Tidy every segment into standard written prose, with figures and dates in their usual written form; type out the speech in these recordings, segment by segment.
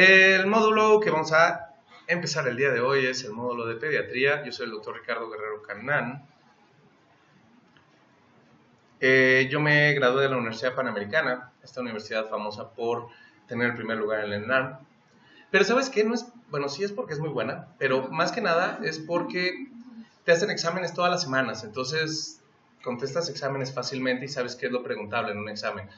El módulo que vamos a empezar el día de hoy es el módulo de pediatría. Yo soy el doctor Ricardo Guerrero Canán. Yo me gradué de la Universidad Panamericana, esta universidad famosa por tener el primer lugar en el ENARM. Pero ¿sabes qué? No es, bueno, sí es porque es muy buena, pero más que nada es porque te hacen exámenes todas las semanas. Entonces contestas exámenes fácilmente y sabes qué es lo preguntable en un examen.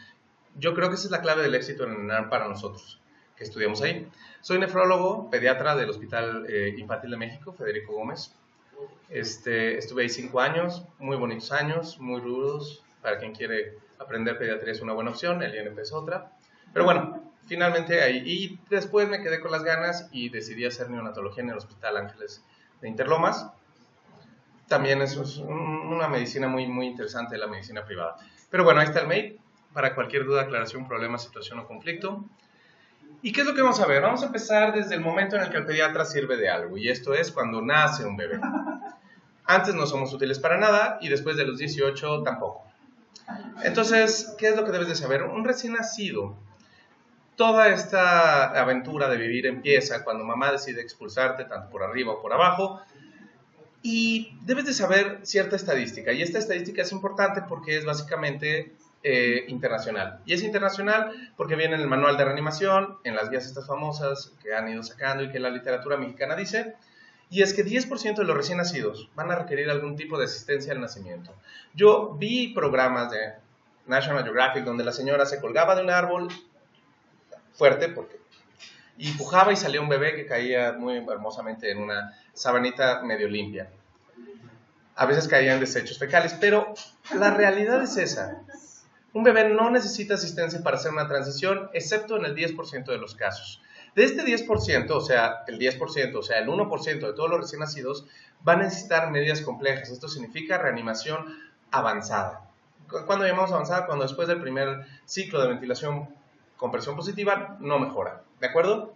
Yo creo que esa es la clave del éxito en el ENARM para nosotros, que estudiamos ahí. Soy nefrólogo, pediatra del Hospital Infantil de México, Federico Gómez. Estuve ahí 5 años, muy bonitos años, muy rudos. Para quien quiere aprender pediatría es una buena opción, el INP es otra. Pero bueno, finalmente ahí. Y después me quedé con las ganas y decidí hacer neonatología en el Hospital Ángeles de Interlomas. También es una medicina muy, muy interesante, la medicina privada. Pero bueno, ahí está el mail para cualquier duda, aclaración, problema, situación o conflicto. ¿Y qué es lo que vamos a ver? Vamos a empezar desde el momento en el que el pediatra sirve de algo, y esto es cuando nace un bebé. Antes no somos útiles para nada y después de los 18 tampoco. Entonces, ¿qué es lo que debes de saber? Un recién nacido, toda esta aventura de vivir empieza cuando mamá decide expulsarte tanto por arriba o por abajo, y debes de saber cierta estadística, y esta estadística es importante porque es básicamente internacional. Y es internacional porque viene en el manual de reanimación, en las guías estas famosas que han ido sacando y que la literatura mexicana dice, y es que 10% de los recién nacidos van a requerir algún tipo de asistencia al nacimiento. Yo vi programas de National Geographic donde la señora se colgaba de un árbol fuerte porque y pujaba y salía un bebé que caía muy hermosamente en una sabanita medio limpia. A veces caían desechos fecales, pero la realidad es esa. Un bebé no necesita asistencia para hacer una transición, excepto en el 10% de los casos. De este 10%, o sea, el 10%, o sea, el 1% de todos los recién nacidos, van a necesitar medidas complejas. Esto significa reanimación avanzada. ¿Cuándo llamamos avanzada? Cuando después del primer ciclo de ventilación con presión positiva no mejora. ¿De acuerdo?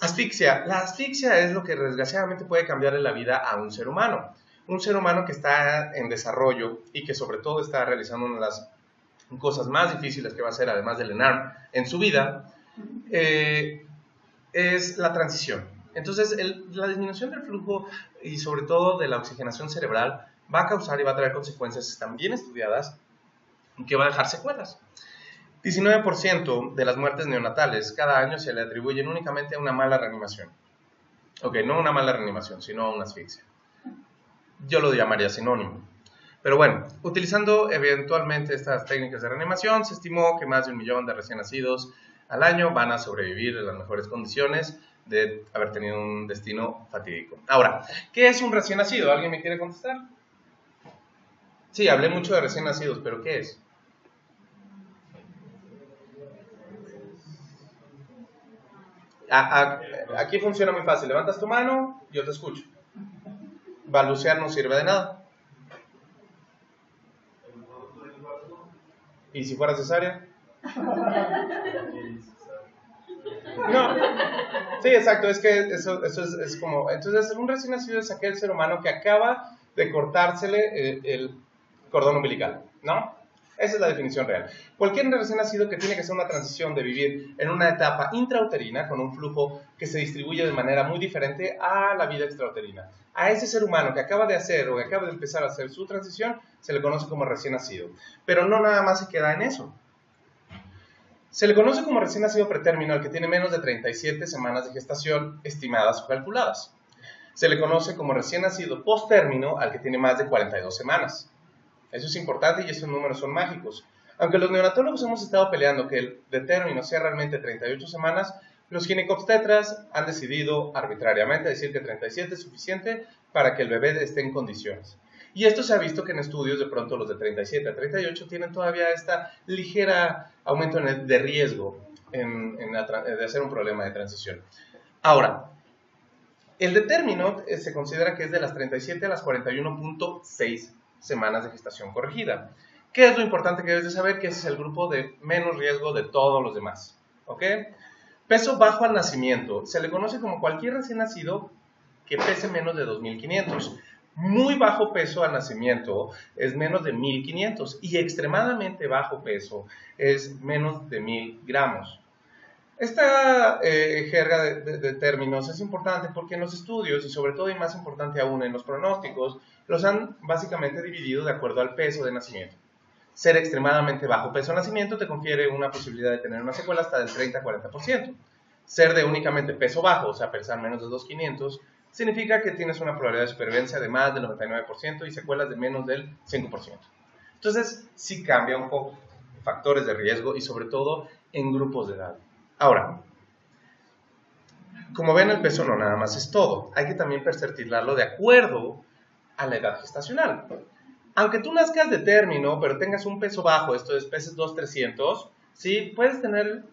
Asfixia. La asfixia es lo que desgraciadamente puede cambiarle la vida a un ser humano. Un ser humano que está en desarrollo y que sobre todo está realizando una de las cosas más difíciles que va a hacer, además del ENARM, en su vida, es la transición. Entonces, la disminución del flujo y sobre todo de la oxigenación cerebral va a causar y va a traer consecuencias que están bien estudiadas que va a dejar secuelas. 19% de las muertes neonatales cada año se le atribuyen únicamente a una mala reanimación. Ok, no una mala reanimación, sino a una asfixia. Yo lo llamaría sinónimo. Pero bueno, utilizando eventualmente estas técnicas de reanimación, se estimó que más de 1 millón de recién nacidos al año van a sobrevivir en las mejores condiciones de haber tenido un destino fatídico. Ahora, ¿qué es un recién nacido? ¿Alguien me quiere contestar? Sí, hablé mucho de recién nacidos, pero ¿qué es? Aquí funciona muy fácil. Levantas tu mano, yo te escucho. Balbucear no sirve de nada. ¿Y si fuera cesárea? No. Sí, exacto. Es que eso es como... Entonces, un recién nacido es aquel ser humano que acaba de cortársele el cordón umbilical, ¿no? Esa es la definición real. Cualquier recién nacido que tiene que hacer una transición de vivir en una etapa intrauterina con un flujo que se distribuye de manera muy diferente a la vida extrauterina. A ese ser humano que acaba de hacer o que acaba de empezar a hacer su transición se le conoce como recién nacido. Pero no nada más se queda en eso. Se le conoce como recién nacido pretérmino al que tiene menos de 37 semanas de gestación estimadas o calculadas. Se le conoce como recién nacido posttérmino al que tiene más de 42 semanas. Eso es importante y esos números son mágicos. Aunque los neonatólogos hemos estado peleando que el de término sea realmente 38 semanas, los ginecobstetras han decidido arbitrariamente decir que 37 es suficiente para que el bebé esté en condiciones. Y esto se ha visto que en estudios de pronto los de 37 a 38 tienen todavía esta ligera aumento de riesgo de hacer un problema de transición. Ahora, el de término se considera que es de las 37 a las 41.6 semanas de gestación corregida. ¿Qué es lo importante que debes de saber? Que ese es el grupo de menos riesgo de todos los demás. ¿Ok? Peso bajo al nacimiento. Se le conoce como cualquier recién nacido que pese menos de 2.500. Muy bajo peso al nacimiento es menos de 1.500 y extremadamente bajo peso es menos de 1.000 gramos. Esta jerga de términos es importante porque en los estudios, y sobre todo y más importante aún en los pronósticos, los han básicamente dividido de acuerdo al peso de nacimiento. Ser extremadamente bajo peso de nacimiento te confiere una posibilidad de tener una secuela hasta del 30-40%. Ser de únicamente peso bajo, o sea, pesar menos de 2,500, significa que tienes una probabilidad de supervivencia de más del 99% y secuelas de menos del 5%. Entonces, sí cambia un poco factores de riesgo y sobre todo en grupos de edad. Ahora, como ven, el peso no nada más es todo. Hay que también percertilarlo de acuerdo a la edad gestacional. Aunque tú nazcas de término, pero tengas un peso bajo, esto es, peses 2,300, ¿sí? Puedes tener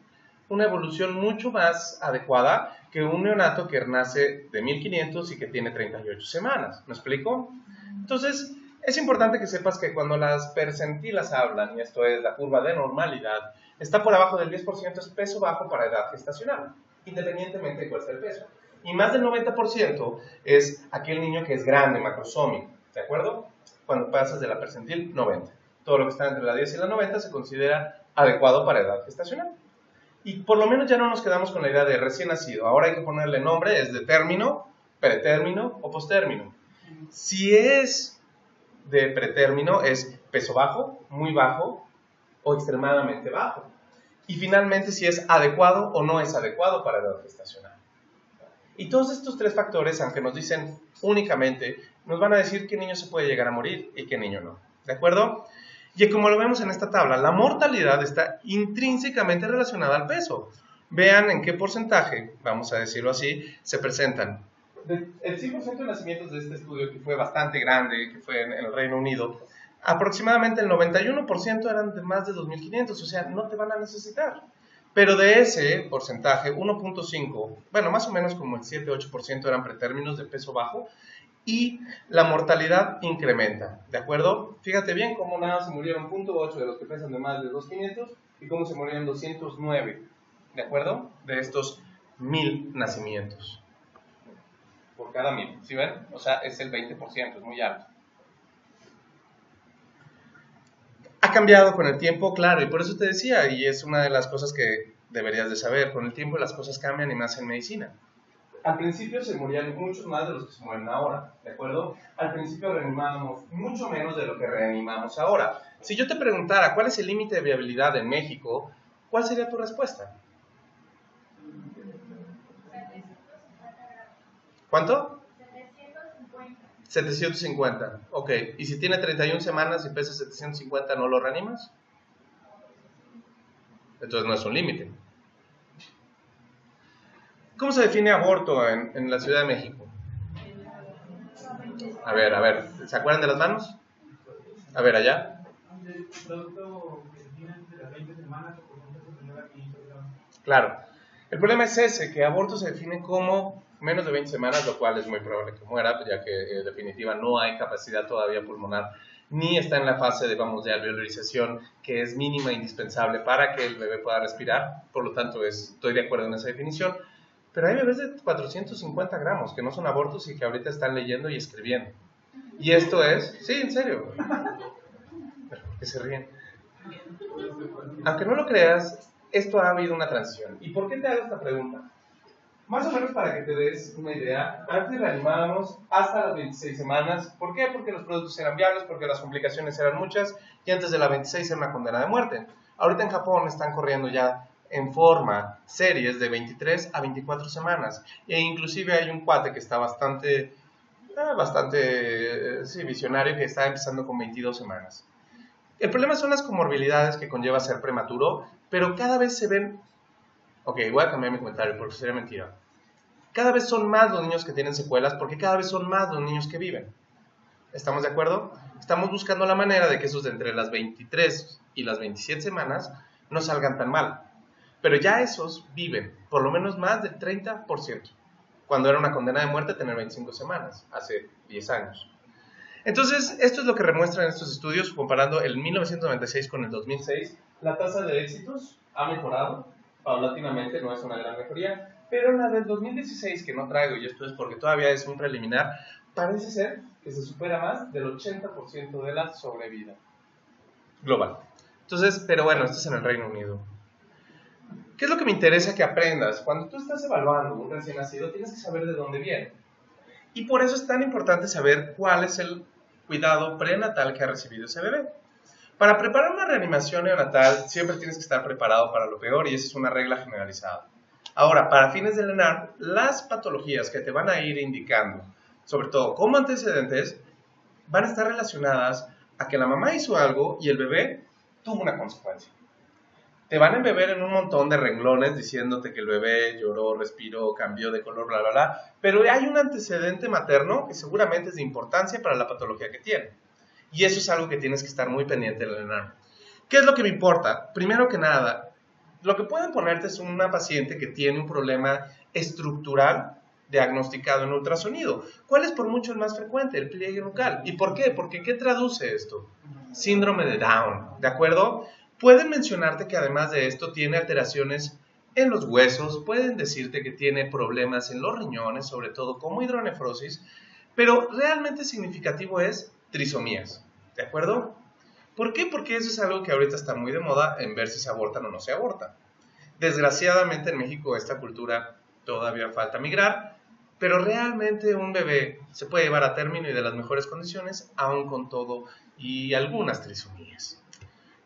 una evolución mucho más adecuada que un neonato que nace de 1,500 y que tiene 38 semanas. ¿Me explico? Entonces, es importante que sepas que cuando las percentilas hablan, y esto es la curva de normalidad, está por abajo del 10%, es peso bajo para edad gestacional, independientemente de cuál sea el peso. Y más del 90% es aquel niño que es grande, macrosómico, ¿de acuerdo? Cuando pasas de la percentil 90. Todo lo que está entre la 10 y la 90 se considera adecuado para edad gestacional. Y por lo menos ya no nos quedamos con la idea de recién nacido. Ahora hay que ponerle nombre, es de término, pretérmino o postérmino. Si es de pretérmino, es peso bajo, muy bajo o extremadamente bajo. Y finalmente, si es adecuado o no es adecuado para edad gestacional. Y todos estos tres factores, aunque nos dicen únicamente, nos van a decir qué niño se puede llegar a morir y qué niño no. ¿De acuerdo? Y como lo vemos en esta tabla, la mortalidad está intrínsecamente relacionada al peso. Vean en qué porcentaje, vamos a decirlo así, se presentan. El 100% de nacimientos de este estudio, que fue bastante grande, que fue en el Reino Unido, aproximadamente el 91% eran de más de 2.500, o sea, no te van a necesitar. Pero de ese porcentaje, 1.5, bueno, más o menos como el 7-8% eran pretérminos de peso bajo, y la mortalidad incrementa, ¿de acuerdo? Fíjate bien cómo nada se murieron 0.8 de los que pesan de más de 2.500 y cómo se murieron 209, ¿de acuerdo? De estos 1.000 nacimientos. Por cada 1.000, ¿sí ven? O sea, es el 20%, es muy alto. Ha cambiado con el tiempo, claro, y por eso te decía, y es una de las cosas que deberías de saber, con el tiempo las cosas cambian y más en medicina. Al principio se morían muchos más de los que se mueren ahora, ¿de acuerdo? Al principio reanimábamos mucho menos de lo que reanimamos ahora. Si yo te preguntara cuál es el límite de viabilidad en México, ¿cuál sería tu respuesta? ¿Cuánto? 750. Ok, ¿y si tiene 31 semanas y pesa 750, no lo reanimas? Entonces no es un límite. ¿Cómo se define aborto en la Ciudad de México? A ver, ¿se acuerdan de las manos? A ver, allá. Claro. El problema es ese, que aborto se define como menos de 20 semanas, lo cual es muy probable que muera, ya que en definitiva no hay capacidad todavía pulmonar, ni está en la fase de, de alveolarización, que es mínima e indispensable para que el bebé pueda respirar. Por lo tanto, estoy de acuerdo en esa definición. Pero hay bebés de 450 gramos que no son abortos y que ahorita están leyendo y escribiendo. Y esto es, sí, en serio. ¿Por qué se ríen? Aunque no lo creas, esto ha habido una transición. ¿Y por qué te hago esta pregunta? Más o menos para que te des una idea, antes reanimábamos hasta las 26 semanas. ¿Por qué? Porque los productos eran viables, porque las complicaciones eran muchas y antes de la 26 era una condena de muerte. Ahorita en Japón están corriendo ya en forma series de 23 a 24 semanas e inclusive hay un cuate que está bastante visionario, que está empezando con 22 semanas. El problema son las comorbilidades que conlleva ser prematuro, pero cada vez se ven... Ok, voy a cambiar mi comentario porque sería mentira. Cada vez son más los niños que tienen secuelas porque cada vez son más los niños que viven. ¿Estamos de acuerdo? Estamos buscando la manera de que esos de entre las 23 y las 27 semanas no salgan tan mal. Pero ya esos viven por lo menos más del 30%, cuando era una condena de muerte tener 25 semanas, hace 10 años. Entonces, esto es lo que remuestran estos estudios, comparando el 1996 con el 2006. La tasa de éxitos ha mejorado paulatinamente, no es una gran mejoría, pero la del 2016, que no traigo, y esto es porque todavía es un preliminar, parece ser que se supera más del 80% de la sobrevida global. Entonces, pero bueno, esto es en el Reino Unido. ¿Qué es lo que me interesa que aprendas? Cuando tú estás evaluando un recién nacido, tienes que saber de dónde viene. Y por eso es tan importante saber cuál es el cuidado prenatal que ha recibido ese bebé. Para preparar una reanimación neonatal, siempre tienes que estar preparado para lo peor y esa es una regla generalizada. Ahora, para fines del ENARM, las patologías que te van a ir indicando, sobre todo como antecedentes, van a estar relacionadas a que la mamá hizo algo y el bebé tuvo una consecuencia. Te van a embeber en un montón de renglones diciéndote que el bebé lloró, respiró, cambió de color, bla, bla, bla, pero hay un antecedente materno que seguramente es de importancia para la patología que tiene. Y eso es algo que tienes que estar muy pendiente en el ENARM. ¿Qué es lo que me importa? Primero que nada, lo que pueden ponerte es una paciente que tiene un problema estructural diagnosticado en ultrasonido. ¿Cuál es por mucho el más frecuente? El pliegue nucal. ¿Y por qué? Porque ¿qué traduce esto? Síndrome de Down, ¿de acuerdo? Pueden mencionarte que además de esto tiene alteraciones en los huesos, pueden decirte que tiene problemas en los riñones, sobre todo como hidronefrosis, pero realmente significativo es trisomías, ¿de acuerdo? ¿Por qué? Porque eso es algo que ahorita está muy de moda en ver si se abortan o no se abortan. Desgraciadamente en México esta cultura todavía falta migrar, pero realmente un bebé se puede llevar a término y de las mejores condiciones, aún con todo y algunas trisomías.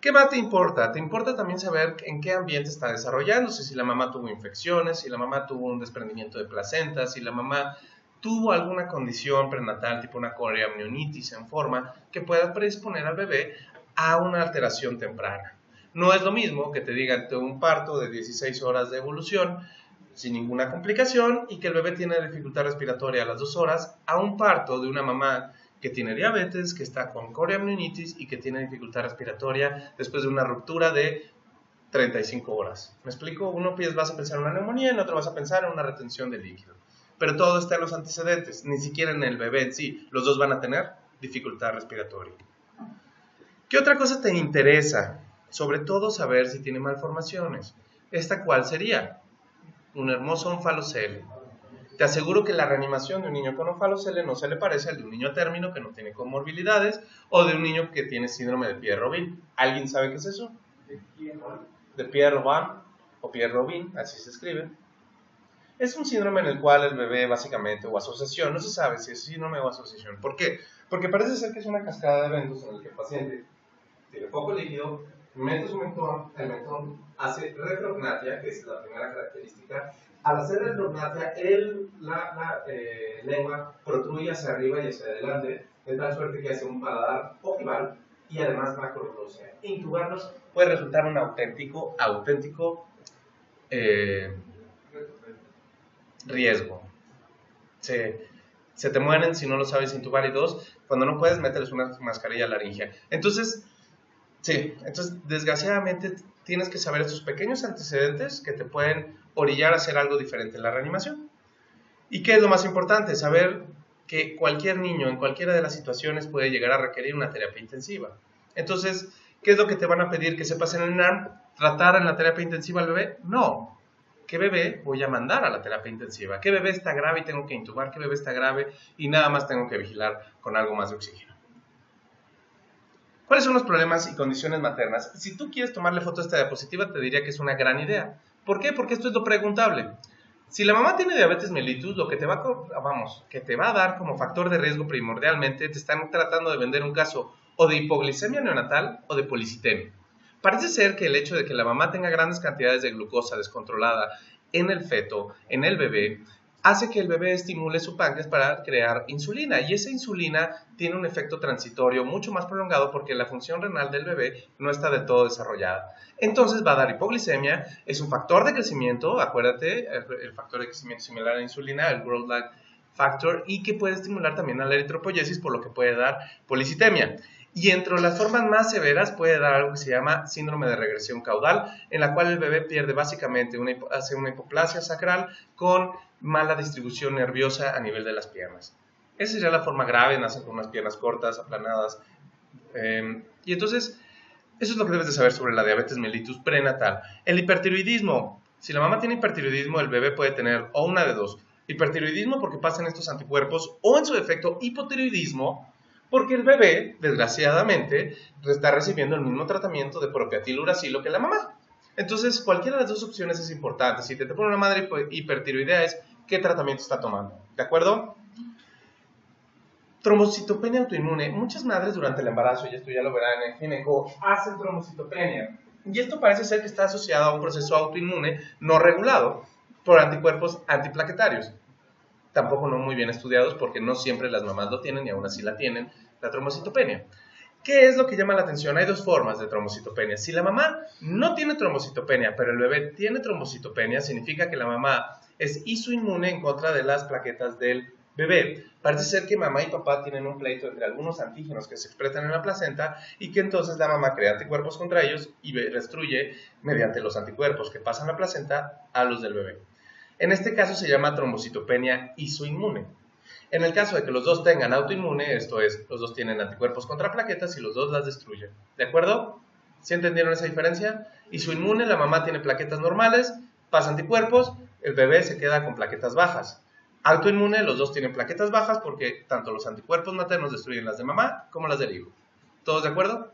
¿Qué más te importa? Te importa también saber en qué ambiente está desarrollándose, si la mamá tuvo infecciones, si la mamá tuvo un desprendimiento de placenta, si la mamá tuvo alguna condición prenatal tipo una coreamnionitis en forma que pueda predisponer al bebé a una alteración temprana. No es lo mismo que te digan de un parto de 16 horas de evolución sin ninguna complicación y que el bebé tiene dificultad respiratoria a las 2 horas a un parto de una mamá que tiene diabetes, que está con coreamnionitis y que tiene dificultad respiratoria después de una ruptura de 35 horas. ¿Me explico? Uno vas a pensar en una neumonía, en otro vas a pensar en una retención de líquido. Pero todo está en los antecedentes, ni siquiera en el bebé en sí. Los dos van a tener dificultad respiratoria. ¿Qué otra cosa te interesa? Sobre todo saber si tiene malformaciones. ¿Esta cuál sería? Un hermoso onfalocele. Te aseguro que la reanimación de un niño con onfalocele no se le parece al de un niño a término que no tiene comorbilidades o de un niño que tiene síndrome de Pierre-Robin. ¿Alguien sabe qué es eso? De Pierre-Robin o Pierre-Robin, así se escribe. Es un síndrome en el cual el bebé básicamente, o asociación, no se sabe si es síndrome o asociación. ¿Por qué? Porque parece ser que es una cascada de eventos en el que el paciente tiene poco líquido, mete su mentón, el mentón hace retrognatia, que es la primera característica. Al hacer retrognatia, la lengua protruye hacia arriba y hacia adelante, de tal suerte que hace un paladar ojival y además macroglosia. Intubarlos puede resultar un auténtico riesgo. Se te mueren si no lo sabes intubar, y dos, cuando no puedes, mételes una mascarilla laringea. Entonces, desgraciadamente tienes que saber estos pequeños antecedentes que te pueden orillar a hacer algo diferente en la reanimación. ¿Y qué es lo más importante? Saber que cualquier niño en cualquiera de las situaciones puede llegar a requerir una terapia intensiva. Entonces, ¿qué es lo que te van a pedir que sepas en el NARM? ¿Tratar en la terapia intensiva al bebé? No. ¿Qué bebé voy a mandar a la terapia intensiva? ¿Qué bebé está grave y tengo que intubar? ¿Qué bebé está grave y nada más tengo que vigilar con algo más de oxígeno? ¿Cuáles son los problemas y condiciones maternas? Si tú quieres tomarle foto a esta diapositiva, te diría que es una gran idea. ¿Por qué? Porque esto es lo preguntable. Si la mamá tiene diabetes mellitus, lo que te va a dar como factor de riesgo primordialmente, te están tratando de vender un caso o de hipoglicemia neonatal o de policitemia. Parece ser que el hecho de que la mamá tenga grandes cantidades de glucosa descontrolada en el feto, en el bebé, hace que el bebé estimule su páncreas para crear insulina, y esa insulina tiene un efecto transitorio mucho más prolongado porque la función renal del bebé no está del todo desarrollada. Entonces va a dar hipoglicemia, es un factor de crecimiento, acuérdate, el factor de crecimiento similar a la insulina, el growth factor, y que puede estimular también a la eritropoyesis, por lo que puede dar policitemia. Y entre las formas más severas puede dar algo que se llama síndrome de regresión caudal, en la cual el bebé pierde básicamente hace una hipoplasia sacral con mala distribución nerviosa a nivel de las piernas. Esa sería la forma grave, nacen con unas piernas cortas, aplanadas. Y entonces, eso es lo que debes de saber sobre la diabetes mellitus prenatal. El hipertiroidismo. Si la mamá tiene hipertiroidismo, el bebé puede tener o una de dos. Hipertiroidismo porque pasan estos anticuerpos, o en su defecto hipotiroidismo, porque el bebé, desgraciadamente, está recibiendo el mismo tratamiento de propiatil uracilo que la mamá. Entonces, cualquiera de las dos opciones es importante. Si te pone una madre hipertiroidea, ¿qué tratamiento está tomando? ¿De acuerdo? Trombocitopenia autoinmune. Muchas madres durante el embarazo, y esto ya lo verán en el gineco, hacen trombocitopenia. Y esto parece ser que está asociado a un proceso autoinmune no regulado por anticuerpos antiplaquetarios. Tampoco no muy bien estudiados porque no siempre las mamás lo tienen y aún así la tienen, la trombocitopenia. ¿Qué es lo que llama la atención? Hay dos formas de trombocitopenia. Si la mamá no tiene trombocitopenia, pero el bebé tiene trombocitopenia, significa que la mamá es isoinmune en contra de las plaquetas del bebé. Parece ser que mamá y papá tienen un pleito entre algunos antígenos que se expresan en la placenta y que entonces la mamá crea anticuerpos contra ellos y destruye mediante los anticuerpos que pasan la placenta a los del bebé. En este caso se llama trombocitopenia isoinmune. En el caso de que los dos tengan autoinmune, esto es, los dos tienen anticuerpos contra plaquetas y los dos las destruyen. ¿De acuerdo? ¿Sí entendieron esa diferencia? Isoinmune, la mamá tiene plaquetas normales, pasa anticuerpos, el bebé se queda con plaquetas bajas. Autoinmune, los dos tienen plaquetas bajas porque tanto los anticuerpos maternos destruyen las de mamá como las del hijo. ¿Todos de acuerdo?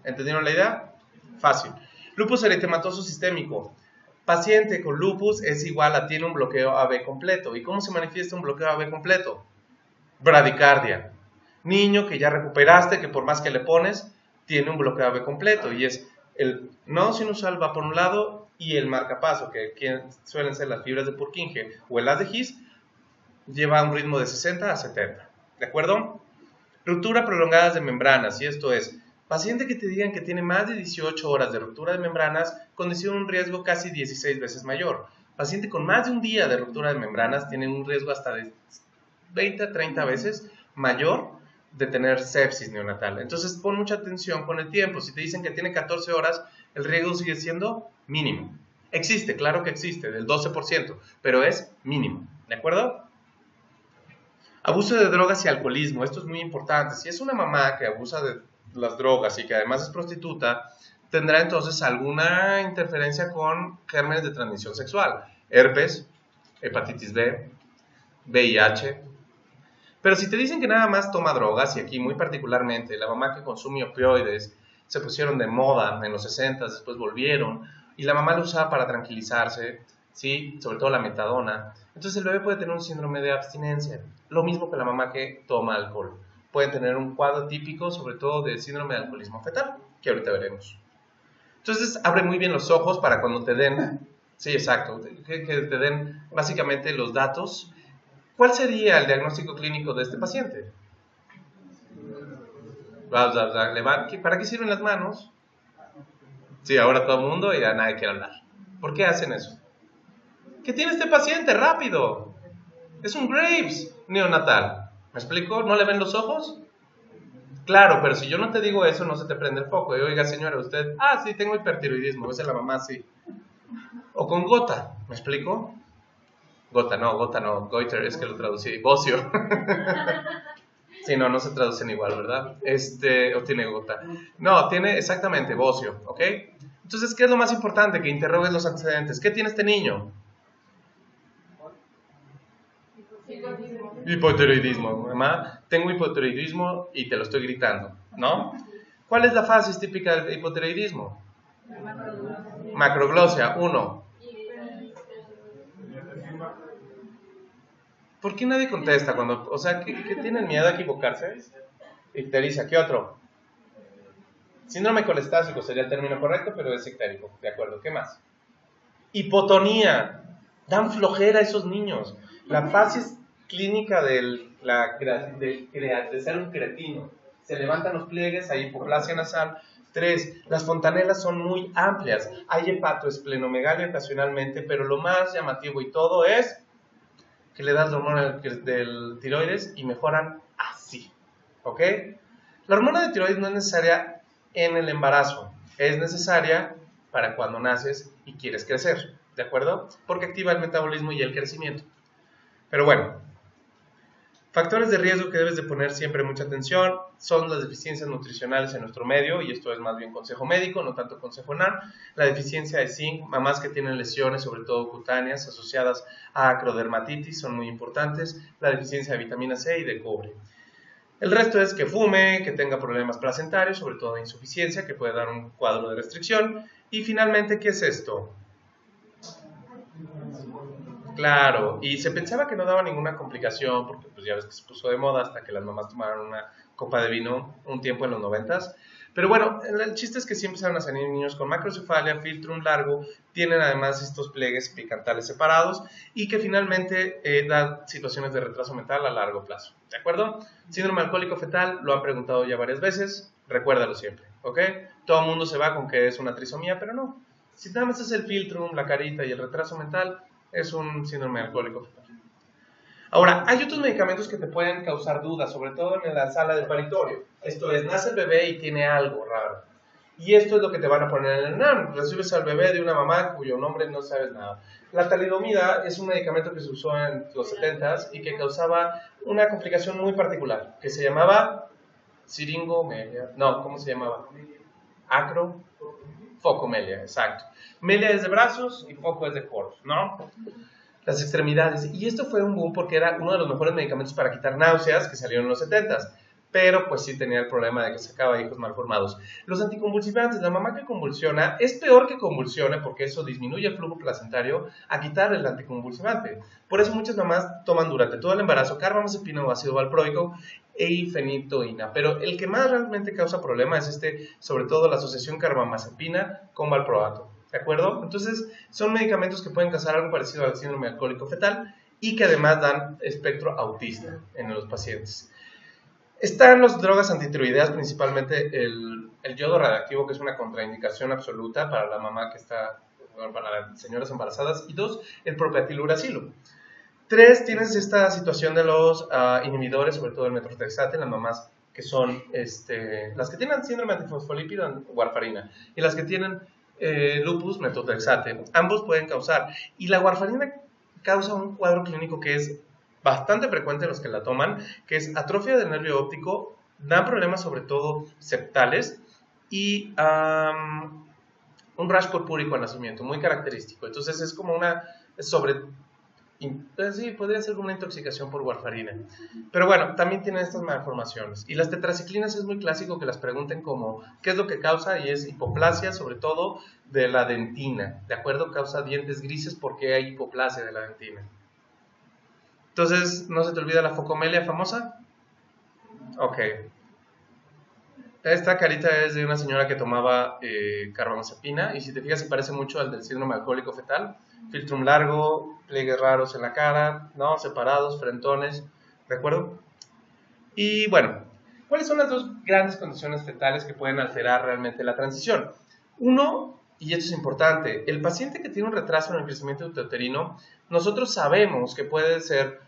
¿Entendieron la idea? Fácil. Lupus eritematoso sistémico. Paciente con lupus es igual a tiene un bloqueo AB completo. ¿Y cómo se manifiesta un bloqueo AB completo? Bradicardia. Niño que ya recuperaste, que por más que le pones, tiene un bloqueo AB completo. Y es el nodo sinusal va por un lado y el marcapaso, que suelen ser las fibras de Purkinje o el haz de His, lleva un ritmo de 60 a 70. ¿De acuerdo? Ruptura prolongada de membranas. Y esto es, paciente que te digan que tiene más de 18 horas de ruptura de membranas condiciona un riesgo casi 16 veces mayor. Paciente con más de un día de ruptura de membranas tiene un riesgo hasta de 20 a 30 veces mayor de tener sepsis neonatal. Entonces pon mucha atención con el tiempo. Si te dicen que tiene 14 horas, el riesgo sigue siendo mínimo. Existe, claro que existe, del 12%, pero es mínimo. ¿De acuerdo? Abuso de drogas y alcoholismo. Esto es muy importante. Si es una mamá que abusa de las drogas y que además es prostituta, tendrá entonces alguna interferencia con gérmenes de transmisión sexual, herpes, hepatitis B, VIH. Pero si te dicen que nada más toma drogas, y aquí muy particularmente la mamá que consume opioides se pusieron de moda en los 60, después volvieron, y la mamá lo usaba para tranquilizarse, ¿sí? Sobre todo la metadona, entonces el bebé puede tener un síndrome de abstinencia, lo mismo que la mamá que toma alcohol. Pueden tener un cuadro típico, sobre todo de síndrome de alcoholismo fetal, que ahorita veremos. Entonces, abre muy bien los ojos para cuando te den, sí, exacto, que te den básicamente los datos. ¿Cuál sería el diagnóstico clínico de este paciente? ¿Para qué sirven las manos? Sí, ahora todo el mundo y ya nadie quiere hablar. ¿Por qué hacen eso? ¿Qué tiene este paciente? ¡Rápido! Es un Graves neonatal. ¿Me explico? ¿No le ven los ojos? Claro, pero si yo no te digo eso, no se te prende el foco. Y, oiga, señora, usted, sí, tengo hipertiroidismo. A veces la mamá sí. O con gota, ¿me explico? Gota no, goiter es que lo traducí, bocio. Sí, no se traducen igual, ¿verdad? O tiene gota. No, tiene exactamente bocio, ¿ok? Entonces, ¿qué es lo más importante? Que interrogues los antecedentes. ¿Qué tiene este niño? Hipotiroidismo. Mamá, tengo hipotiroidismo y te lo estoy gritando, ¿no? ¿Cuál es la fase típica del hipotiroidismo? Macroglosia, 1. ¿Por qué nadie contesta cuando, o sea, ¿qué tienen miedo a equivocarse? Ictericia, ¿qué otro? Síndrome colestásico sería el término correcto, pero es ictérico, ¿de acuerdo? ¿Qué más? Hipotonía, dan flojera a esos niños. La fase clínica de ser un cretino, se levantan los pliegues, hay hipoplasia nasal. 3, las fontanelas son muy amplias, hay hepatoesplenomegalia ocasionalmente, pero lo más llamativo y todo es que le das la hormona del tiroides y mejoran así, ¿ok? La hormona de tiroides no es necesaria en el embarazo, es necesaria para cuando naces y quieres crecer, ¿de acuerdo? Porque activa el metabolismo y el crecimiento. Pero bueno, factores de riesgo que debes de poner siempre mucha atención son las deficiencias nutricionales en nuestro medio, y esto es más bien consejo médico, no tanto consejo NAR. La deficiencia de zinc, mamás que tienen lesiones, sobre todo cutáneas, asociadas a acrodermatitis, son muy importantes. La deficiencia de vitamina C y de cobre. El resto es que fume, que tenga problemas placentarios, sobre todo de insuficiencia, que puede dar un cuadro de restricción. Y finalmente, ¿qué es esto? Claro, y se pensaba que no daba ninguna complicación, porque pues ya ves que se puso de moda hasta que las mamás tomaron una copa de vino un tiempo en los noventas. Pero bueno, el chiste es que sí empezaron a salir niños con macrocefalia, filtrum largo, tienen además estos pliegues epicantales separados y que finalmente da situaciones de retraso mental a largo plazo. ¿De acuerdo? Síndrome alcohólico fetal, lo han preguntado ya varias veces, recuérdalo siempre, ¿ok? Todo el mundo se va con que es una trisomía, pero no. Si nada más es el filtrum, la carita y el retraso mental, es un síndrome alcohólico fetal. Ahora, hay otros medicamentos que te pueden causar dudas, sobre todo en la sala del paritorio. Esto es, nace el bebé y tiene algo raro. Y esto es lo que te van a poner en el NAM. Recibes al bebé de una mamá cuyo nombre no sabes nada. La talidomida es un medicamento que se usó en los 70s y que causaba una complicación muy particular, que se llamaba siringomelia. No, ¿cómo se llamaba? Focomelia, exacto. Melia es de brazos y foco es de coros, ¿no? Las extremidades. Y esto fue un boom porque era uno de los mejores medicamentos para quitar náuseas que salieron en los 70s. Pero pues sí tenía el problema de que sacaba hijos mal formados. Los anticonvulsivantes, la mamá que convulsiona, es peor que convulsione porque eso disminuye el flujo placentario a quitar el anticonvulsivante. Por eso muchas mamás toman durante todo el embarazo carbamazepina o ácido valproico e fenitoína. Pero el que más realmente causa problema es sobre todo la asociación carbamazepina con valproato. ¿De acuerdo? Entonces, son medicamentos que pueden causar algo parecido al síndrome alcohólico fetal y que además dan espectro autista en los pacientes. Están las drogas antitiroideas, principalmente el yodo radiactivo, que es una contraindicación absoluta para la mamá que está, bueno, para las señoras embarazadas. Y 2, el propiatiluracilo. 3, tienes esta situación de los inhibidores, sobre todo el metrotexate, en las mamás que son las que tienen síndrome antifosfolípido, warfarina, y las que tienen lupus, metotrexate. Ambos pueden causar. Y la warfarina causa un cuadro clínico que es bastante frecuente en los que la toman, que es atrofia del nervio óptico, dan problemas sobre todo septales y un rash purpúrico al nacimiento, muy característico. Entonces es como una sí, podría ser una intoxicación por warfarina. Pero bueno, también tienen estas malformaciones. Y las tetraciclinas es muy clásico que las pregunten como ¿qué es lo que causa? Y es hipoplasia, sobre todo de la dentina. ¿De acuerdo? Causa dientes grises porque hay hipoplasia de la dentina. Entonces, ¿no se te olvida la focomelia famosa? Ok. Esta carita es de una señora que tomaba carbamazepina y si te fijas se parece mucho al del síndrome alcohólico fetal. Filtrum largo, pliegues raros en la cara, ¿no? Separados, frentones, ¿de acuerdo? Y bueno, ¿cuáles son las dos grandes condiciones fetales que pueden alterar realmente la transición? Uno, y esto es importante, el paciente que tiene un retraso en el crecimiento uterino, nosotros sabemos que puede ser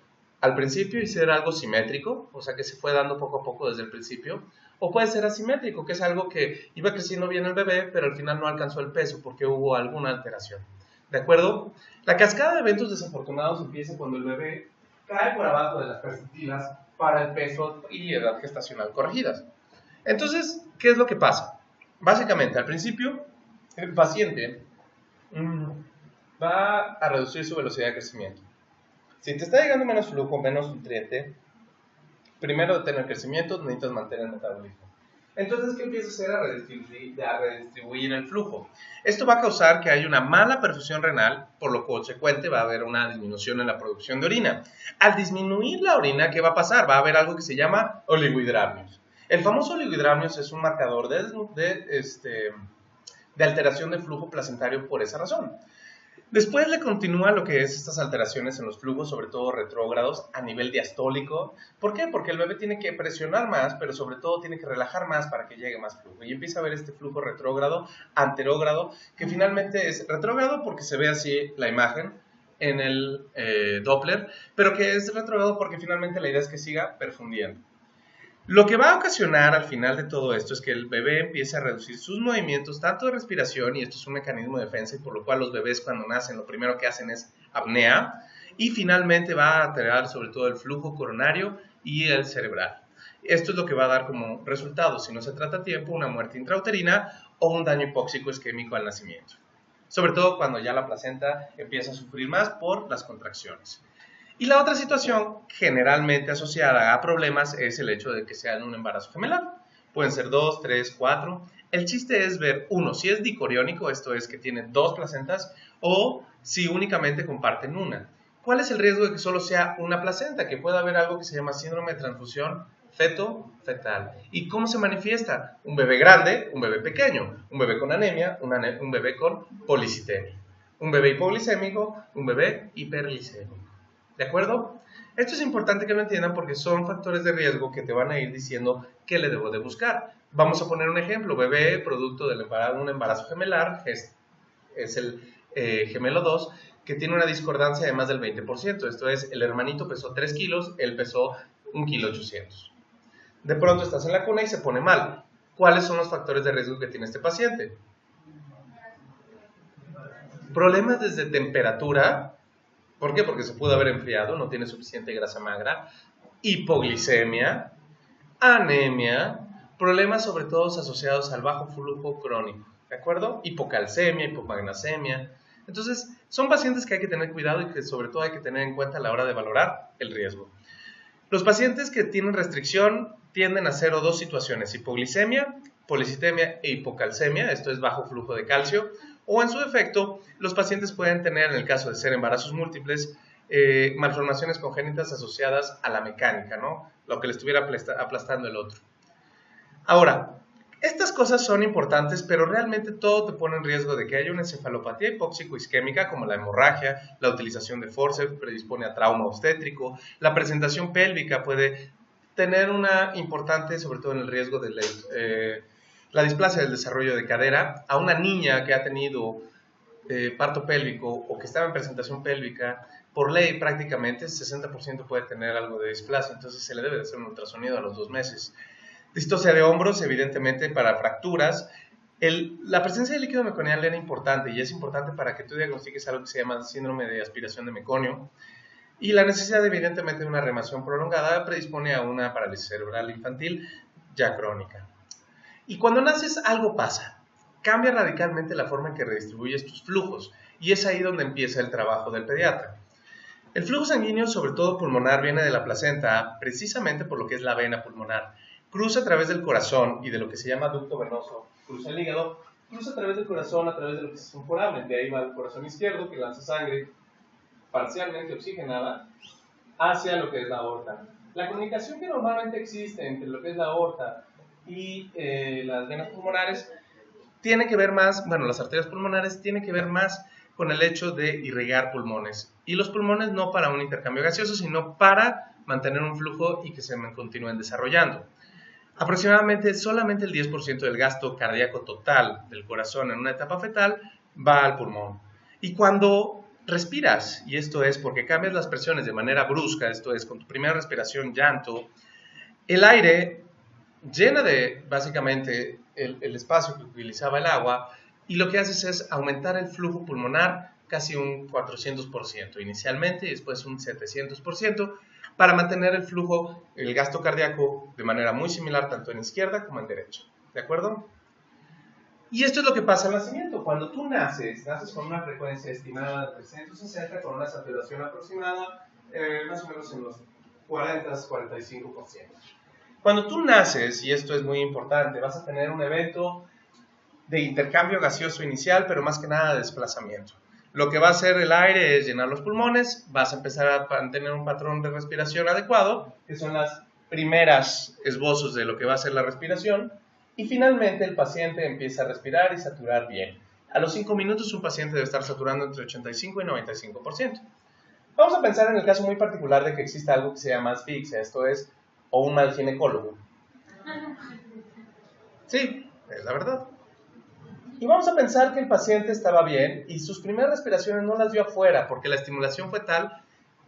al principio y ser algo simétrico, o sea que se fue dando poco a poco desde el principio, o puede ser asimétrico, que es algo que iba creciendo bien el bebé, pero al final no alcanzó el peso porque hubo alguna alteración. ¿De acuerdo? La cascada de eventos desafortunados empieza cuando el bebé cae por abajo de las perspectivas para el peso y edad gestacional corregidas. Entonces, ¿qué es lo que pasa? Básicamente, al principio, el paciente va a reducir su velocidad de crecimiento. Si te está llegando menos flujo, menos nutriente, primero detén el crecimiento, necesitas mantener el metabolismo. Entonces, ¿qué empieza a hacer? A redistribuir el flujo. Esto va a causar que haya una mala perfusión renal, por lo consecuente va a haber una disminución en la producción de orina. Al disminuir la orina, ¿qué va a pasar? Va a haber algo que se llama oligohidramios. El famoso oligohidramios es un marcador de alteración de flujo placentario por esa razón. Después le continúa lo que es estas alteraciones en los flujos, sobre todo retrógrados, a nivel diastólico. ¿Por qué? Porque el bebé tiene que presionar más, pero sobre todo tiene que relajar más para que llegue más flujo. Y empieza a ver este flujo retrógrado, anterógrado, que finalmente es retrógrado porque se ve así la imagen en el Doppler, pero que es retrógrado porque finalmente la idea es que siga perfundiendo. Lo que va a ocasionar al final de todo esto es que el bebé empiece a reducir sus movimientos, tanto de respiración, y esto es un mecanismo de defensa, y por lo cual los bebés cuando nacen lo primero que hacen es apnea, y finalmente va a alterar sobre todo el flujo coronario y el cerebral. Esto es lo que va a dar como resultado, si no se trata a tiempo, una muerte intrauterina o un daño hipóxico isquémico al nacimiento. Sobre todo cuando ya la placenta empieza a sufrir más por las contracciones. Y la otra situación generalmente asociada a problemas es el hecho de que sean un embarazo gemelar. Pueden ser 2, 3, 4. El chiste es ver, uno, si es dicoriónico, esto es que tiene dos placentas, o si únicamente comparten una. ¿Cuál es el riesgo de que solo sea una placenta? Que pueda haber algo que se llama síndrome de transfusión feto-fetal. ¿Y cómo se manifiesta? Un bebé grande, un bebé pequeño, un bebé con anemia, un bebé con policitemia, un bebé hipoglicémico, un bebé hiperglicémico. ¿De acuerdo? Esto es importante que lo entiendan porque son factores de riesgo que te van a ir diciendo qué le debo de buscar. Vamos a poner un ejemplo, bebé producto de un embarazo gemelar, es el gemelo 2, que tiene una discordancia de más del 20%, esto es, el hermanito pesó 3 kilos, él pesó 1,8 kg. De pronto estás en la cuna y se pone mal. ¿Cuáles son los factores de riesgo que tiene este paciente? Problemas desde temperatura. ¿Por qué? Porque se pudo haber enfriado, no tiene suficiente grasa magra, hipoglicemia, anemia, problemas sobre todo asociados al bajo flujo crónico, ¿de acuerdo? Hipocalcemia, hipomagnesemia. Entonces, son pacientes que hay que tener cuidado y que sobre todo hay que tener en cuenta a la hora de valorar el riesgo. Los pacientes que tienen restricción tienden a ser dos situaciones, hipoglicemia, policitemia e hipocalcemia, esto es bajo flujo de calcio, o en su defecto, los pacientes pueden tener, en el caso de ser embarazos múltiples, malformaciones congénitas asociadas a la mecánica, ¿no? Lo que le estuviera aplastando el otro. Ahora, estas cosas son importantes, pero realmente todo te pone en riesgo de que haya una encefalopatía hipóxico-isquémica, como la hemorragia, la utilización de forceps predispone a trauma obstétrico, la presentación pélvica puede tener una importante, sobre todo en el riesgo de la displasia del desarrollo de cadera. A una niña que ha tenido parto pélvico o que estaba en presentación pélvica, por ley prácticamente el 60% puede tener algo de displasia, entonces se le debe de hacer un ultrasonido a los 2 meses. Distocia de hombros, evidentemente para fracturas. La presencia de líquido meconial era importante y es importante para que tú diagnostiques algo que se llama síndrome de aspiración de meconio. Y la necesidad, evidentemente, de una reanimación prolongada predispone a una parálisis cerebral infantil ya crónica. Y cuando naces, algo pasa. Cambia radicalmente la forma en que redistribuyes tus flujos y es ahí donde empieza el trabajo del pediatra. El flujo sanguíneo, sobre todo pulmonar, viene de la placenta precisamente por lo que es la vena pulmonar. Cruza a través del corazón y de lo que se llama ducto venoso, cruza el hígado, cruza a través del corazón, a través de lo que es un foramen. De ahí va el corazón izquierdo que lanza sangre parcialmente oxigenada hacia lo que es la aorta. La comunicación que normalmente existe entre lo que es la aorta y las venas pulmonares tiene que ver más, bueno, las arterias pulmonares tiene que ver más con el hecho de irrigar pulmones. Y los pulmones no para un intercambio gaseoso, sino para mantener un flujo y que se continúen desarrollando. Aproximadamente solamente el 10% del gasto cardíaco total del corazón en una etapa fetal va al pulmón. Y cuando respiras, y esto es porque cambias las presiones de manera brusca, esto es con tu primera respiración llanto, el aire llena de básicamente el espacio que utilizaba el agua y lo que haces es aumentar el flujo pulmonar casi un 400% inicialmente y después un 700% para mantener el flujo, el gasto cardíaco de manera muy similar tanto en izquierda como en derecha. ¿De acuerdo? Y esto es lo que pasa al nacimiento. Cuando tú naces con una frecuencia estimada de 360 con una saturación aproximada más o menos en los 40-45%. Cuando tú naces, y esto es muy importante, vas a tener un evento de intercambio gaseoso inicial, pero más que nada de desplazamiento. Lo que va a hacer el aire es llenar los pulmones, vas a empezar a mantener un patrón de respiración adecuado, que son las primeras esbozos de lo que va a ser la respiración, y finalmente el paciente empieza a respirar y saturar bien. A los 5 minutos un paciente debe estar saturando entre 85 y 95%. Vamos a pensar en el caso muy particular de que exista algo que se llama asfixia, esto es, o un mal ginecólogo. Sí, es la verdad. Y vamos a pensar que el paciente estaba bien y sus primeras respiraciones no las dio afuera porque la estimulación fue tal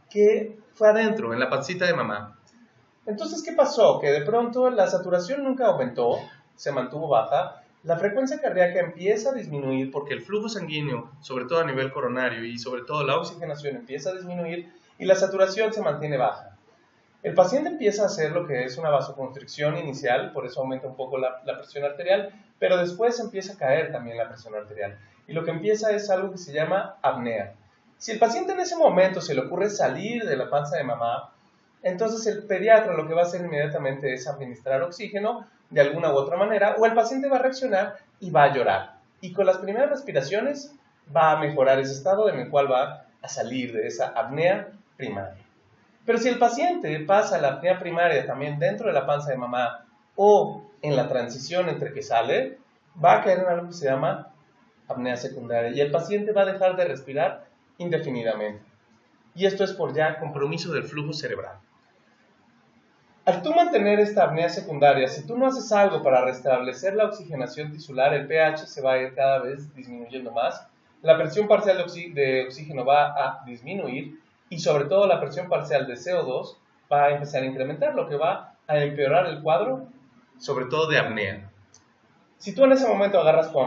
que fue adentro, en la pancita de mamá. Entonces, ¿qué pasó? Que de pronto la saturación nunca aumentó, se mantuvo baja, la frecuencia cardíaca empieza a disminuir porque el flujo sanguíneo, sobre todo a nivel coronario y sobre todo la oxigenación empieza a disminuir y la saturación se mantiene baja. El paciente empieza a hacer lo que es una vasoconstricción inicial, por eso aumenta un poco la presión arterial, pero después empieza a caer también la presión arterial. Y lo que empieza es algo que se llama apnea. Si el paciente en ese momento se le ocurre salir de la panza de mamá, entonces el pediatra lo que va a hacer inmediatamente es administrar oxígeno de alguna u otra manera, o el paciente va a reaccionar y va a llorar. Y con las primeras respiraciones va a mejorar ese estado en el cual va a salir de esa apnea primaria. Pero si el paciente pasa la apnea primaria también dentro de la panza de mamá o en la transición entre que sale, va a caer en algo que se llama apnea secundaria y el paciente va a dejar de respirar indefinidamente. Y esto es por ya compromiso del flujo cerebral. Al tú mantener esta apnea secundaria, si tú no haces algo para restablecer la oxigenación tisular, el pH se va a ir cada vez disminuyendo más, la presión parcial de oxígeno va a disminuir y sobre todo la presión parcial de CO2 va a empezar a incrementar, lo que va a empeorar el cuadro, sobre todo de apnea. Si tú en ese momento agarras tu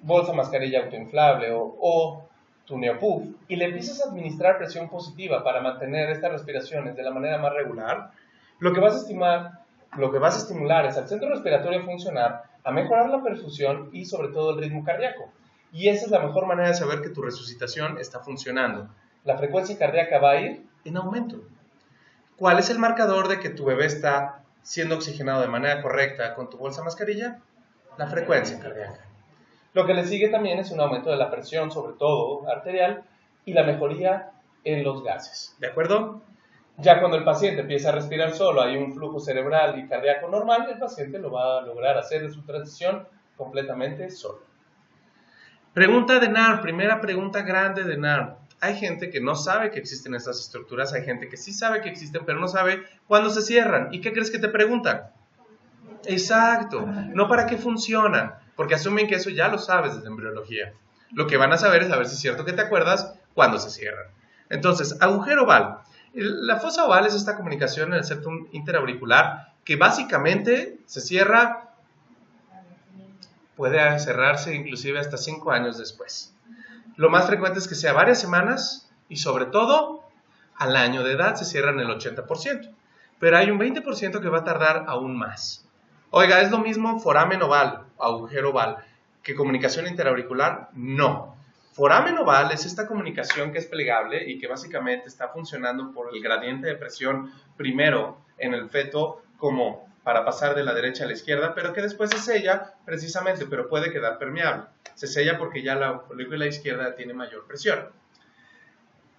bolsa mascarilla autoinflable o tu Neopuff y le empiezas a administrar presión positiva para mantener estas respiraciones de la manera más regular, lo que vas a estimular es al centro respiratorio funcionar, a mejorar la perfusión y sobre todo el ritmo cardíaco. Y esa es la mejor manera de saber que tu resucitación está funcionando. La frecuencia cardíaca va a ir en aumento. ¿Cuál es el marcador de que tu bebé está siendo oxigenado de manera correcta con tu bolsa mascarilla? La frecuencia cardíaca. Lo que le sigue también es un aumento de la presión, sobre todo arterial, y la mejoría en los gases. ¿De acuerdo? Ya cuando el paciente empieza a respirar solo, hay un flujo cerebral y cardíaco normal, el paciente lo va a lograr hacer de su transición completamente solo. Pregunta de NARM, primera pregunta grande de NARM. Hay gente que no sabe que existen estas estructuras, hay gente que sí sabe que existen, pero no sabe cuándo se cierran. ¿Y qué crees que te preguntan? Exacto, no para qué funcionan, porque asumen que eso ya lo sabes desde embriología. Lo que van a saber es a ver si es cierto que te acuerdas cuándo se cierran. Entonces, agujero oval. La fosa oval es esta comunicación en el septum interauricular que básicamente se cierra, puede cerrarse inclusive hasta 5 años después. Lo más frecuente es que sea varias semanas y sobre todo al año de edad se cierran el 80%. Pero hay un 20% que va a tardar aún más. Oiga, ¿es lo mismo foramen oval, agujero oval, que comunicación interauricular? No. Foramen oval es esta comunicación que es plegable y que básicamente está funcionando por el gradiente de presión primero en el feto como para pasar de la derecha a la izquierda, pero que después se sella precisamente, pero puede quedar permeable. Se sella porque ya la aurícula izquierda tiene mayor presión.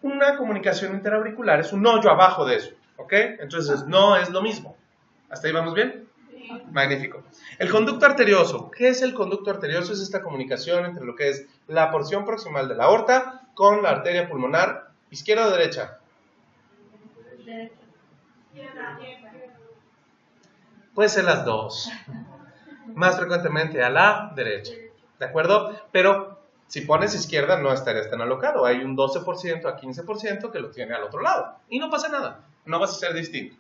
Una comunicación interauricular es un hoyo abajo de eso, ¿ok? Entonces no es lo mismo. ¿Hasta ahí vamos bien? Magnífico. El conducto arterioso. ¿Qué es el conducto arterioso? Es esta comunicación entre lo que es la porción proximal de la aorta con la arteria pulmonar, izquierda o derecha. Puede ser las dos. Más frecuentemente a la derecha. ¿De acuerdo? Pero si pones izquierda no estarías tan alocado. Hay un 12% a 15% que lo tiene al otro lado. Y no pasa nada. No vas a ser distinto.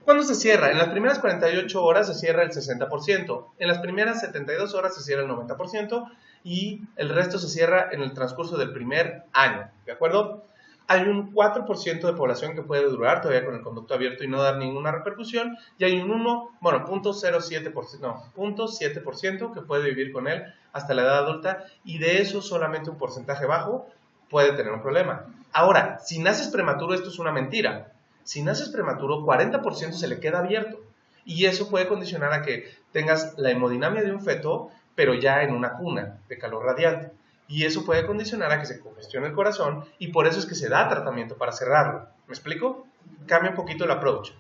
¿Cuándo se cierra? En las primeras 48 horas se cierra el 60%, en las primeras 72 horas se cierra el 90% y el resto se cierra en el transcurso del primer año, ¿de acuerdo? Hay un 4% de población que puede durar todavía con el conducto abierto y no dar ninguna repercusión y hay un 0.7% que puede vivir con él hasta la edad adulta y de eso solamente un porcentaje bajo puede tener un problema. Ahora, si naces prematuro esto es una mentira. Si naces prematuro, 40% se le queda abierto y eso puede condicionar a que tengas la hemodinamia de un feto, pero ya en una cuna de calor radiante. Y eso puede condicionar a que se congestione el corazón y por eso es que se da tratamiento para cerrarlo. ¿Me explico? Cambia un poquito el approach.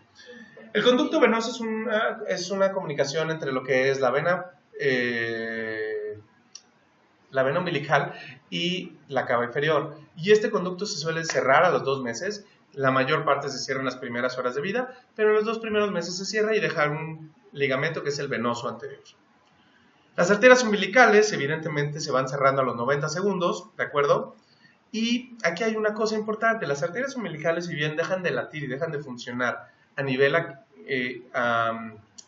El conducto venoso es una comunicación entre lo que es la vena umbilical y la cava inferior. Y este conducto se suele cerrar a los 2 meses. La mayor parte se cierra en las primeras horas de vida, pero en los 2 primeros meses se cierra y deja un ligamento que es el venoso anterior. Las arterias umbilicales, evidentemente, se van cerrando a los 90 segundos, ¿de acuerdo? Y aquí hay una cosa importante. Las arterias umbilicales, si bien dejan de latir y dejan de funcionar a nivel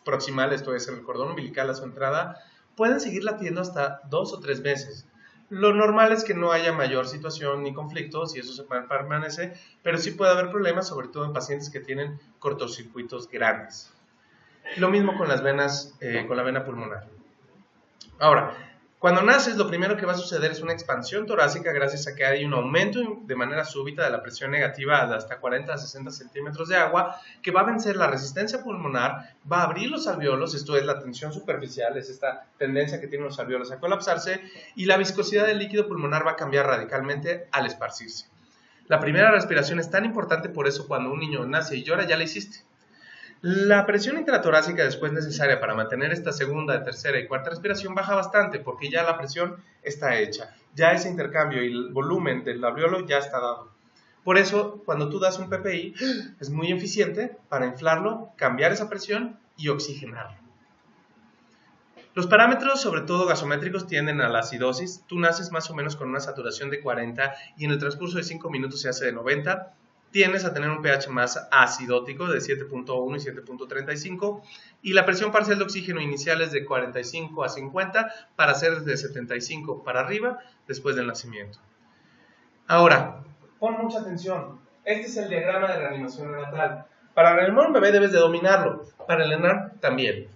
proximal, esto es, el cordón umbilical a su entrada, pueden seguir latiendo hasta 2 o 3 meses. Lo normal es que no haya mayor situación ni conflicto, si eso se permanece, pero sí puede haber problemas, sobre todo en pacientes que tienen cortocircuitos grandes. Lo mismo con las venas, con la vena pulmonar. Ahora, Cuando naces, lo primero que va a suceder es una expansión torácica gracias a que hay un aumento de manera súbita de la presión negativa de hasta 40 a 60 centímetros de agua, que va a vencer la resistencia pulmonar, va a abrir los alvéolos, esto es la tensión superficial, es esta tendencia que tienen los alvéolos a colapsarse, y la viscosidad del líquido pulmonar va a cambiar radicalmente al esparcirse. La primera respiración es tan importante, por eso cuando un niño nace y llora, ya la hiciste. La presión intratorácica después necesaria para mantener esta segunda, tercera y cuarta respiración baja bastante porque ya la presión está hecha, ya ese intercambio y el volumen del alvéolo ya está dado. Por eso, cuando tú das un PPI, es muy eficiente para inflarlo, cambiar esa presión y oxigenarlo. Los parámetros, sobre todo gasométricos, tienden a la acidosis. Tú naces más o menos con una saturación de 40 y en el transcurso de 5 minutos se hace de 90. Tiendes a tener un pH más acidótico de 7.1 y 7.35 y la presión parcial de oxígeno inicial es de 45 a 50 para ser de 75 para arriba después del nacimiento. Ahora, pon mucha atención. Este es el diagrama de reanimación neonatal. Para reanimar un bebé debes de dominarlo, para el ENARM también.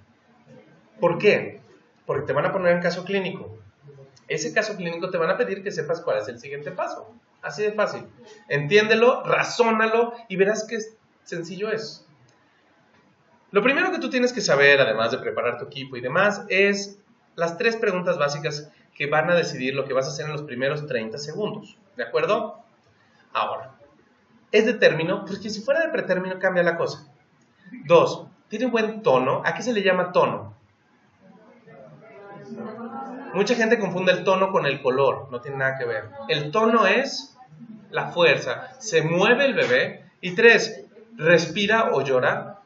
¿Por qué? Porque te van a poner en caso clínico. Ese caso clínico te van a pedir que sepas cuál es el siguiente paso. Así de fácil. Entiéndelo, razónalo y verás qué sencillo es. Lo primero que tú tienes que saber, además de preparar tu equipo y demás, es las 3 preguntas básicas que van a decidir lo que vas a hacer en los primeros 30 segundos. ¿De acuerdo? Ahora, ¿es de término? Porque si fuera de pretérmino cambia la cosa. 2, ¿tiene un buen tono? ¿A qué se le llama tono? Mucha gente confunde el tono con el color, no tiene nada que ver. El tono es la fuerza, se mueve el bebé. Y 3, respira o llora.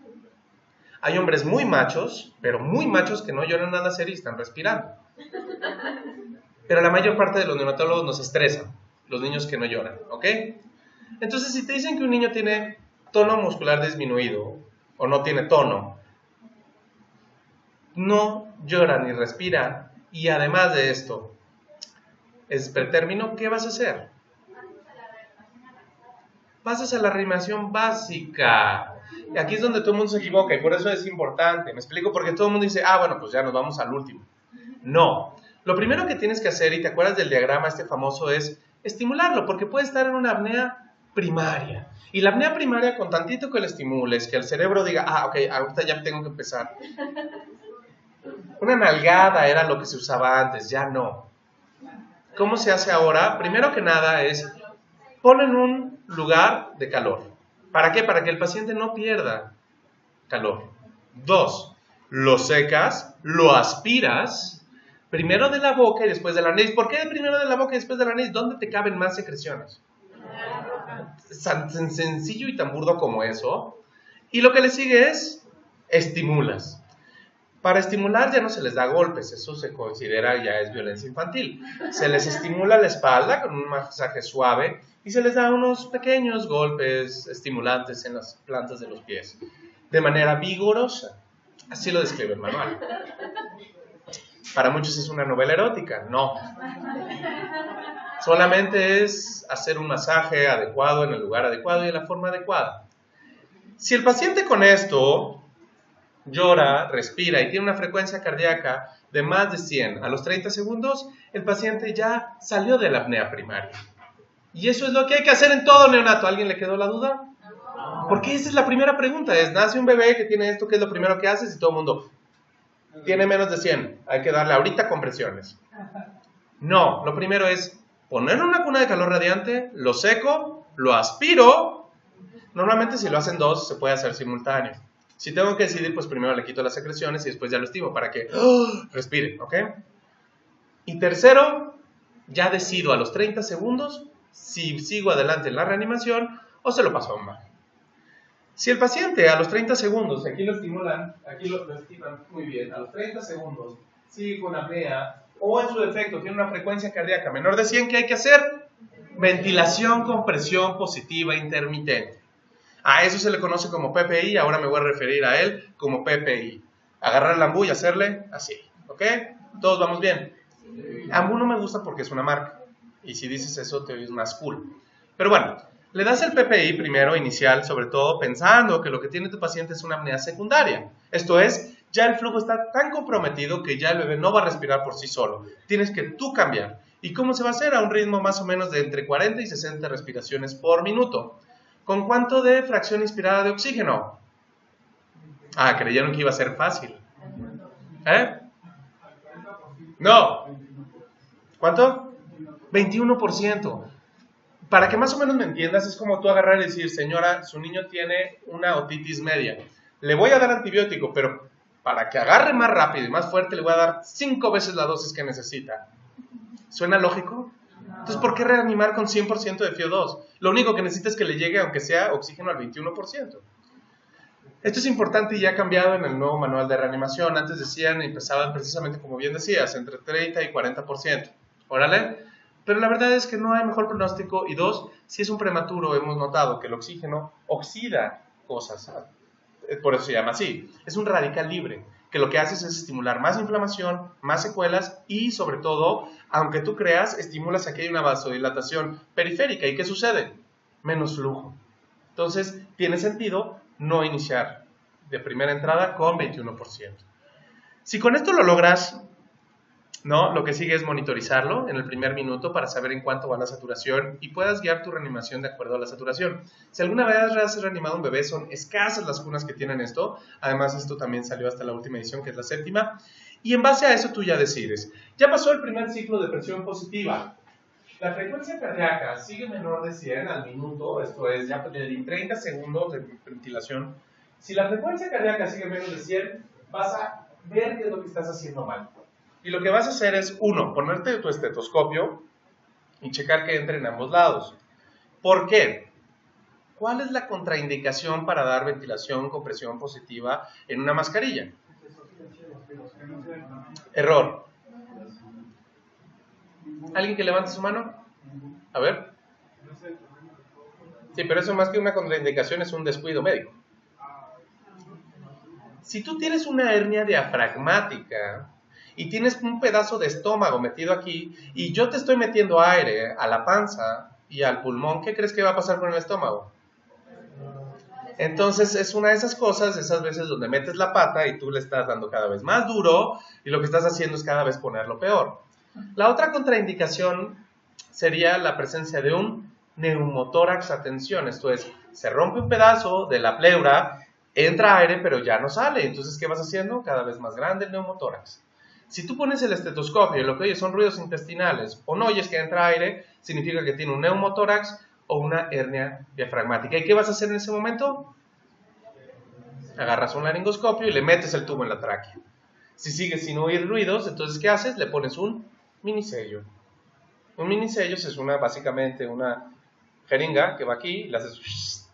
Hay hombres muy machos, pero muy machos que no lloran al nacer y están respirando. Pero la mayor parte de los neonatólogos nos estresan, los niños que no lloran, ¿ok? Entonces, si te dicen que un niño tiene tono muscular disminuido o no tiene tono, no llora ni respira, y además de esto, es pretérmino, ¿qué vas a hacer? Pasas a la reanimación básica. Y aquí es donde todo el mundo se equivoca y por eso es importante. Me explico, porque todo el mundo dice, bueno, pues ya nos vamos al último. No. Lo primero que tienes que hacer, y te acuerdas del diagrama este famoso, es estimularlo, porque puede estar en una apnea primaria. Y la apnea primaria, con tantito que le estimules, que el cerebro diga, ok, ahorita ya tengo que empezar. Una nalgada era lo que se usaba antes, ya no. ¿Cómo se hace ahora? Primero que nada es, ponlo en un lugar de calor. ¿Para qué? Para que el paciente no pierda calor. 2, lo secas, lo aspiras, primero de la boca y después de la nariz. ¿Por qué primero de la boca y después de la nariz? ¿Dónde te caben más secreciones? Tan sencillo y tan burdo como eso. Y lo que le sigue es, estimulas. Para estimular ya no se les da golpes, eso se considera ya es violencia infantil. Se les estimula la espalda con un masaje suave y se les da unos pequeños golpes estimulantes en las plantas de los pies, de manera vigorosa. Así lo describe el manual. Para muchos es una novela erótica, no. Solamente es hacer un masaje adecuado en el lugar adecuado y de la forma adecuada. Si el paciente con esto llora, respira y tiene una frecuencia cardíaca de más de 100 a los 30 segundos, el paciente ya salió de la apnea primaria. Y eso es lo que hay que hacer en todo neonato. ¿A alguien le quedó la duda? Porque esa es la primera pregunta. Nace un bebé que tiene esto, ¿qué es lo primero que haces? Y todo el mundo tiene menos de 100. Hay que darle ahorita compresiones. No, lo primero es ponerlo en una cuna de calor radiante, lo seco, lo aspiro. Normalmente si lo hacen 2 se puede hacer simultáneo. Si tengo que decidir, pues primero le quito las secreciones y después ya lo estimo para que respire, ¿ok? Y tercero, ya decido a los 30 segundos si sigo adelante en la reanimación o se lo paso a mamá. Si el paciente a los 30 segundos, aquí lo estimulan, aquí lo estiman muy bien, a los 30 segundos sigue con apnea o en su defecto tiene una frecuencia cardíaca menor de 100, ¿qué hay que hacer? Ventilación con presión positiva intermitente. A eso se le conoce como PPI, ahora me voy a referir a él como PPI. Agarrar el Ambu y hacerle así, ¿ok? ¿Todos vamos bien? Ambu no me gusta porque es una marca, y si dices eso te oyes más cool. Pero bueno, le das el PPI primero, inicial, sobre todo pensando que lo que tiene tu paciente es una apnea secundaria. Esto es, ya el flujo está tan comprometido que ya el bebé no va a respirar por sí solo. Tienes que tú cambiar. ¿Y cómo se va a hacer? A un ritmo más o menos de entre 40 y 60 respiraciones por minuto. ¿Con cuánto de fracción inspirada de oxígeno? Ah, creyeron que iba a ser fácil. ¿Eh? No. ¿Cuánto? 21%. Para que más o menos me entiendas, es como tú agarrar y decir, señora, su niño tiene una otitis media. Le voy a dar antibiótico, pero para que agarre más rápido y más fuerte, le voy a dar 5 veces la dosis que necesita. ¿Suena lógico? Entonces, ¿por qué reanimar con 100% de FiO2? Lo único que necesita es que le llegue, aunque sea oxígeno, al 21%. Esto es importante y ya ha cambiado en el nuevo manual de reanimación. Antes decían, empezaban precisamente como bien decías, entre 30 y 40%. Órale. Pero la verdad es que no hay mejor pronóstico. Y dos, si es un prematuro, hemos notado que el oxígeno oxida cosas. Por eso se llama así. Es un radical libre, que lo que hace es estimular más inflamación, más secuelas y sobre todo, aunque tú creas, estimulas a que haya una vasodilatación periférica. ¿Y qué sucede? Menos flujo. Entonces, tiene sentido no iniciar de primera entrada con 21%. Si con esto lo logras, ¿no? Lo que sigue es monitorizarlo en el primer minuto para saber en cuánto va la saturación y puedas guiar tu reanimación de acuerdo a la saturación. Si alguna vez has reanimado a un bebé, son escasas las cunas que tienen esto. Además, esto también salió hasta la última edición, que es la 7ª. Y en base a eso tú ya decides. Ya pasó el primer ciclo de presión positiva. La frecuencia cardíaca sigue menor de 100 al minuto, esto es, ya de 30 segundos de ventilación. Si la frecuencia cardíaca sigue menos de 100, vas a ver qué es lo que estás haciendo mal. Y lo que vas a hacer es, uno, ponerte tu estetoscopio y checar que entre en ambos lados. ¿Por qué? ¿Cuál es la contraindicación para dar ventilación con presión positiva en una mascarilla? Error. ¿Alguien que levante su mano? A ver. Sí, pero eso más que una contraindicación es un descuido médico. Si tú tienes una hernia diafragmática y tienes un pedazo de estómago metido aquí y yo te estoy metiendo aire a la panza y al pulmón, ¿qué crees que va a pasar con el estómago? Entonces es una de esas cosas, esas veces donde metes la pata y tú le estás dando cada vez más duro y lo que estás haciendo es cada vez ponerlo peor. La otra contraindicación sería la presencia de un neumotórax a tensión, esto es, se rompe un pedazo de la pleura, entra aire pero ya no sale, entonces ¿qué vas haciendo? Cada vez más grande el neumotórax. Si tú pones el estetoscopio y lo que oyes son ruidos intestinales o no oyes que entra aire, significa que tiene un neumotórax o una hernia diafragmática. ¿Y qué vas a hacer en ese momento? Agarras un laringoscopio y le metes el tubo en la tráquea. Si sigues sin oír ruidos, entonces ¿qué haces? Le pones un minisello. Un minisello es básicamente una jeringa que va aquí, y la haces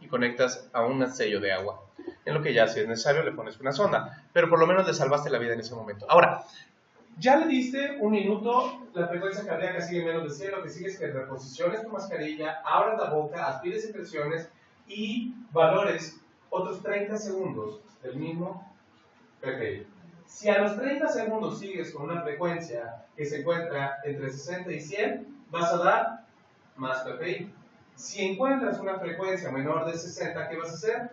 y conectas a un sello de agua. En lo que ya si es necesario le pones una sonda, pero por lo menos le salvaste la vida en ese momento. Ahora, ya le diste un minuto, la frecuencia cardíaca sigue menos de 100, lo que sigue es que reposiciones tu mascarilla, abras la boca, aspires secreciones y valores otros 30 segundos del mismo PPI. Si a los 30 segundos sigues con una frecuencia que se encuentra entre 60 y 100, vas a dar más PPI. Si encuentras una frecuencia menor de 60, ¿qué vas a hacer?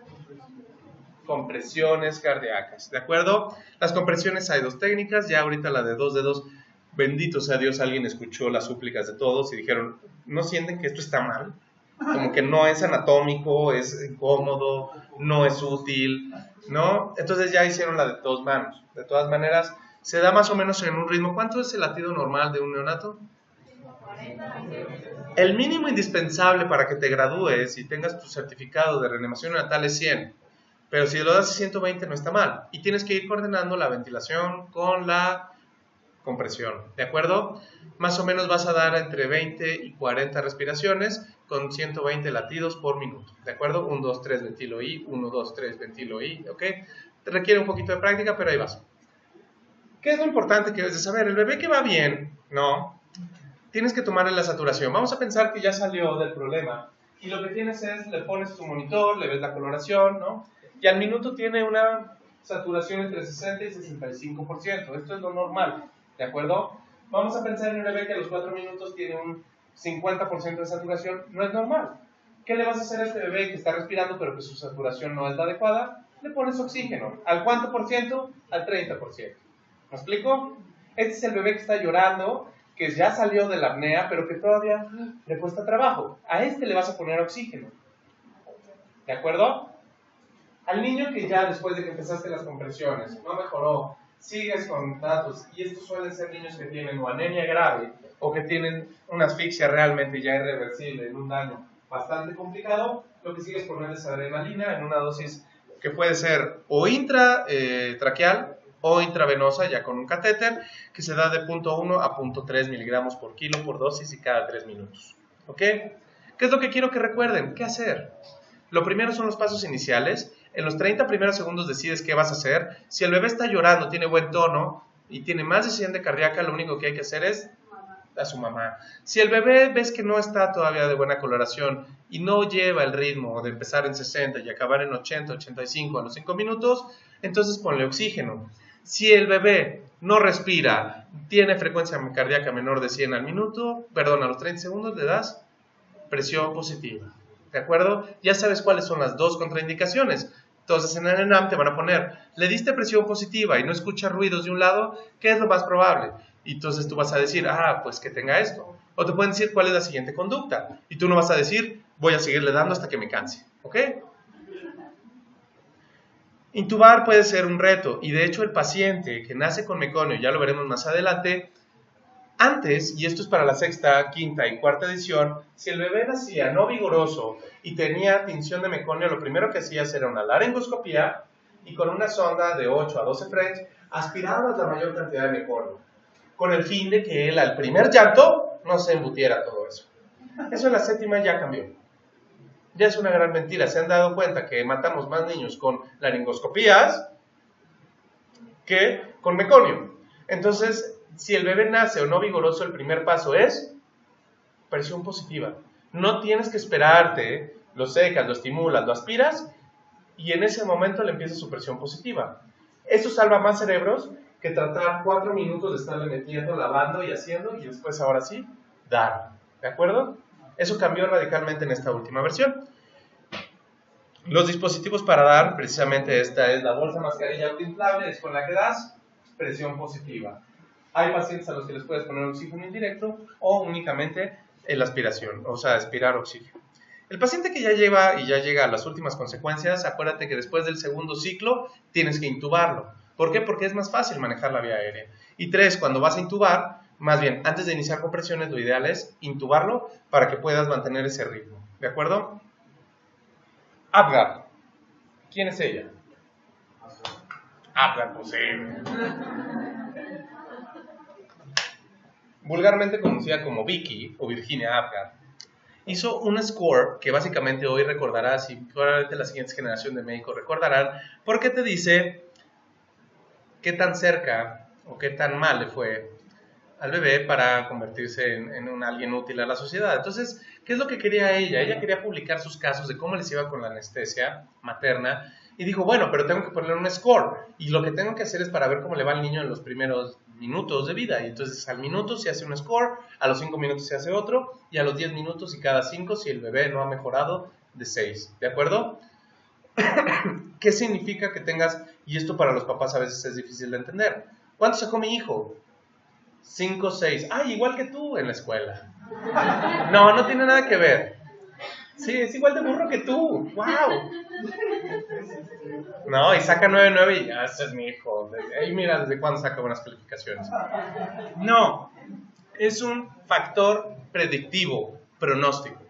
Compresiones cardíacas, ¿de acuerdo? Las compresiones hay dos técnicas, ya ahorita la de 2 dedos, bendito sea Dios, alguien escuchó las súplicas de todos y dijeron, ¿no sienten que esto está mal? Como que no es anatómico, es incómodo, no es útil, ¿no? Entonces ya hicieron la de 2 manos. De todas maneras, se da más o menos en un ritmo. ¿Cuánto es el latido normal de un neonato? El mínimo indispensable para que te gradúes y tengas tu certificado de reanimación neonatal es 100. Pero si lo das a 120 no está mal. Y tienes que ir coordinando la ventilación con la compresión, ¿de acuerdo? Más o menos vas a dar entre 20 y 40 respiraciones con 120 latidos por minuto, ¿de acuerdo? 1, 2, 3, ventilo I, 1, 2, 3, ventilo I, ¿ok? Te requiere un poquito de práctica, pero ahí vas. ¿Qué es lo importante que debes de saber? El bebé que va bien, ¿no? Tienes que tomarle la saturación. Vamos a pensar que ya salió del problema y lo que tienes es, le pones tu monitor, le ves la coloración, ¿no? Y al minuto tiene una saturación entre 60 y 65%. Esto es lo normal, ¿de acuerdo? Vamos a pensar en un bebé que a los 4 minutos tiene un 50% de saturación. No es normal. ¿Qué le vas a hacer a este bebé que está respirando pero que su saturación no es la adecuada? le pones oxígeno. ¿Al cuánto por ciento? Al 30%. ¿Me explico? Este es el bebé que está llorando, que ya salió de la apnea, pero que todavía le cuesta trabajo. A este le vas a poner oxígeno. ¿De acuerdo? Al niño que ya después de que empezaste las compresiones no mejoró, sigues con datos, y estos suelen ser niños que tienen o anemia grave o que tienen una asfixia realmente ya irreversible en un daño bastante complicado, lo que sigue es ponerles adrenalina en una dosis que puede ser o intratraqueal o intravenosa, ya con un catéter, que se da de 0.1 a 0.3 miligramos por kilo por dosis y cada 3 minutos. ¿Ok? ¿Qué es lo que quiero que recuerden? ¿Qué hacer? Lo primero son los pasos iniciales. En los 30 primeros segundos decides qué vas a hacer. Si el bebé está llorando, tiene buen tono y tiene más de 100 de cardíaca, lo único que hay que hacer es a su mamá. Si el bebé ves que no está todavía de buena coloración y no lleva el ritmo de empezar en 60 y acabar en 80, 85 a los 5 minutos, entonces ponle oxígeno. Si el bebé no respira, tiene frecuencia cardíaca menor de 100 al minuto, perdón, a los 30 segundos le das presión positiva. ¿De acuerdo? Ya sabes cuáles son las dos contraindicaciones. Entonces en el ENAM te van a poner, le diste presión positiva y no escuchas ruidos de un lado, ¿qué es lo más probable? Y entonces tú vas a decir, pues que tenga esto. O te pueden decir cuál es la siguiente conducta. Y tú no vas a decir, voy a seguirle dando hasta que me canse. ¿Ok? Intubar puede ser un reto. Y de hecho el paciente que nace con meconio, ya lo veremos más adelante, antes, y esto es para la sexta, quinta y cuarta edición, si el bebé nacía no vigoroso y tenía tinción de meconio, lo primero que hacías era una laringoscopía y con una sonda de 8 a 12 French aspirabas la mayor cantidad de meconio, con el fin de que él al primer llanto no se embutiera todo eso. Eso en la séptima ya cambió. Ya es una gran mentira. Se han dado cuenta que matamos más niños con laringoscopías que con meconio. Entonces, si el bebé nace o no vigoroso, el primer paso es presión positiva. No tienes que esperarte, lo secas, lo estimulas, lo aspiras y en ese momento le empieza su presión positiva. Eso salva más cerebros que tratar 4 minutos de estarle metiendo, lavando y haciendo y después ahora sí, dar. ¿De acuerdo? Eso cambió radicalmente en esta última versión. Los dispositivos para dar, precisamente esta es la bolsa mascarilla autoinflable, es con la que das presión positiva. Hay pacientes a los que les puedes poner oxígeno indirecto o únicamente la aspiración, o sea, aspirar oxígeno. El paciente que ya lleva y ya llega a las últimas consecuencias, acuérdate que después del segundo ciclo tienes que intubarlo. ¿Por qué? Porque es más fácil manejar la vía aérea. Y 3, cuando vas a intubar, más bien, antes de iniciar compresiones, lo ideal es intubarlo para que puedas mantener ese ritmo. ¿De acuerdo? Apgar. ¿Quién es ella? Apgar, pues sí. Vulgarmente conocida como Vicky o Virginia Apgar, hizo un score que básicamente hoy recordarás y probablemente la siguiente generación de médicos recordarán, porque te dice qué tan cerca o qué tan mal le fue al bebé para convertirse en un alguien útil a la sociedad. Entonces, ¿qué es lo que quería ella? Ella quería publicar sus casos de cómo les iba con la anestesia materna y dijo, bueno, pero tengo que ponerle un score y lo que tengo que hacer es para ver cómo le va al niño en los primeros minutos de vida. Y entonces al minuto se hace un score, a los 5 minutos se hace otro y a los 10 minutos y cada 5 si el bebé no ha mejorado de 6. ¿De acuerdo? ¿Qué significa que tengas, y esto para los papás a veces es difícil de entender, ¿cuánto sacó mi hijo? 5, 6. Igual que tú en la escuela. No, no tiene nada que ver. Sí, es igual de burro que tú. ¡Wow! No, y saca 9, 9 y ya, ese es mi hijo. Y mira desde cuándo saca buenas calificaciones. No, es un factor predictivo, pronóstico.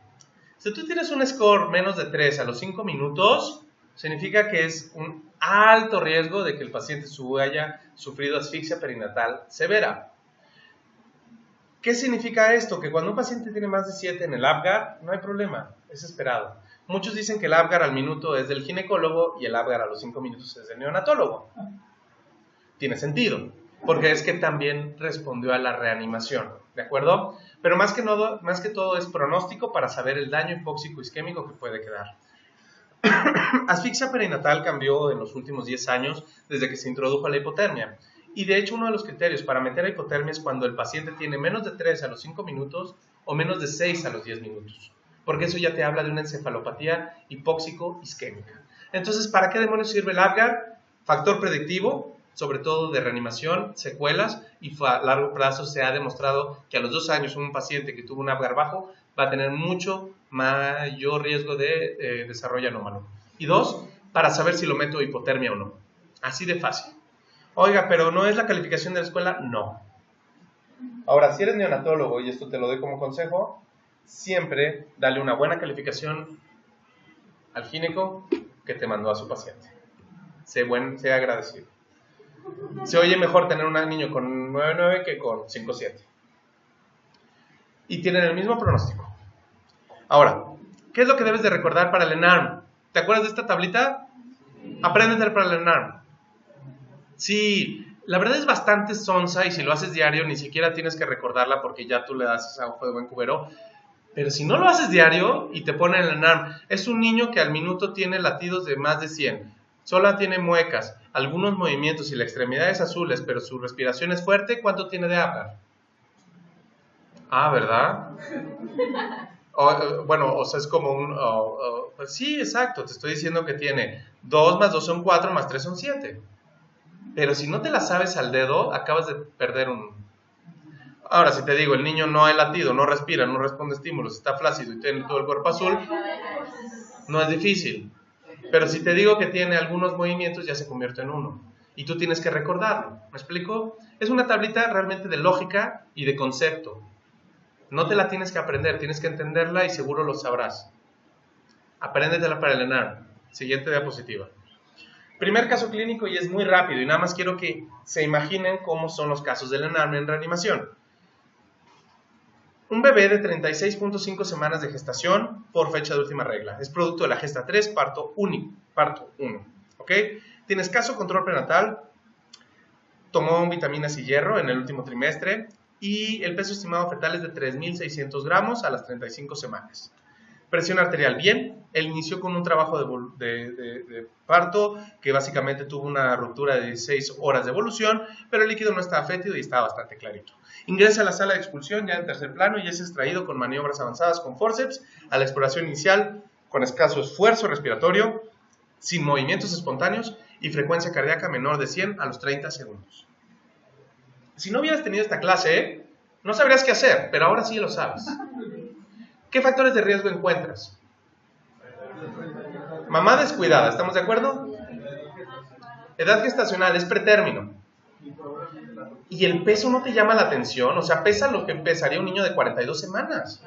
Si tú tienes un score menos de 3 a los 5 minutos, significa que es un alto riesgo de que el paciente haya sufrido asfixia perinatal severa. ¿Qué significa esto? Que cuando un paciente tiene más de 7 en el Apgar, no hay problema, es esperado. Muchos dicen que el Apgar al minuto es del ginecólogo y el Apgar a los 5 minutos es del neonatólogo. Tiene sentido, porque es que también respondió a la reanimación, ¿de acuerdo? Pero más que todo es pronóstico para saber el daño hipóxico isquémico que puede quedar. Asfixia perinatal cambió en los últimos 10 años desde que se introdujo la hipotermia. Y de hecho uno de los criterios para meter a hipotermia es cuando el paciente tiene menos de 3 a los 5 minutos o menos de 6 a los 10 minutos. Porque eso ya te habla de una encefalopatía hipóxico-isquémica. Entonces, ¿para qué demonios sirve el Apgar? Factor predictivo, sobre todo de reanimación, secuelas, y a largo plazo se ha demostrado que a los 2 años un paciente que tuvo un Apgar bajo va a tener mucho mayor riesgo de desarrollo anómalo. Y 2, para saber si lo meto hipotermia o no. Así de fácil. Oiga, pero ¿no es la calificación de la escuela? No. Ahora, si eres neonatólogo, y esto te lo doy como consejo, siempre dale una buena calificación al gineco que te mandó a su paciente. Sea agradecido. Se oye mejor tener un niño con 9.9 que con 5.7. Y tienen el mismo pronóstico. Ahora, ¿qué es lo que debes de recordar para el ENARM? ¿Te acuerdas de esta tablita? Apréndete para el ENARM. Sí, la verdad es bastante sonsa y si lo haces diario ni siquiera tienes que recordarla porque ya tú le das esa hoja de buen cubero. Pero si no lo haces diario y te ponen el ENARM, es un niño que al minuto tiene latidos de más de 100. Solo tiene muecas, algunos movimientos y la extremidad es azules, pero su respiración es fuerte. ¿Cuánto tiene de Apgar? Ah, ¿verdad? Bueno, o sea, es como un... pues sí, exacto, te estoy diciendo que tiene 2 más 2 son 4, más 3 son 7. Pero si no te la sabes al dedo, acabas de perder un... Ahora, si te digo, el niño no ha latido, no respira, no responde a estímulos, está flácido y tiene todo el cuerpo azul, no es difícil. Pero si te digo que tiene algunos movimientos, ya se convierte en uno. Y tú tienes que recordarlo. ¿Me explico? Es una tablita realmente de lógica y de concepto. No te la tienes que aprender, tienes que entenderla y seguro lo sabrás. Apréndetela para el ENARM. Siguiente diapositiva. Primer caso clínico y es muy rápido y nada más quiero que se imaginen cómo son los casos del ENARM en reanimación. Un bebé de 36.5 semanas de gestación por fecha de última regla. Es producto de la gesta 3, parto 1. ¿Ok? Tiene escaso control prenatal, tomó vitaminas y hierro en el último trimestre y el peso estimado fetal es de 3.600 gramos a las 35 semanas. Presión arterial bien, él inició con un trabajo de parto que básicamente tuvo una ruptura de 16 horas de evolución, pero el líquido no estaba fétido y estaba bastante clarito. Ingresa a la sala de expulsión ya en tercer plano y es extraído con maniobras avanzadas con forceps a la exploración inicial con escaso esfuerzo respiratorio, sin movimientos espontáneos y frecuencia cardíaca menor de 100 a los 30 segundos. Si no hubieras tenido esta clase, no sabrías qué hacer, pero ahora sí lo sabes. ¿Qué factores de riesgo encuentras? Mamá descuidada, ¿estamos de acuerdo? Edad gestacional, es pretérmino. ¿Y el peso no te llama la atención? O sea, pesa lo que pesaría un niño de 42 semanas.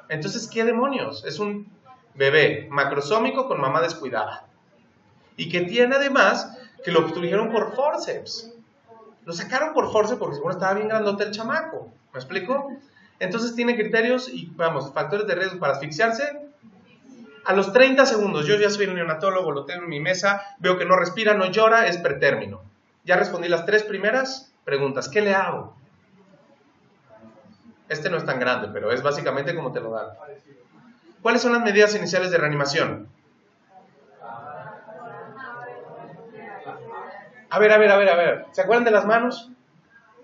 Entonces, ¿qué demonios? Es un bebé macrosómico con mamá descuidada. Y que tiene además que lo obstruyeron por forceps. Lo sacaron por forceps porque seguro estaba bien grandote el chamaco. ¿Me explico? Entonces tiene criterios y, vamos, factores de riesgo para asfixiarse. A los 30 segundos, yo ya soy el neonatólogo, lo tengo en mi mesa, veo que no respira, no llora, es pretérmino. Ya respondí las 3 primeras preguntas. ¿Qué le hago? Este no es tan grande, pero es básicamente como te lo dan. ¿Cuáles son las medidas iniciales de reanimación? A ver. ¿Se acuerdan de las manos?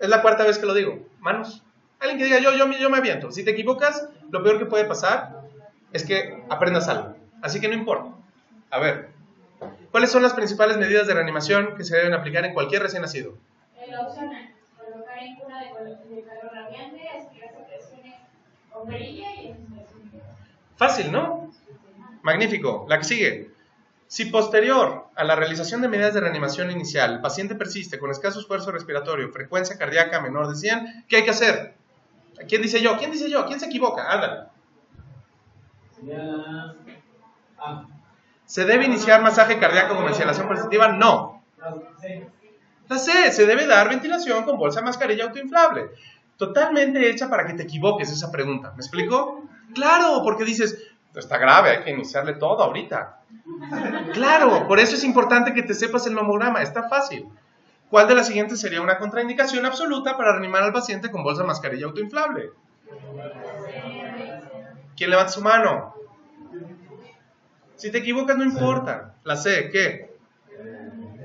Es la 4ª vez que lo digo. Manos. Alguien que diga, yo me aviento. Si te equivocas, lo peor que puede pasar es que aprendas algo. Así que no importa. A ver, ¿cuáles son las principales medidas de reanimación que se deben aplicar en cualquier recién nacido? La opción A, colocar en cuna de calor radiante, aspirar secreciones con perilla y expresión. Fácil, ¿no? Magnífico. La que sigue. Si posterior a la realización de medidas de reanimación inicial, el paciente persiste con escaso esfuerzo respiratorio, frecuencia cardíaca menor de 100, ¿qué hay que hacer? ¿Quién dice yo? ¿Quién se equivoca? Ándale. ¿Se debe iniciar masaje cardíaco con ventilación positiva? No. La C, se debe dar ventilación con bolsa de mascarilla autoinflable. Totalmente hecha para que te equivoques esa pregunta. ¿Me explico? Claro, porque dices, está grave, hay que iniciarle todo ahorita. Claro, por eso es importante que te sepas el nomograma, está fácil. ¿Cuál de las siguientes sería una contraindicación absoluta para reanimar al paciente con bolsa de mascarilla autoinflable? ¿Quién levanta su mano? Si te equivocas no importa. La C, ¿qué?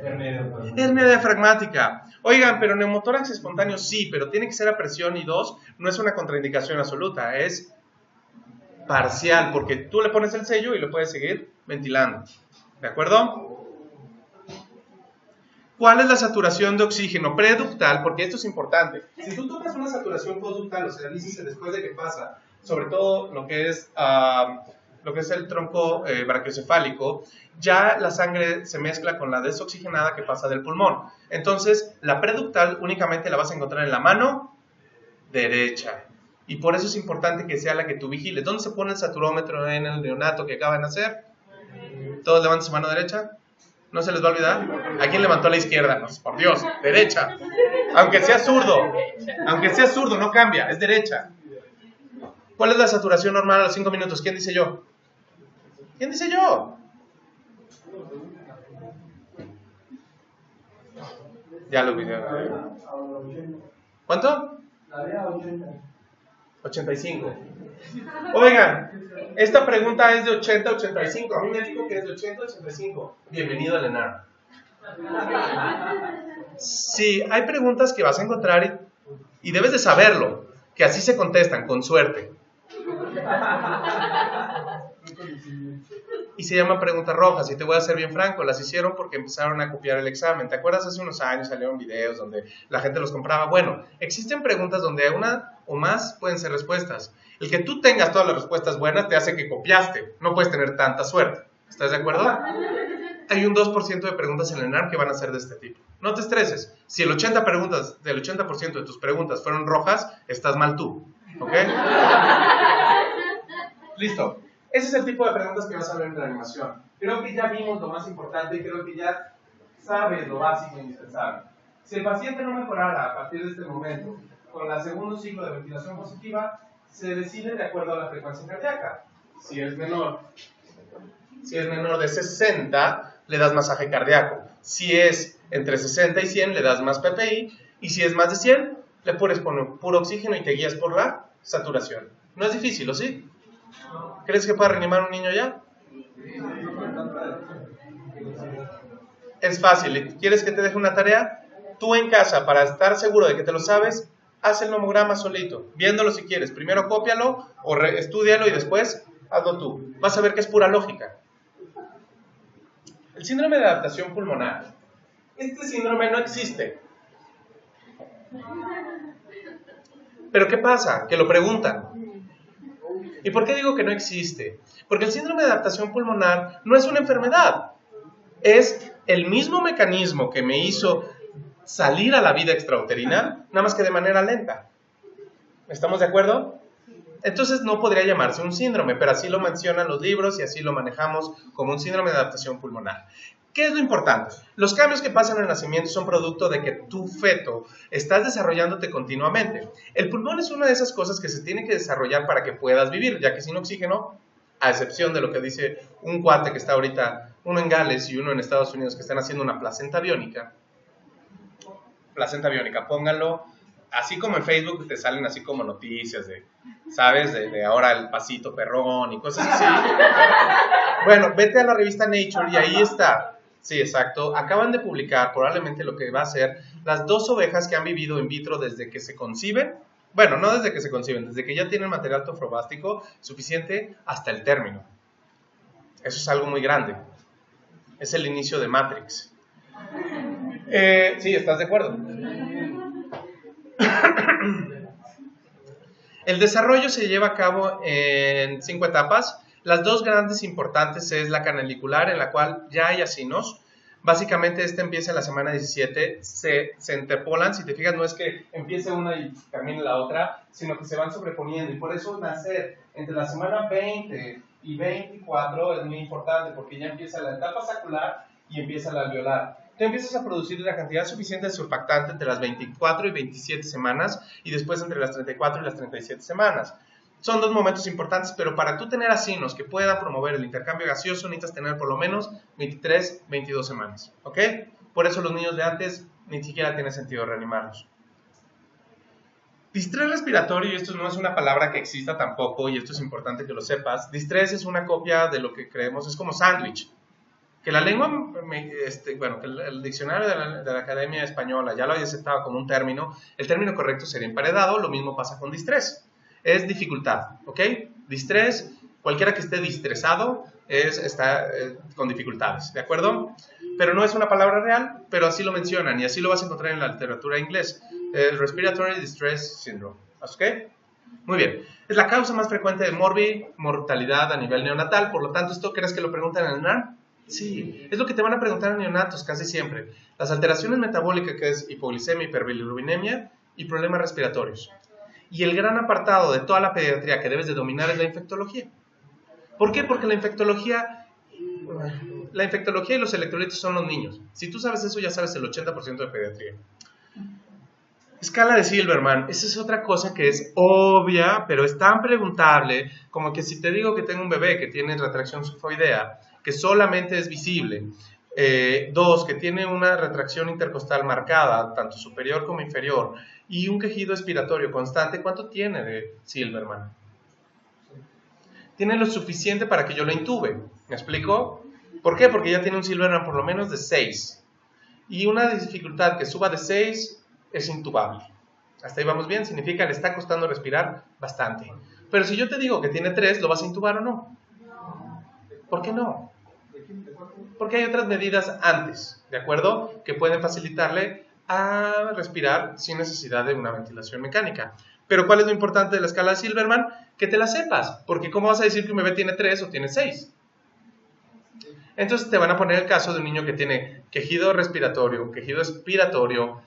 Hernia diafragmática. Oigan, pero neumotórax espontáneo sí, pero tiene que ser a presión y 2, no es una contraindicación absoluta, es parcial, porque tú le pones el sello y lo puedes seguir ventilando. ¿De acuerdo? ¿Cuál es la saturación de oxígeno preductal? Porque esto es importante. Si tú tomas una saturación postductal, o sea, dices después de que pasa, sobre todo lo que es el tronco brachiocefálico, ya la sangre se mezcla con la desoxigenada que pasa del pulmón. Entonces, la preductal únicamente la vas a encontrar en la mano derecha. Y por eso es importante que sea la que tú vigiles. ¿Dónde se pone el saturómetro en el neonato que acaba de nacer? ¿Todos levantan su mano derecha? ¿No se les va a olvidar? ¿A quién levantó a la izquierda? No, por Dios, derecha. Aunque sea zurdo, no cambia, es derecha. ¿Cuál es la saturación normal a los 5 minutos? ¿Quién dice yo? ¿Quién dice yo? Ya lo olvidé. ¿Cuánto? 85. Oigan, esta pregunta es de 80 a 85. A mí me dijo que es de 80 a 85. Bienvenido al ENARM. Sí, hay preguntas que vas a encontrar y debes de saberlo, que así se contestan, con suerte. Y se llaman preguntas rojas, y te voy a ser bien franco, las hicieron porque empezaron a copiar el examen. ¿Te acuerdas? Hace unos años salieron videos donde la gente los compraba. Bueno, existen preguntas donde una o más pueden ser respuestas. El que tú tengas todas las respuestas buenas te hace que copiaste. No puedes tener tanta suerte. ¿Estás de acuerdo? Hay un 2% de preguntas en el ENARM que van a ser de este tipo. No te estreses. Si el 80% de tus preguntas fueron rojas, estás mal tú. ¿Ok? Listo. Ese es el tipo de preguntas que vas a ver en la animación. Creo que ya vimos lo más importante y creo que ya sabes lo básico e indispensable. Si el paciente no mejorara a partir de este momento con el segundo ciclo de ventilación positiva, se decide de acuerdo a la frecuencia cardíaca. Si es menor de 60, le das masaje cardíaco. Si es entre 60 y 100, le das más PPI. Y si es más de 100, le pones puro oxígeno y te guías por la saturación. No es difícil, ¿o sí? ¿Crees que pueda reanimar un niño ya? Es fácil. ¿Quieres que te deje una tarea? Tú en casa, para estar seguro de que te lo sabes, haz el nomograma solito, viéndolo si quieres. Primero cópialo o estúdialo y después hazlo tú. Vas a ver que es pura lógica. El síndrome de adaptación pulmonar. Este síndrome no existe. ¿Pero qué pasa? Que lo preguntan. ¿Y por qué digo que no existe? Porque el síndrome de adaptación pulmonar no es una enfermedad. Es el mismo mecanismo que me hizo salir a la vida extrauterina, nada más que de manera lenta. ¿Estamos de acuerdo? Entonces no podría llamarse un síndrome, pero así lo mencionan los libros y así lo manejamos como un síndrome de adaptación pulmonar. ¿Qué es lo importante? Los cambios que pasan en el nacimiento son producto de que tu feto estás desarrollándote continuamente. El pulmón es una de esas cosas que se tiene que desarrollar para que puedas vivir, ya que sin oxígeno, a excepción de lo que dice un cuate que está ahorita, uno en Gales y uno en Estados Unidos, que están haciendo una placenta biónica. Placenta biónica, pónganlo. Así como en Facebook te salen así como noticias de, ¿sabes? De ahora el pasito perrón y cosas así. Bueno, vete a la revista Nature y ahí está. Sí, exacto. Acaban de publicar probablemente lo que va a ser las 2 ovejas que han vivido in vitro desde que se conciben. Bueno, no desde que se conciben, desde que ya tienen material trofoblástico suficiente hasta el término. Eso es algo muy grande. Es el inicio de Matrix. Sí, ¿estás de acuerdo? El desarrollo se lleva a cabo en 5 etapas. Las 2 grandes importantes es la canalicular, en la cual ya hay acinos. Básicamente empieza en la semana 17, se interpolan. Si te fijas, no es que empiece una y termine la otra, sino que se van sobreponiendo. Y por eso nacer entre la semana 20 y 24 es muy importante, porque ya empieza la etapa sacular y empieza la alveolar. Tú empiezas a producir la cantidad suficiente de surfactante entre las 24 y 27 semanas y después entre las 34 y las 37 semanas. Son 2 momentos importantes, pero para tú tener acinos que puedan promover el intercambio gaseoso necesitas tener por lo menos 23, 22 semanas. ¿Ok? Por eso los niños de antes ni siquiera tiene sentido reanimarlos. Distrés respiratorio, y esto no es una palabra que exista tampoco, y esto es importante que lo sepas. Distrés es una copia de lo que creemos, es como sándwich. Que la lengua, que el diccionario de la Academia Española ya lo había aceptado como un término. El término correcto sería emparedado, lo mismo pasa con distrés. Es dificultad, ¿ok? Distrés Cualquiera que esté distresado está con dificultades, ¿de acuerdo? Pero no es una palabra real, pero así lo mencionan y así lo vas a encontrar en la literatura inglés. Respiratory Distress Syndrome, ¿ok? Muy bien. Es la causa más frecuente de mortalidad a nivel neonatal, por lo tanto, ¿esto crees que lo preguntan en el NARM? Sí, es lo que te van a preguntar en neonatos casi siempre. Las alteraciones metabólicas, que es hipoglicemia, hiperbilirubinemia y problemas respiratorios. Y el gran apartado de toda la pediatría que debes de dominar es la infectología. ¿Por qué? Porque la infectología y los electrolitos son los niños. Si tú sabes eso, ya sabes el 80% de pediatría. Escala de Silverman, esa es otra cosa que es obvia, pero es tan preguntable como que si te digo que tengo un bebé que tiene retracción sifoidea, que solamente es visible, 2, que tiene una retracción intercostal marcada, tanto superior como inferior, y un quejido expiratorio constante, ¿cuánto tiene de Silverman? Tiene lo suficiente para que yo lo intube, ¿me explico? ¿Por qué? Porque ya tiene un Silverman por lo menos de 6, y una dificultad que suba de 6 es intubable. Hasta ahí vamos bien, significa le está costando respirar bastante. Pero si yo te digo que tiene 3, ¿lo vas a intubar o no? ¿Por qué no? Porque hay otras medidas antes, ¿de acuerdo? Que pueden facilitarle a respirar sin necesidad de una ventilación mecánica. Pero ¿cuál es lo importante de la escala de Silverman? Que te la sepas, porque ¿cómo vas a decir que un bebé tiene 3 o tiene 6? Entonces te van a poner el caso de un niño que tiene quejido respiratorio, quejido expiratorio,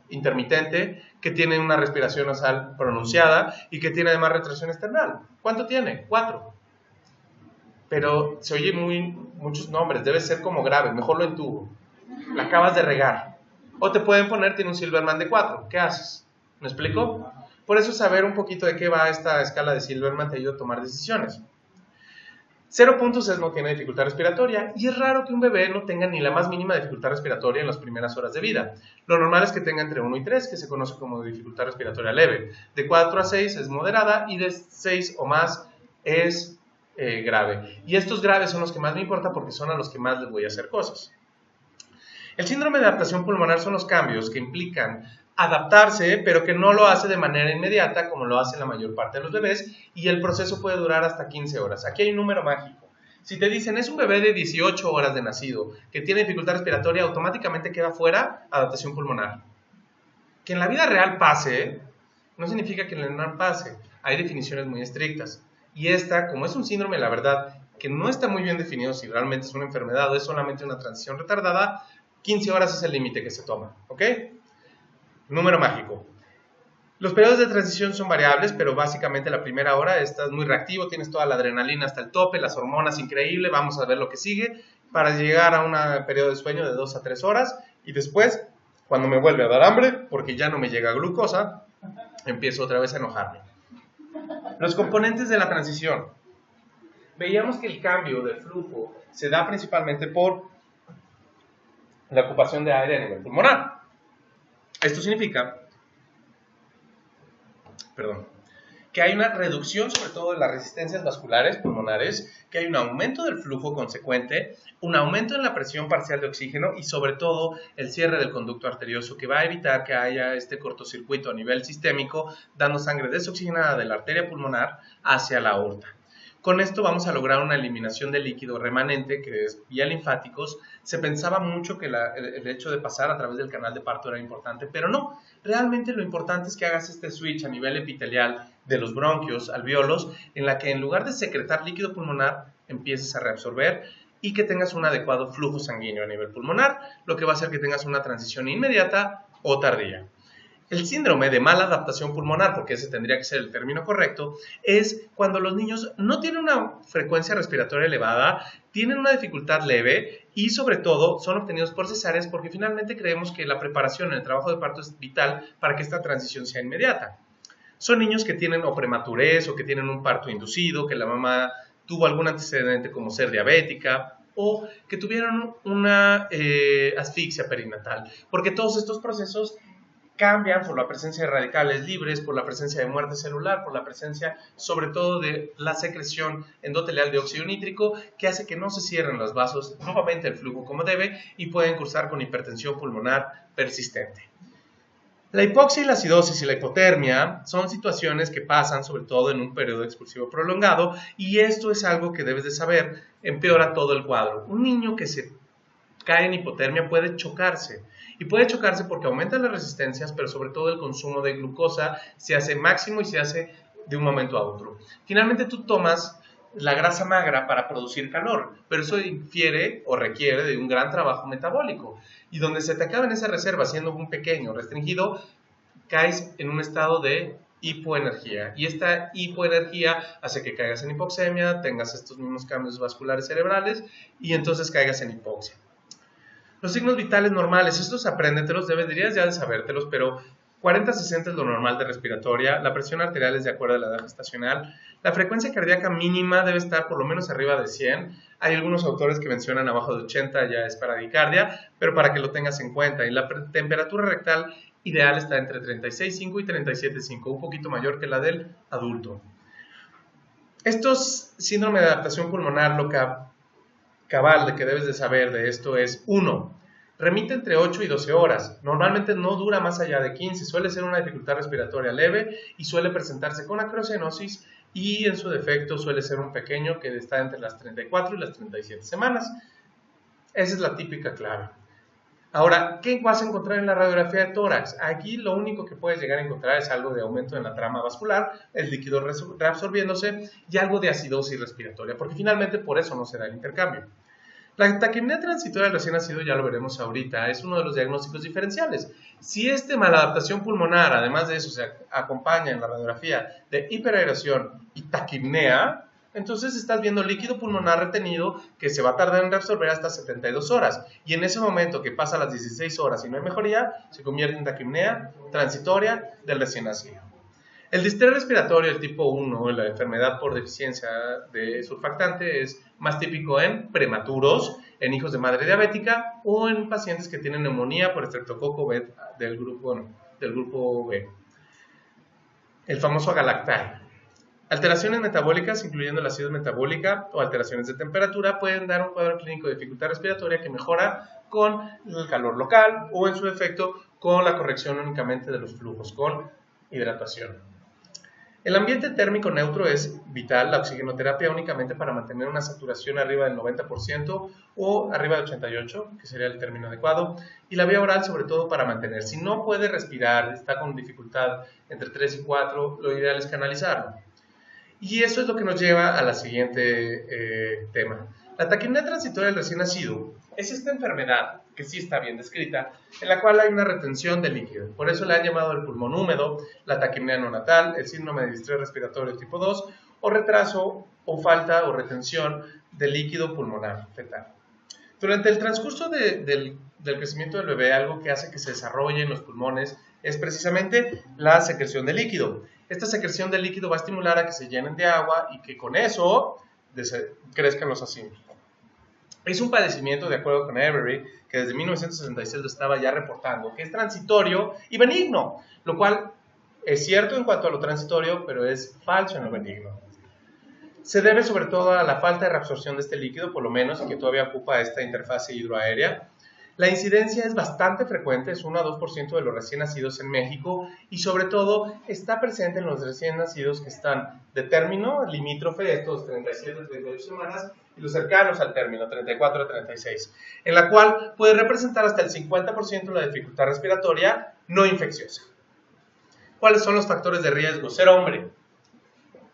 intermitente, que tiene una respiración nasal pronunciada y que tiene además retracción external. ¿Cuánto tiene? 4. Pero se oye muchos nombres, debe ser como grave, mejor lo intubo. La acabas de regar. O te pueden poner, tiene un Silverman de 4. ¿Qué haces? ¿Me explico? Por eso saber un poquito de qué va esta escala de Silverman te ayuda a tomar decisiones. 0 puntos es no tiene dificultad respiratoria y es raro que un bebé no tenga ni la más mínima dificultad respiratoria en las primeras horas de vida. Lo normal es que tenga entre 1 y 3, que se conoce como dificultad respiratoria leve. De 4 a 6 es moderada y de 6 o más es grave. Y estos graves son los que más me importan porque son a los que más les voy a hacer cosas. El síndrome de adaptación pulmonar son los cambios que implican adaptarse, pero que no lo hace de manera inmediata como lo hace la mayor parte de los bebés y el proceso puede durar hasta 15 horas. Aquí hay un número mágico. Si te dicen es un bebé de 18 horas de nacido que tiene dificultad respiratoria, automáticamente queda fuera adaptación pulmonar. Que en la vida real pase, no significa que en el NARM pase. Hay definiciones muy estrictas. Y esta, como es un síndrome, la verdad, que no está muy bien definido si realmente es una enfermedad o es solamente una transición retardada, 15 horas es el límite que se toma, ¿ok? Número mágico. Los periodos de transición son variables, pero básicamente la primera hora estás muy reactivo, tienes toda la adrenalina hasta el tope, las hormonas increíble, vamos a ver lo que sigue, para llegar a un periodo de sueño de 2 a 3 horas, y después, cuando me vuelve a dar hambre, porque ya no me llega glucosa, empiezo otra vez a enojarme. Los componentes de la transición. Veíamos que el cambio de flujo se da principalmente por la ocupación de aire a nivel pulmonar. Esto significa, que hay una reducción sobre todo de las resistencias vasculares pulmonares, que hay un aumento del flujo consecuente, un aumento en la presión parcial de oxígeno y sobre todo el cierre del conducto arterioso que va a evitar que haya este cortocircuito a nivel sistémico, dando sangre desoxigenada de la arteria pulmonar hacia la aorta. Con esto vamos a lograr una eliminación del líquido remanente, que es vía linfáticos. Se pensaba mucho que el hecho de pasar a través del canal de parto era importante, pero no. Realmente lo importante es que hagas este switch a nivel epitelial de los bronquios, alvéolos, en la que en lugar de secretar líquido pulmonar, empieces a reabsorber y que tengas un adecuado flujo sanguíneo a nivel pulmonar, lo que va a hacer que tengas una transición inmediata o tardía. El síndrome de mala adaptación pulmonar, porque ese tendría que ser el término correcto, es cuando los niños no tienen una frecuencia respiratoria elevada, tienen una dificultad leve y sobre todo son obtenidos por cesáreas porque finalmente creemos que la preparación en el trabajo de parto es vital para que esta transición sea inmediata. Son niños que tienen o prematurez o que tienen un parto inducido, que la mamá tuvo algún antecedente como ser diabética o que tuvieron una asfixia perinatal, porque todos estos procesos cambian por la presencia de radicales libres, por la presencia de muerte celular, por la presencia sobre todo de la secreción endotelial de óxido nítrico que hace que no se cierren los vasos, nuevamente el flujo como debe y pueden cursar con hipertensión pulmonar persistente. La hipoxia y la acidosis y la hipotermia son situaciones que pasan sobre todo en un periodo expulsivo prolongado y esto es algo que debes de saber, empeora todo el cuadro. Un niño que se cae en hipotermia puede chocarse y puede chocarse porque aumentan las resistencias, pero sobre todo el consumo de glucosa se hace máximo y se hace de un momento a otro. Finalmente tú tomas la grasa magra para producir calor, pero eso infiere o requiere de un gran trabajo metabólico. Y donde se te acaban esas reservas siendo un pequeño restringido, caes en un estado de hipoenergía. Y esta hipoenergía hace que caigas en hipoxemia, tengas estos mismos cambios vasculares cerebrales y entonces caigas en hipoxia. Los signos vitales normales, estos apréndetelos, deberías ya de sabértelos, pero 40-60 es lo normal de respiratoria, la presión arterial es de acuerdo a la edad gestacional, la frecuencia cardíaca mínima debe estar por lo menos arriba de 100, hay algunos autores que mencionan abajo de 80 ya es paradicardia, pero para que lo tengas en cuenta, y la temperatura rectal ideal está entre 36,5 y 37,5, un poquito mayor que la del adulto. Estos síndrome de adaptación pulmonar, lo cabal de que debes de saber de esto es 1. Remite entre 8 y 12 horas. Normalmente no dura más allá de 15. Suele ser una dificultad respiratoria leve y suele presentarse con acroceanosis y en su defecto suele ser un pequeño que está entre las 34 y las 37 semanas. Esa es la típica clave. Ahora, ¿qué vas a encontrar en la radiografía de tórax? Aquí lo único que puedes llegar a encontrar es algo de aumento en la trama vascular, el líquido reabsorbiéndose y algo de acidosis respiratoria, porque finalmente por eso no se da el intercambio. La taquipnea transitoria del recién nacido, ya lo veremos ahorita, es uno de los diagnósticos diferenciales. Si maladaptación pulmonar, además de eso, se acompaña en la radiografía de hiperaeración y taquipnea, entonces estás viendo líquido pulmonar retenido que se va a tardar en reabsorber hasta 72 horas. Y en ese momento que pasa las 16 horas y no hay mejoría, se convierte en taquipnea transitoria del recién nacido. El distrés respiratorio del tipo 1, la enfermedad por deficiencia de surfactante, es más típico en prematuros, en hijos de madre diabética o en pacientes que tienen neumonía por estreptococo B del grupo B. El famoso agalactae. Alteraciones metabólicas, incluyendo la acidosis metabólica o alteraciones de temperatura, pueden dar un cuadro clínico de dificultad respiratoria que mejora con el calor local o, en su efecto, con la corrección únicamente de los flujos, con hidratación. El ambiente térmico neutro es vital, la oxigenoterapia únicamente para mantener una saturación arriba del 90% o arriba del 88%, que sería el término adecuado, y la vía oral sobre todo para mantener. Si no puede respirar, está con dificultad entre 3 y 4, lo ideal es canalizarlo. Y eso es lo que nos lleva a la siguiente tema. La taquipnea transitoria del recién nacido es esta enfermedad, que sí está bien descrita, en la cual hay una retención de líquido. Por eso le han llamado el pulmón húmedo, la taquipnea neonatal, el síndrome de distrés respiratorio tipo 2, o retraso o falta o retención de líquido pulmonar fetal. Durante el transcurso del crecimiento del bebé, algo que hace que se desarrolle en los pulmones es precisamente la secreción de líquido. Esta secreción de líquido va a estimular a que se llenen de agua y que con eso crezcan los acículos. Es un padecimiento, de acuerdo con Avery, que desde 1966 lo estaba ya reportando, que es transitorio y benigno, lo cual es cierto en cuanto a lo transitorio, pero es falso en lo benigno. Se debe sobre todo a la falta de reabsorción de este líquido, por lo menos, y que todavía ocupa esta interfase hidroaérea. La incidencia es bastante frecuente, es 1 a 2% de los recién nacidos en México y sobre todo está presente en los recién nacidos que están de término limítrofe, estos 37 a 38 semanas, y los cercanos al término, 34 a 36, en la cual puede representar hasta el 50% la dificultad respiratoria no infecciosa. ¿Cuáles son los factores de riesgo? Ser hombre,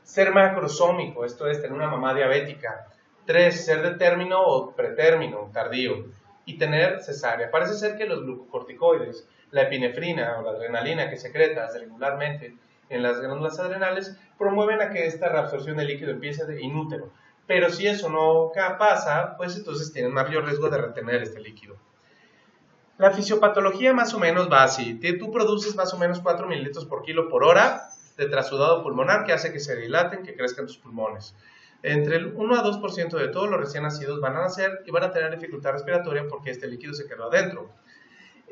ser macrosómico, esto es, tener una mamá diabética. 3, ser de término o pretérmino, tardío. Y tener cesárea. Parece ser que los glucocorticoides, la epinefrina o la adrenalina que secretas regularmente en las glándulas adrenales, promueven a que esta reabsorción de líquido empiece de inútero. Pero si eso no pasa, pues entonces tienen mayor riesgo de retener este líquido. La fisiopatología más o menos va así. Tú produces más o menos 4 mililitros por kilo por hora de trasudado pulmonar que hace que se dilaten, que crezcan tus pulmones. Entre el 1 a 2% de todos los recién nacidos van a nacer y van a tener dificultad respiratoria porque este líquido se quedó adentro.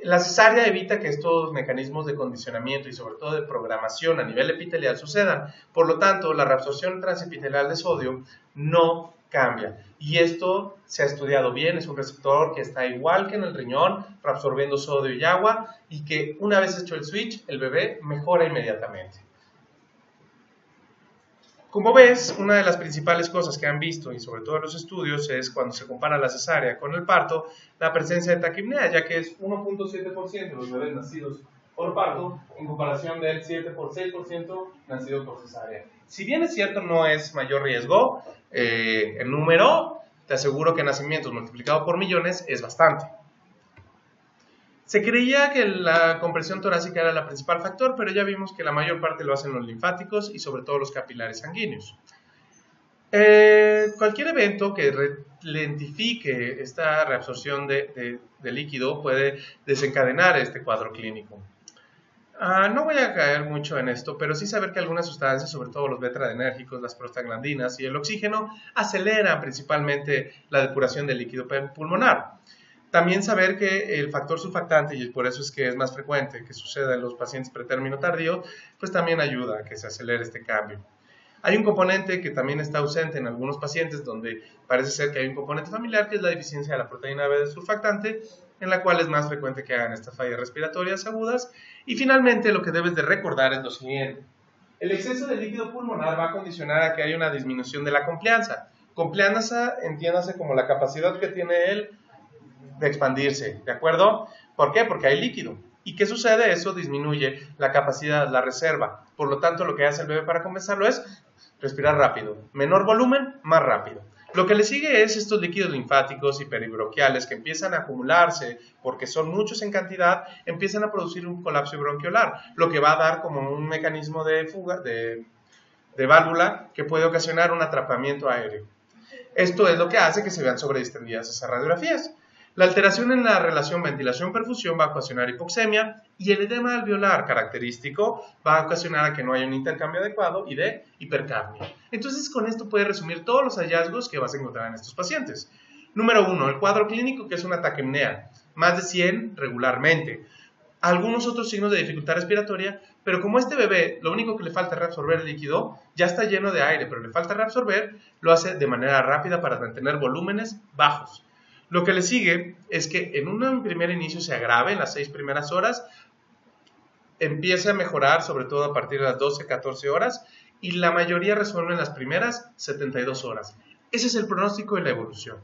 La cesárea evita que estos mecanismos de condicionamiento y sobre todo de programación a nivel epitelial sucedan. Por lo tanto, la reabsorción transepitelial de sodio no cambia. Y esto se ha estudiado bien, es un receptor que está igual que en el riñón, reabsorbiendo sodio y agua, y que una vez hecho el switch, el bebé mejora inmediatamente. Como ves, una de las principales cosas que han visto, y sobre todo en los estudios, es cuando se compara la cesárea con el parto, la presencia de taquipnea, ya que es 1.7% de los bebés nacidos por parto, en comparación del 6% nacidos por cesárea. Si bien es cierto, no es mayor riesgo, en número, te aseguro que nacimientos multiplicado por millones es bastante. Se creía que la compresión torácica era el principal factor, pero ya vimos que la mayor parte lo hacen los linfáticos y sobre todo los capilares sanguíneos. Cualquier evento que lentifique esta reabsorción de líquido puede desencadenar este cuadro clínico. No voy a caer mucho en esto, pero sí saber que algunas sustancias, sobre todo los beta-adrenérgicos, las prostaglandinas y el oxígeno, aceleran principalmente la depuración del líquido pulmonar. También saber que el factor surfactante, y por eso es que es más frecuente que suceda en los pacientes pretérmino tardío, pues también ayuda a que se acelere este cambio. Hay un componente que también está ausente en algunos pacientes donde parece ser que hay un componente familiar, que es la deficiencia de la proteína B del surfactante, en la cual es más frecuente que hagan estas fallas respiratorias agudas. Y finalmente lo que debes de recordar es lo siguiente. El exceso de líquido pulmonar va a condicionar a que haya una disminución de la complianza. Complianza, entiéndase como la capacidad que tiene él de expandirse, ¿de acuerdo? ¿Por qué? Porque hay líquido. ¿Y qué sucede? Eso disminuye la capacidad, la reserva. Por lo tanto, lo que hace el bebé para compensarlo es respirar rápido. Menor volumen, más rápido. Lo que le sigue es estos líquidos linfáticos y peribronquiales que empiezan a acumularse porque son muchos en cantidad, empiezan a producir un colapso bronquiolar, lo que va a dar como un mecanismo de fuga, de válvula que puede ocasionar un atrapamiento aéreo. Esto es lo que hace que se vean sobredistendidas esas radiografías. La alteración en la relación ventilación-perfusión va a ocasionar hipoxemia y el edema alveolar característico va a ocasionar a que no haya un intercambio adecuado y de hipercapnia. Entonces, con esto puedes resumir todos los hallazgos que vas a encontrar en estos pacientes. Número 1, el cuadro clínico, que es una taquipnea, más de 100 regularmente. Algunos otros signos de dificultad respiratoria, pero como este bebé lo único que le falta es reabsorber el líquido, ya está lleno de aire, pero le falta reabsorber, lo hace de manera rápida para mantener volúmenes bajos. Lo que le sigue es que en un primer inicio se agrave en las 6 primeras horas, empiece a mejorar sobre todo a partir de las 12, 14 horas y la mayoría resuelve en las primeras 72 horas. Ese es el pronóstico y la evolución.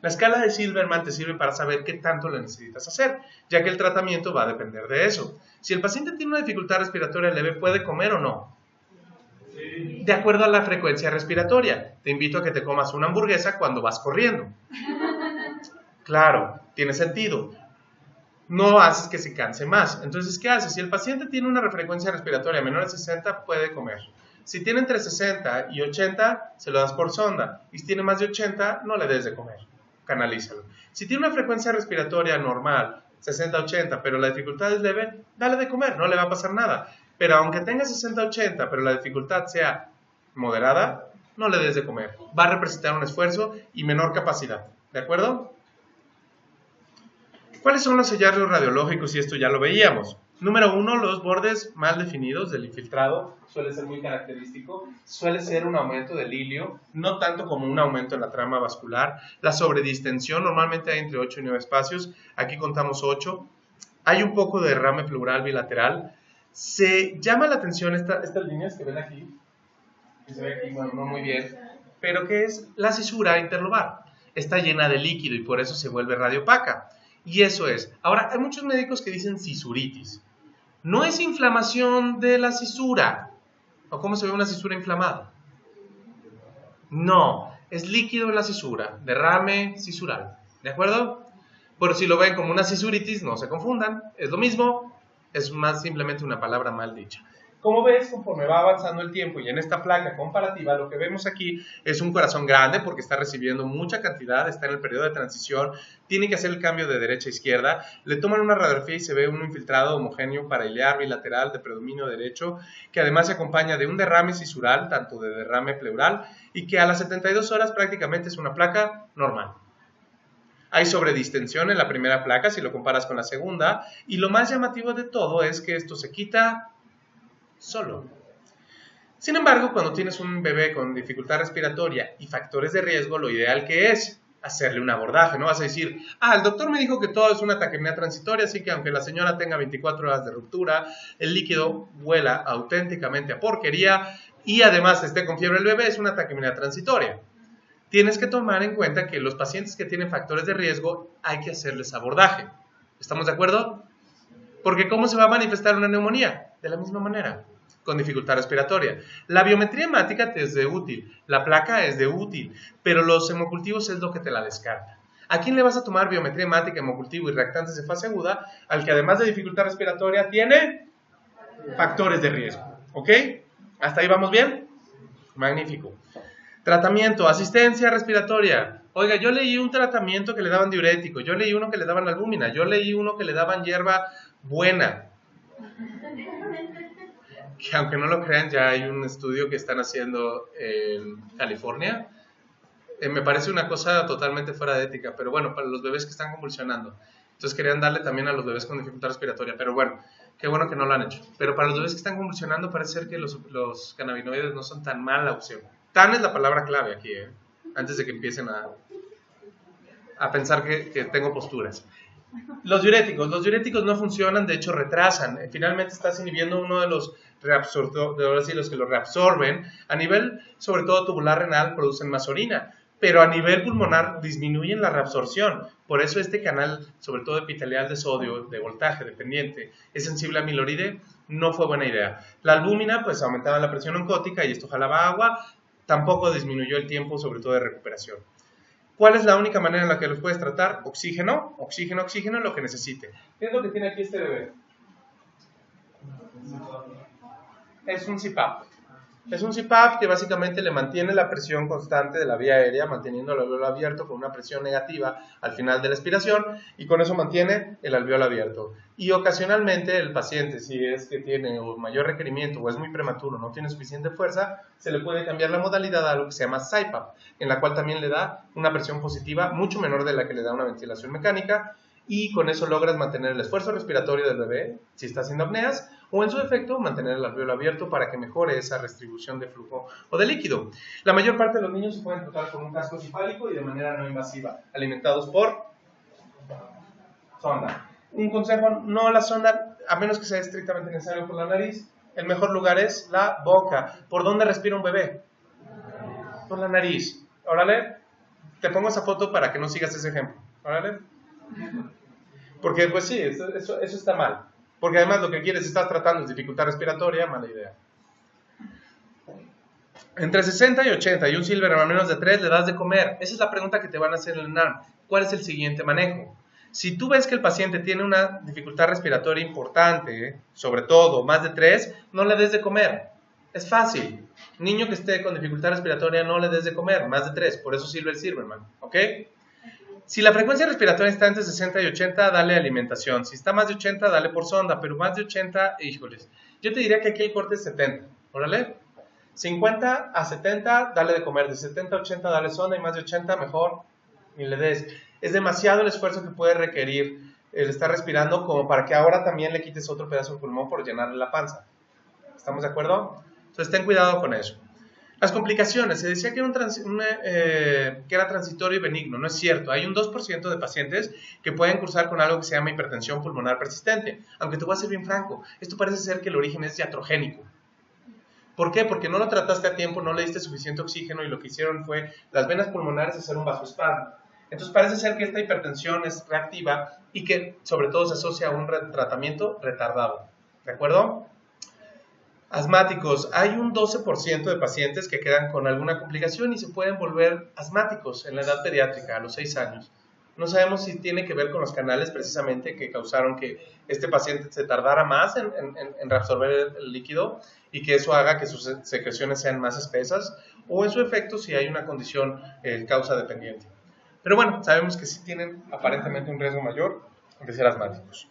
La escala de Silverman te sirve para saber qué tanto le necesitas hacer, ya que el tratamiento va a depender de eso. Si el paciente tiene una dificultad respiratoria leve, ¿puede comer o no? Sí. De acuerdo a la frecuencia respiratoria. Te invito a que te comas una hamburguesa cuando vas corriendo. Claro, tiene sentido. No haces que se canse más. Entonces, ¿qué haces? Si el paciente tiene una frecuencia respiratoria menor a 60, puede comer. Si tiene entre 60 y 80, se lo das por sonda. Y si tiene más de 80, no le des de comer. Canalízalo. Si tiene una frecuencia respiratoria normal, 60-80, pero la dificultad es leve, dale de comer, no le va a pasar nada. Pero aunque tenga 60-80, pero la dificultad sea moderada, no le des de comer. Va a representar un esfuerzo y menor capacidad. ¿De acuerdo? ¿Cuáles son los hallazgos radiológicos? Y esto ya lo veíamos. Número 1, los bordes mal definidos del infiltrado suele ser muy característico. Suele ser un aumento del hilio, no tanto como un aumento en la trama vascular. La sobredistensión, normalmente hay entre 8 y 9 espacios. Aquí contamos 8. Hay un poco de derrame pleural bilateral. Se llama la atención estas líneas que ven aquí. Que se ve aquí, bueno, no muy bien. Pero que es la cisura interlobar. Está llena de líquido y por eso se vuelve radiopaca. Y eso es. Ahora, hay muchos médicos que dicen cisuritis. No es inflamación de la cisura. ¿O cómo se ve una cisura inflamada? No, es líquido en la cisura, derrame cisural. ¿De acuerdo? Pero si lo ven como una cisuritis, no se confundan. Es lo mismo, es más simplemente una palabra mal dicha. Como ves, conforme va avanzando el tiempo y en esta placa comparativa, lo que vemos aquí es un corazón grande porque está recibiendo mucha cantidad, está en el periodo de transición, tiene que hacer el cambio de derecha a izquierda, le toman una radiografía y se ve un infiltrado homogéneo parailear bilateral de predominio derecho, que además se acompaña de un derrame cisural, tanto de derrame pleural, y que a las 72 horas prácticamente es una placa normal. Hay sobredistensión en la primera placa si lo comparas con la segunda, y lo más llamativo de todo es que esto se quita solo. Sin embargo, cuando tienes un bebé con dificultad respiratoria y factores de riesgo, lo ideal que es hacerle un abordaje. No vas a decir, el doctor me dijo que todo es una taquipnea transitoria, así que aunque la señora tenga 24 horas de ruptura, el líquido huela auténticamente a porquería y además esté con fiebre el bebé, es una taquipnea transitoria. Tienes que tomar en cuenta que los pacientes que tienen factores de riesgo hay que hacerles abordaje. ¿Estamos de acuerdo? Porque ¿cómo se va a manifestar una neumonía? De la misma manera, con dificultad respiratoria. La biometría hemática te es de útil, la placa es de útil, pero los hemocultivos es lo que te la descarta. ¿A quién le vas a tomar biometría hemática, hemocultivo y reactantes de fase aguda? Al que además de dificultad respiratoria tiene factores de riesgo. ¿Ok? ¿Hasta ahí vamos bien? Magnífico. Tratamiento, asistencia respiratoria. Oiga, yo leí un tratamiento que le daban diurético, yo leí uno que le daban albúmina, yo leí uno que le daban hierba buena. Que aunque no lo crean, ya hay un estudio que están haciendo en California. Me parece una cosa totalmente fuera de ética, pero bueno, para los bebés que están convulsionando. Entonces querían darle también a los bebés con dificultad respiratoria, pero bueno, qué bueno que no lo han hecho. Pero para los bebés que están convulsionando parece ser que los cannabinoides no son tan mala opción. Tan es la palabra clave aquí, antes de que empiecen a pensar que tengo posturas. Los diuréticos no funcionan, de hecho retrasan. Finalmente estás inhibiendo uno de los reabsorbores, los que lo reabsorben. A nivel, sobre todo tubular renal, producen más orina, pero a nivel pulmonar disminuyen la reabsorción. Por eso este canal, sobre todo epitelial de sodio, de voltaje dependiente, es sensible a miloride, no fue buena idea. La albúmina, pues aumentaba la presión oncótica y esto jalaba agua, tampoco disminuyó el tiempo, sobre todo de recuperación. ¿Cuál es la única manera en la que los puedes tratar? Oxígeno, oxígeno, oxígeno, lo que necesite. ¿Qué es lo que tiene aquí este bebé? Es un CPAP. Es un CPAP que básicamente le mantiene la presión constante de la vía aérea, manteniendo el alveolo abierto con una presión negativa al final de la expiración, y con eso mantiene el alveolo abierto. Y ocasionalmente el paciente, si es que tiene un mayor requerimiento o es muy prematuro, no tiene suficiente fuerza, se le puede cambiar la modalidad a lo que se llama CPAP, en la cual también le da una presión positiva mucho menor de la que le da una ventilación mecánica, y con eso logras mantener el esfuerzo respiratorio del bebé, si está haciendo apneas, o en su defecto, mantener el alveolo abierto para que mejore esa restribución de flujo o de líquido. La mayor parte de los niños se pueden tratar con un casco cefálico y de manera no invasiva, alimentados por sonda. Un consejo, no la sonda, a menos que sea estrictamente necesario por la nariz. El mejor lugar es la boca. ¿Por dónde respira un bebé? Por la nariz. Órale, te pongo esa foto para que no sigas ese ejemplo. Órale. Porque pues sí, eso está mal. Porque además lo que quieres, estás tratando es dificultad respiratoria, mala idea. Entre 60 y 80 y un silver a menos de 3 le das de comer. Esa es la pregunta que te van a hacer en el NARM. ¿Cuál es el siguiente manejo? Si tú ves que el paciente tiene una dificultad respiratoria importante, sobre todo más de 3, no le des de comer. Es fácil. Niño que esté con dificultad respiratoria, no le des de comer, más de 3. Por eso sirve el Silverman, ¿ok? Si la frecuencia respiratoria está entre 60 y 80, dale alimentación. Si está más de 80, dale por sonda, pero más de 80, híjoles. Yo te diría que aquí el corte es 70, ¿órale? 50 a 70, dale de comer. De 70 a 80, dale sonda, y más de 80, mejor ni le des. Es demasiado el esfuerzo que puede requerir el estar respirando como para que ahora también le quites otro pedazo de pulmón por llenarle la panza. ¿Estamos de acuerdo? Entonces ten cuidado con eso. Las complicaciones, se decía que era transitorio y benigno, no es cierto. Hay un 2% de pacientes que pueden cursar con algo que se llama hipertensión pulmonar persistente. Aunque te voy a ser bien franco, esto parece ser que el origen es iatrogénico. ¿Por qué? Porque no lo trataste a tiempo, no le diste suficiente oxígeno y lo que hicieron fue las venas pulmonares hacer un vasoespasmo. Entonces parece ser que esta hipertensión es reactiva y que sobre todo se asocia a un tratamiento retardado. ¿De acuerdo? Asmáticos. Hay un 12% de pacientes que quedan con alguna complicación y se pueden volver asmáticos en la edad pediátrica, a los 6 años. No sabemos si tiene que ver con los canales precisamente que causaron que este paciente se tardara más en reabsorber el líquido y que eso haga que sus secreciones sean más espesas, o en su efecto si hay una condición causa dependiente. Pero bueno, sabemos que sí tienen aparentemente un riesgo mayor de ser asmáticos.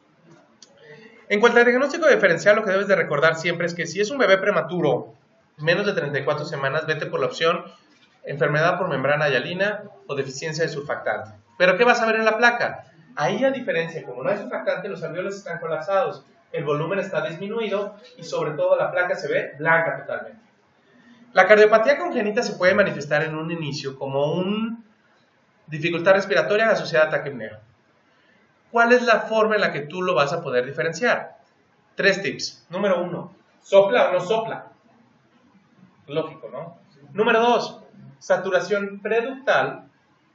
En cuanto al diagnóstico diferencial, lo que debes de recordar siempre es que si es un bebé prematuro, menos de 34 semanas, vete por la opción enfermedad por membrana hialina o deficiencia de surfactante. ¿Pero qué vas a ver en la placa? Ahí, a diferencia, como no hay surfactante, los alveolos están colapsados, el volumen está disminuido y sobre todo la placa se ve blanca totalmente. La cardiopatía congénita se puede manifestar en un inicio como una dificultad respiratoria asociada a taquipnea. ¿Cuál es la forma en la que tú lo vas a poder diferenciar? 3 tips. Número 1, ¿sopla o no sopla? Lógico, ¿no? Número 2, saturación preductal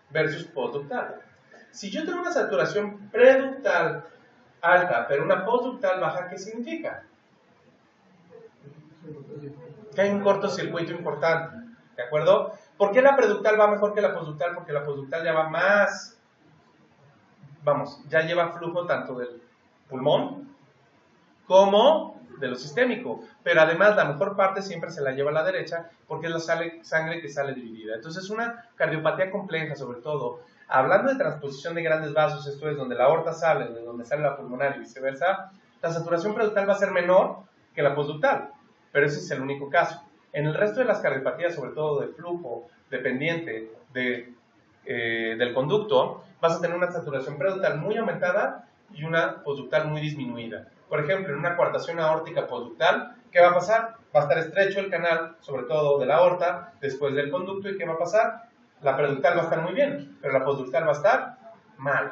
versus postductal. Si yo tengo una saturación preductal alta, pero una postductal baja, ¿qué significa? Que hay un cortocircuito importante, ¿de acuerdo? ¿Por qué la preductal va mejor que la postductal? Porque la postductal ya va más, ya lleva flujo tanto del pulmón como de lo sistémico, pero además la mejor parte siempre se la lleva a la derecha porque es la sangre que sale dividida. Entonces una cardiopatía compleja, sobre todo, hablando de transposición de grandes vasos, esto es donde la aorta sale, de donde sale la pulmonar y viceversa, la saturación preductal va a ser menor que la postductal, pero ese es el único caso. En el resto de las cardiopatías, sobre todo de flujo dependiente del conducto, vas a tener una saturación preductal muy aumentada y una postductal muy disminuida. Por ejemplo, en una coartación aórtica postductal, ¿qué va a pasar? Va a estar estrecho el canal, sobre todo de la aorta, después del conducto, ¿y qué va a pasar? La preductal va a estar muy bien, pero la postductal va a estar mal.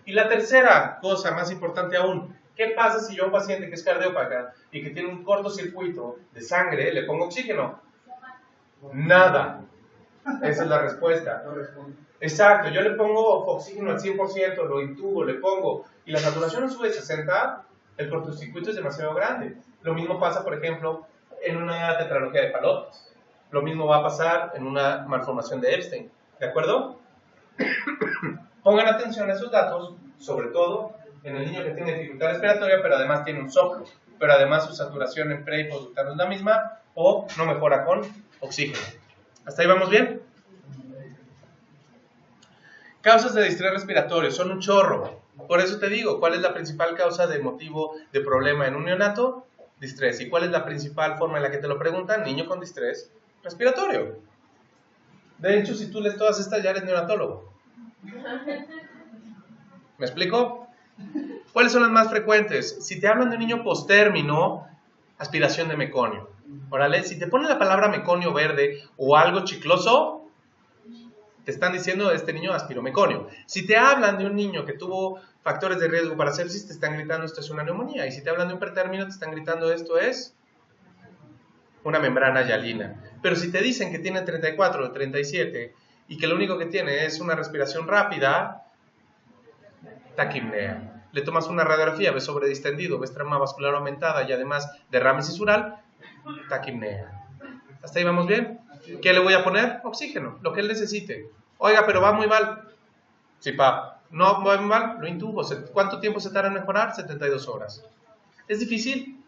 Y la tercera cosa, más importante aún, ¿qué pasa si yo a un paciente que es cardiópata y que tiene un cortocircuito de sangre, le pongo oxígeno? Nada. Esa es la respuesta. Exacto, yo le pongo oxígeno al 100%, lo intubo, le pongo, y la saturación no sube de 60, el cortocircuito es demasiado grande. Lo mismo pasa, por ejemplo, en una tetralogía de Fallot. Lo mismo va a pasar en una malformación de Epstein. ¿De acuerdo? Pongan atención a esos datos, sobre todo en el niño que tiene dificultad respiratoria, pero además tiene un soplo, pero además su saturación en pre y postductal no es la misma, o no mejora con oxígeno. ¿Hasta ahí vamos bien? Causas de distrés respiratorio, son un chorro. Por eso te digo, ¿cuál es la principal causa de motivo de problema en un neonato? Distrés. ¿Y cuál es la principal forma en la que te lo preguntan? Niño con distrés respiratorio. De hecho, si tú lees todas estas, ya eres neonatólogo. ¿Me explico? ¿Cuáles son las más frecuentes? Si te hablan de un niño postérmino, aspiración de meconio. Órale, si te ponen la palabra meconio verde o algo chicloso, te están diciendo este niño aspiró meconio. Si te hablan de un niño que tuvo factores de riesgo para sepsis, te están gritando esto es una neumonía. Y si te hablan de un pretérmino, te están gritando esto es una membrana hialina. Pero si te dicen que tiene 34 o 37 y que lo único que tiene es una respiración rápida, taquipnea. Le tomas una radiografía, ves sobredistendido, ves trama vascular aumentada y además derrame sisural, taquipnea. ¿Hasta ahí vamos bien? ¿Qué le voy a poner? Oxígeno, lo que él necesite. Oiga, pero va muy mal. Sí, pa. No va muy mal, lo intubo. ¿Cuánto tiempo se tarda en mejorar? 72 horas. ¿Es difícil?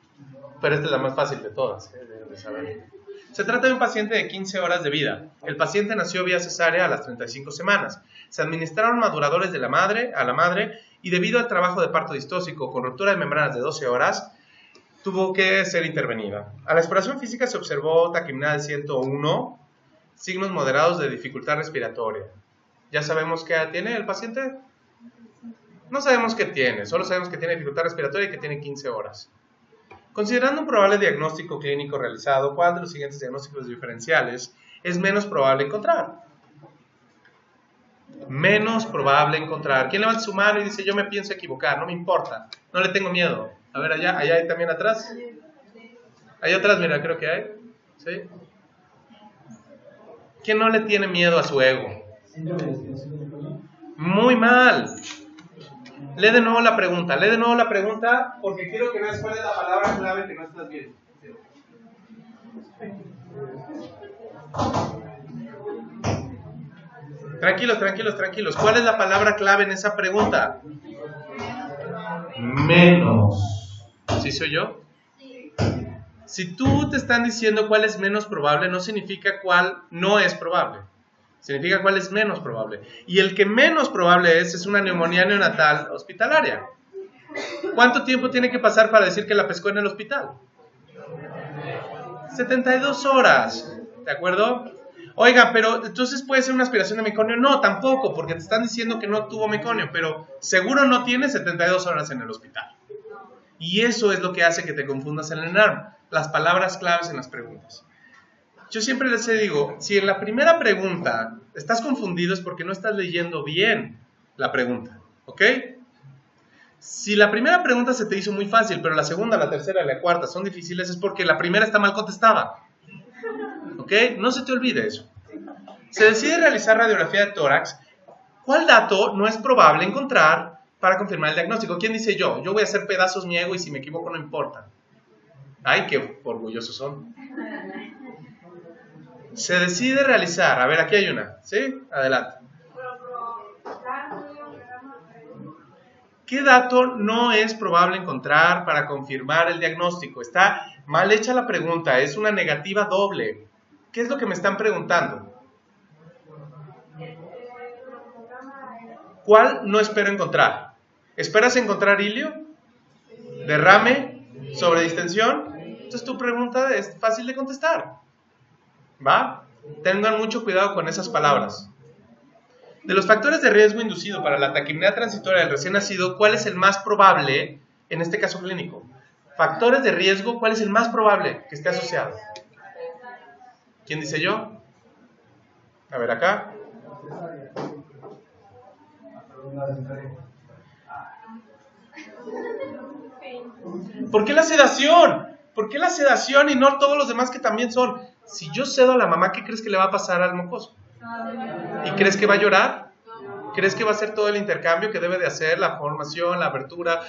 Pero esta es la más fácil de todas, de saber. Se trata de un paciente de 15 horas de vida. El paciente nació vía cesárea a las 35 semanas. Se administraron maduradores a la madre y debido al trabajo de parto distóxico con ruptura de membranas de 12 horas, tuvo que ser intervenida. A la exploración física se observó taquipnea de 101, signos moderados de dificultad respiratoria. ¿Ya sabemos qué tiene el paciente? No sabemos qué tiene, solo sabemos que tiene dificultad respiratoria y que tiene 15 horas. Considerando un probable diagnóstico clínico realizado, ¿cuál de los siguientes diagnósticos diferenciales es menos probable encontrar? Menos probable encontrar. ¿Quién levanta su mano y dice yo me pienso equivocar? No me importa, no le tengo miedo. A ver, allá hay también atrás. Allá atrás, mira, creo que hay. ¿Sí? ¿Quién no le tiene miedo a su ego? Muy mal. Lee de nuevo la pregunta, porque quiero que veas cuál es la palabra clave que no estás viendo. Tranquilos. ¿Cuál es la palabra clave en esa pregunta? Menos. ¿Sí soy yo? Si tú te están diciendo cuál es menos probable, no significa cuál no es probable. Significa cuál es menos probable. Y el que menos probable es una neumonía neonatal hospitalaria. ¿Cuánto tiempo tiene que pasar para decir que la pescó en el hospital? 72 horas. ¿De acuerdo? Oiga, pero entonces puede ser una aspiración de meconio. No, tampoco, porque te están diciendo que no tuvo meconio, pero seguro no tiene 72 horas en el hospital. Y eso es lo que hace que te confundas en el ENARM. Las palabras claves en las preguntas. yo siempre les digo, si en la primera pregunta estás confundido es porque no estás leyendo bien la pregunta, ¿ok? Si la primera pregunta se te hizo muy fácil, pero la segunda, la tercera y la cuarta son difíciles, es porque la primera está mal contestada, ¿ok? No se te olvide eso. Se decide realizar radiografía de tórax. ¿Cuál dato no es probable encontrar para confirmar el diagnóstico? ¿Quién dice yo? Yo voy a hacer pedazos mi ego y si me equivoco no importa. Ay, qué orgullosos son. Se decide realizar, a ver, aquí hay una, ¿sí? Adelante. ¿Qué dato no es probable encontrar para confirmar el diagnóstico? Está mal hecha la pregunta, es una negativa doble. ¿Qué es lo que me están preguntando? ¿Cuál no espero encontrar? ¿Esperas encontrar hilio? ¿Derrame? ¿Sobredistensión? Entonces tu pregunta es fácil de contestar. ¿Va? Tengan mucho cuidado con esas palabras. De los factores de riesgo inducido para la taquipnea transitoria del recién nacido, ¿cuál es el más probable en este caso clínico? Factores de riesgo, ¿cuál es el más probable que esté asociado? ¿Quién dice yo? A ver acá. ¿Por qué la sedación? ¿Por qué la sedación y no todos los demás que también son? Si yo cedo a la mamá, ¿qué crees que le va a pasar al mocoso? ¿Y crees que va a llorar? ¿Crees que va a hacer todo el intercambio que debe de hacer, la formación, la abertura?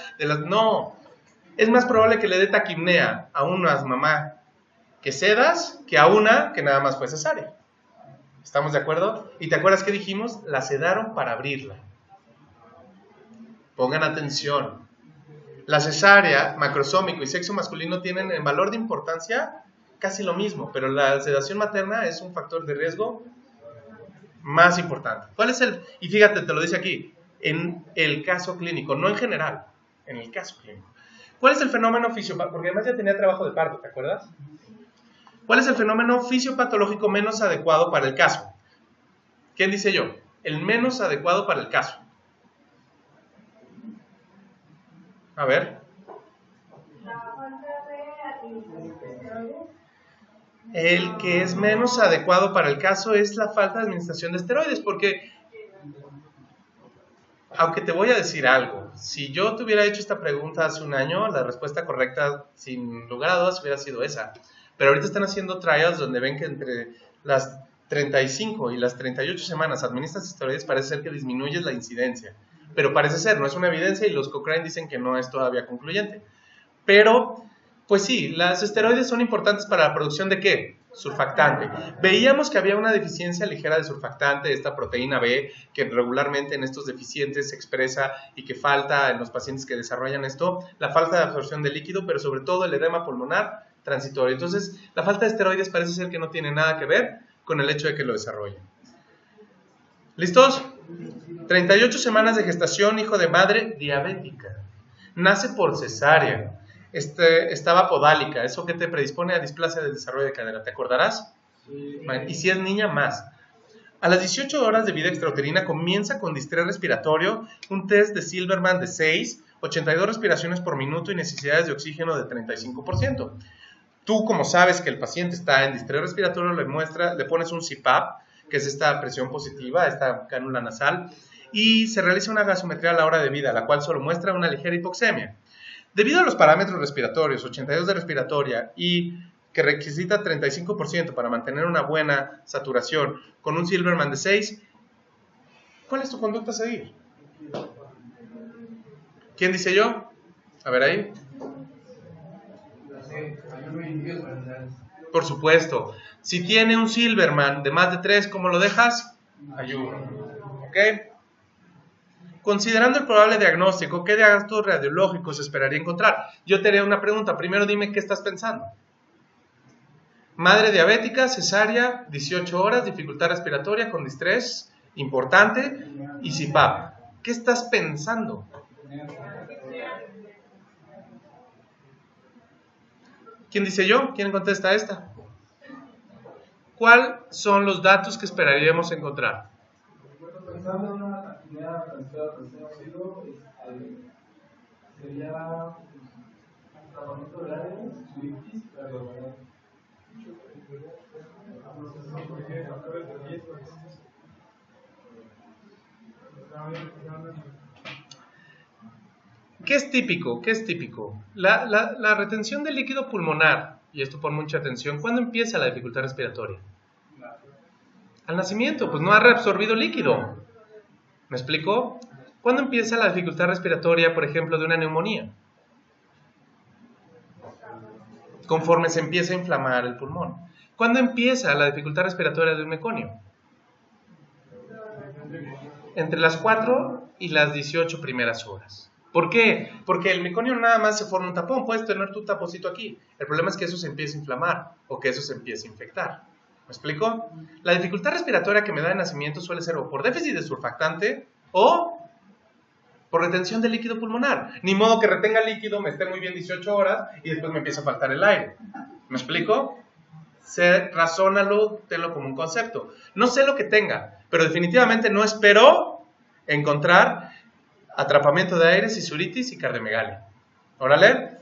No. Es más probable que le dé taquipnea a una mamá que sedas que a una que nada más fue cesárea. ¿Estamos de acuerdo? ¿Y te acuerdas qué dijimos? La sedaron para abrirla. Pongan atención. La cesárea, macrosómico y sexo masculino tienen en valor de importancia casi lo mismo, pero la sedación materna es un factor de riesgo más importante. ¿Cuál es el? Y fíjate, te lo dice aquí, en el caso clínico, no en general, en el caso clínico. ¿Cuál es el fenómeno fisiopatológico? Porque además ya tenía trabajo de parto, ¿te acuerdas? ¿Cuál es el fenómeno fisiopatológico menos adecuado para el caso? ¿Quién dice yo? El menos adecuado para el caso. A ver. El que es menos adecuado para el caso es la falta de administración de esteroides, porque, aunque te voy a decir algo, si yo te hubiera hecho esta pregunta hace un año, la respuesta correcta, sin lugar a dudas, hubiera sido esa. Pero ahorita están haciendo trials donde ven que entre las 35 y las 38 semanas administras esteroides, parece ser que disminuyes la incidencia. Pero parece ser, no es una evidencia y los Cochrane dicen que no es todavía concluyente. Pero, pues sí, las esteroides son importantes para la producción de ¿qué? Surfactante. Veíamos que había una deficiencia ligera de surfactante, esta proteína B, que regularmente en estos deficientes se expresa y que falta en los pacientes que desarrollan esto, la falta de absorción de líquido, pero sobre todo el edema pulmonar transitorio. Entonces, la falta de esteroides parece ser que no tiene nada que ver con el hecho de que lo desarrollen. ¿Listos? 38 semanas de gestación, hijo de madre diabética. Nace por cesárea. Estaba podálica, eso que te predispone a displasia del desarrollo de cadera, ¿te acordarás? Sí. Y si es niña, más. A las 18 horas de vida extrauterina comienza con distrés respiratorio, un test de Silverman de 6, 82 respiraciones por minuto y necesidades de oxígeno de 35%. Tú, como sabes que el paciente está en distrés respiratorio, le pones un CPAP, que es esta presión positiva, esta cánula nasal, y se realiza una gasometría a la hora de vida, la cual solo muestra una ligera hipoxemia. Debido a los parámetros respiratorios, 82 de respiratoria y que requisita 35% para mantener una buena saturación con un Silverman de 6, ¿cuál es tu conducta a seguir? ¿Quién dice yo? A ver ahí. Por supuesto. Si tiene un Silverman de más de 3, ¿cómo lo dejas? Ayuno. ¿Ok? Considerando el probable diagnóstico, ¿qué datos radiológicos esperaría encontrar? Yo te haré una pregunta. Primero dime qué estás pensando. Madre diabética, cesárea, 18 horas, dificultad respiratoria con distrés importante y CPAP. ¿Qué estás pensando? ¿Quién dice yo? ¿Quién contesta esta? ¿Cuáles son los datos que esperaríamos encontrar? Pensando en una actividad sería tratamiento de áreas, suitis, pero ¿Qué es típico? ¿Qué es típico? La retención de líquido pulmonar, y esto pon mucha atención, ¿cuándo empieza la dificultad respiratoria? Al nacimiento, pues no ha reabsorbido líquido. ¿Me explico? ¿Cuándo empieza la dificultad respiratoria, por ejemplo, de una neumonía? Conforme se empieza a inflamar el pulmón. ¿Cuándo empieza la dificultad respiratoria de un meconio? Entre las 4 y las 18 primeras horas. ¿Por qué? Porque el meconio nada más se forma un tapón. Puedes tener tu taponcito aquí. El problema es que eso se empieza a inflamar o que eso se empiece a infectar. ¿Me explico? La dificultad respiratoria que me da de nacimiento suele ser o por déficit de surfactante o por retención de líquido pulmonar. Ni modo que retenga líquido, me esté muy bien 18 horas y después me empieza a faltar el aire. ¿Me explico? Razónalo, tenlo como un concepto. No sé lo que tenga, pero definitivamente no espero encontrar atrapamiento de aire, sisuritis y cardiomegalia. ¿Órale?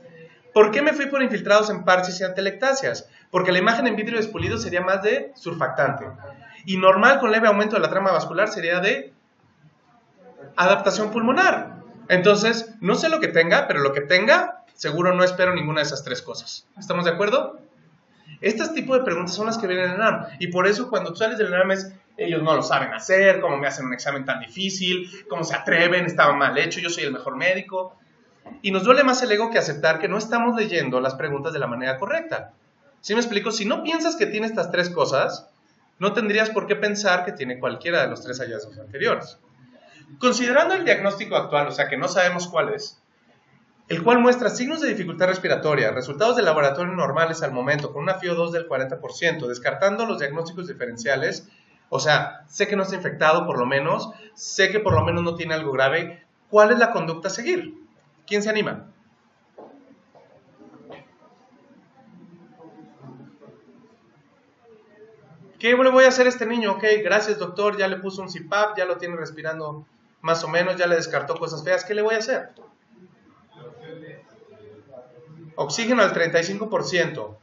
¿Por qué me fui por infiltrados en parches y atelectasias? Porque la imagen en vidrio despulido sería más de surfactante. Y normal con leve aumento de la trama vascular sería de adaptación pulmonar. Entonces, no sé lo que tenga, pero lo que tenga, seguro no espero ninguna de esas tres cosas. ¿Estamos de acuerdo? Este tipo de preguntas son las que vienen en el ENARM. Y por eso cuando tú sales del ENARM ellos no lo saben hacer, cómo me hacen un examen tan difícil, cómo se atreven, estaba mal hecho, yo soy el mejor médico. Y nos duele más el ego que aceptar que no estamos leyendo las preguntas de la manera correcta. ¿Sí me explico? Si no piensas que tiene estas tres cosas, no tendrías por qué pensar que tiene cualquiera de los tres hallazgos anteriores. Considerando el diagnóstico actual, o sea que no sabemos cuál es, el cual muestra signos de dificultad respiratoria, resultados de laboratorio normales al momento, con una FiO2 del 40%, descartando los diagnósticos diferenciales, o sea, sé que no está infectado por lo menos, sé que por lo menos no tiene algo grave, ¿cuál es la conducta a seguir? ¿Quién se anima? ¿Qué le voy a hacer a este niño? Ok, gracias doctor, ya le puso un CPAP, ya lo tiene respirando más o menos, ya le descartó cosas feas, ¿qué le voy a hacer? Oxígeno al 35%.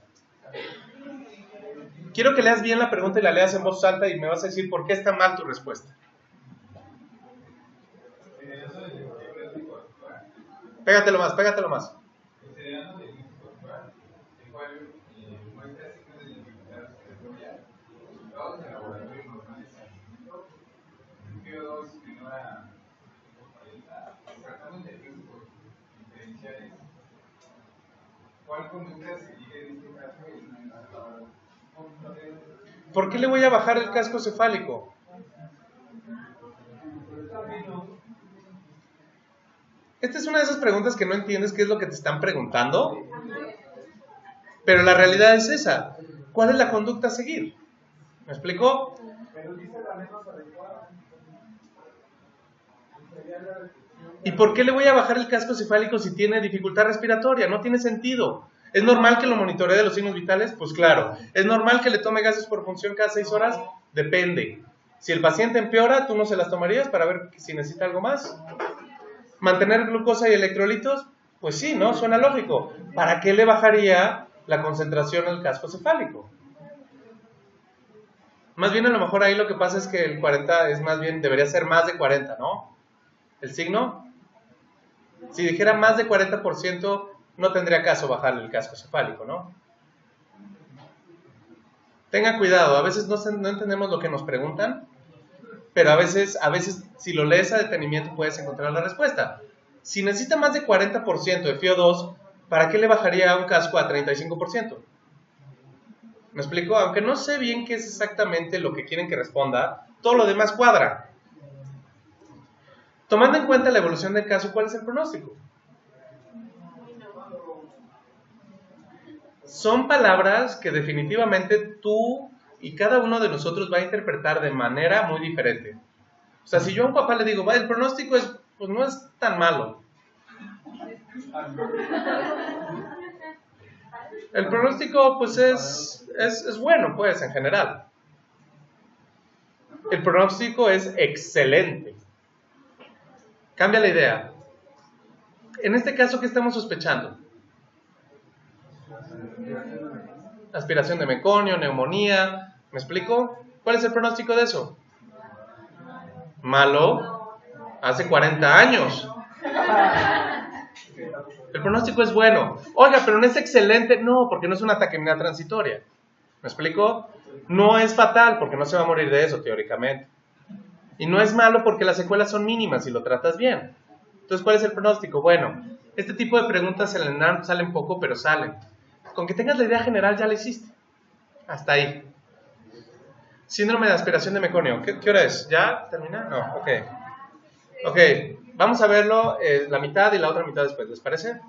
Quiero que leas bien la pregunta y la leas en voz alta y me vas a decir por qué está mal tu respuesta. Pégatelo más, pégatelo más. ¿Por qué le voy a bajar el casco cefálico? Esta es una de esas preguntas que no entiendes qué es lo que te están preguntando, pero la realidad es esa. ¿Cuál es la conducta a seguir? ¿Me explico? ¿Y por qué le voy a bajar el casco cefálico si tiene dificultad respiratoria? No tiene sentido. ¿Es normal que lo monitoree de los signos vitales? Pues claro. ¿Es normal que le tome gases por función cada 6 horas? Depende. Si el paciente empeora, ¿tú no se las tomarías para ver si necesita algo más? ¿Mantener glucosa y electrolitos? Pues sí, ¿no? Suena lógico. ¿Para qué le bajaría la concentración al casco cefálico? Más bien a lo mejor ahí lo que pasa es que el 40 es más bien, debería ser más de 40, ¿no? ¿El signo? Si dijera más de 40%, no tendría caso bajarle el casco cefálico, ¿no? Tengan cuidado, a veces no entendemos lo que nos preguntan, pero a veces si lo lees a detenimiento puedes encontrar la respuesta. Si necesita más de 40% de FiO2, ¿para qué le bajaría un casco a 35%? ¿Me explico? Aunque no sé bien qué es exactamente lo que quieren que responda, todo lo demás cuadra. Tomando en cuenta la evolución del caso, ¿cuál es el pronóstico? Son palabras que definitivamente tú y cada uno de nosotros va a interpretar de manera muy diferente. O sea, si yo a un papá le digo, el pronóstico es, pues no es tan malo. El pronóstico, pues es bueno, pues, en general. El pronóstico es excelente. Cambia la idea. En este caso, ¿qué estamos sospechando? aspiración de meconio, neumonía. ¿Me explico? ¿Cuál es el pronóstico de eso? Malo. Hace 40 años. El pronóstico es bueno. Oiga, pero no es excelente. No, porque no es una taquimia transitoria. ¿Me explico? No es fatal porque no se va a morir de eso, teóricamente. Y no es malo porque las secuelas son mínimas y lo tratas bien. Entonces, ¿cuál es el pronóstico? Bueno, este tipo de preguntas en el NARM salen poco, pero salen. Con que tengas la idea general ya la hiciste. Hasta ahí. Síndrome de aspiración de meconio. ¿Qué hora es? ¿Ya termina? No, ok. Ok, vamos a verlo la mitad y la otra mitad después. ¿Les parece?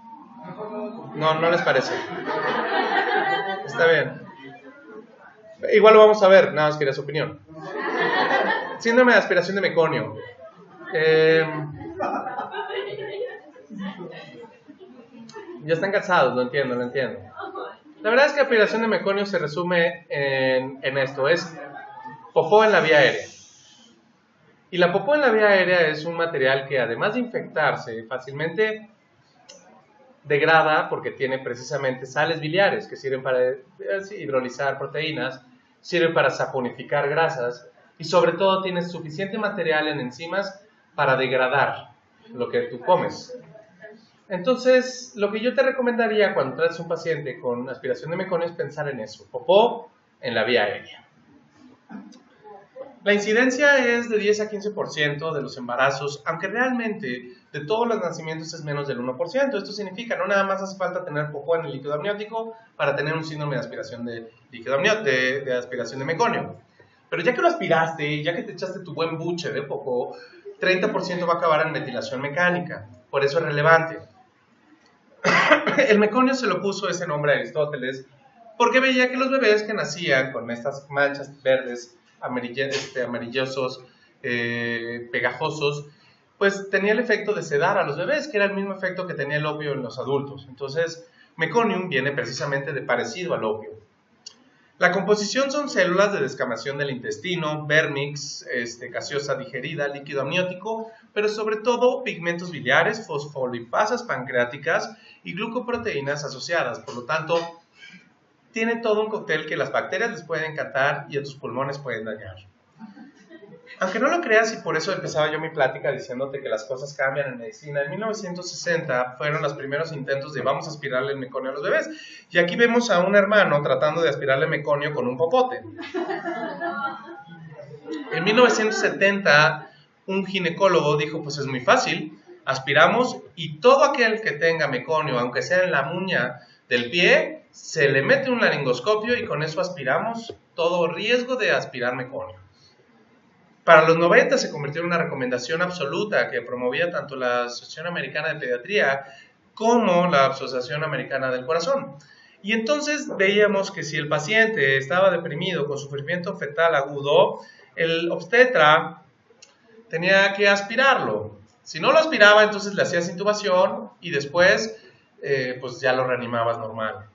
No, no les parece. Está bien. Igual lo vamos a ver, nada más quería su opinión. Síndrome de aspiración de meconio. Ya están cansados, lo entiendo. La verdad es que aspiración de meconio se resume en esto, es popó en la vía aérea. Y la popó en la vía aérea es un material que además de infectarse, fácilmente degrada porque tiene precisamente sales biliares que sirven para hidrolizar proteínas, sirven para saponificar grasas y sobre todo tiene suficiente material en enzimas para degradar lo que tú comes. Entonces, lo que yo te recomendaría cuando traes un paciente con aspiración de meconio es pensar en eso, popó en la vía aérea. La incidencia es de 10 a 15% de los embarazos, aunque realmente de todos los nacimientos es menos del 1%. Esto significa, no nada más hace falta tener popó en el líquido amniótico para tener un síndrome de aspiración de líquido amniótico, de aspiración de meconio. Pero ya que lo aspiraste, ya que te echaste tu buen buche de popó, 30% va a acabar en metilación mecánica. Por eso es relevante. El meconio se lo puso ese nombre a Aristóteles porque veía que los bebés que nacían con estas manchas verdes amarillosos, pegajosos, pues tenía el efecto de sedar a los bebés, que era el mismo efecto que tenía el opio en los adultos. Entonces, meconium viene precisamente de parecido al opio. La composición son células de descamación del intestino, vérmix, gaseosa digerida, líquido amniótico, pero sobre todo pigmentos biliares, fosfolipasas pancreáticas y glucoproteínas asociadas. Por lo tanto, tiene todo un cóctel que las bacterias les pueden encantar y a tus pulmones pueden dañar. Aunque no lo creas, y por eso empezaba yo mi plática diciéndote que las cosas cambian en medicina, en 1960 fueron los primeros intentos de vamos a aspirarle el meconio a los bebés. Y aquí vemos a un hermano tratando de aspirarle meconio con un popote. En 1970, un ginecólogo dijo, pues es muy fácil, aspiramos y todo aquel que tenga meconio, aunque sea en la muña del pie, se le mete un laringoscopio y con eso aspiramos todo riesgo de aspirar meconio. Para los 90 se convirtió en una recomendación absoluta que promovía tanto la Asociación Americana de Pediatría como la Asociación Americana del Corazón. Y entonces veíamos que si el paciente estaba deprimido con sufrimiento fetal agudo, el obstetra tenía que aspirarlo. Si no lo aspiraba, entonces le hacías intubación y después pues ya lo reanimabas normal.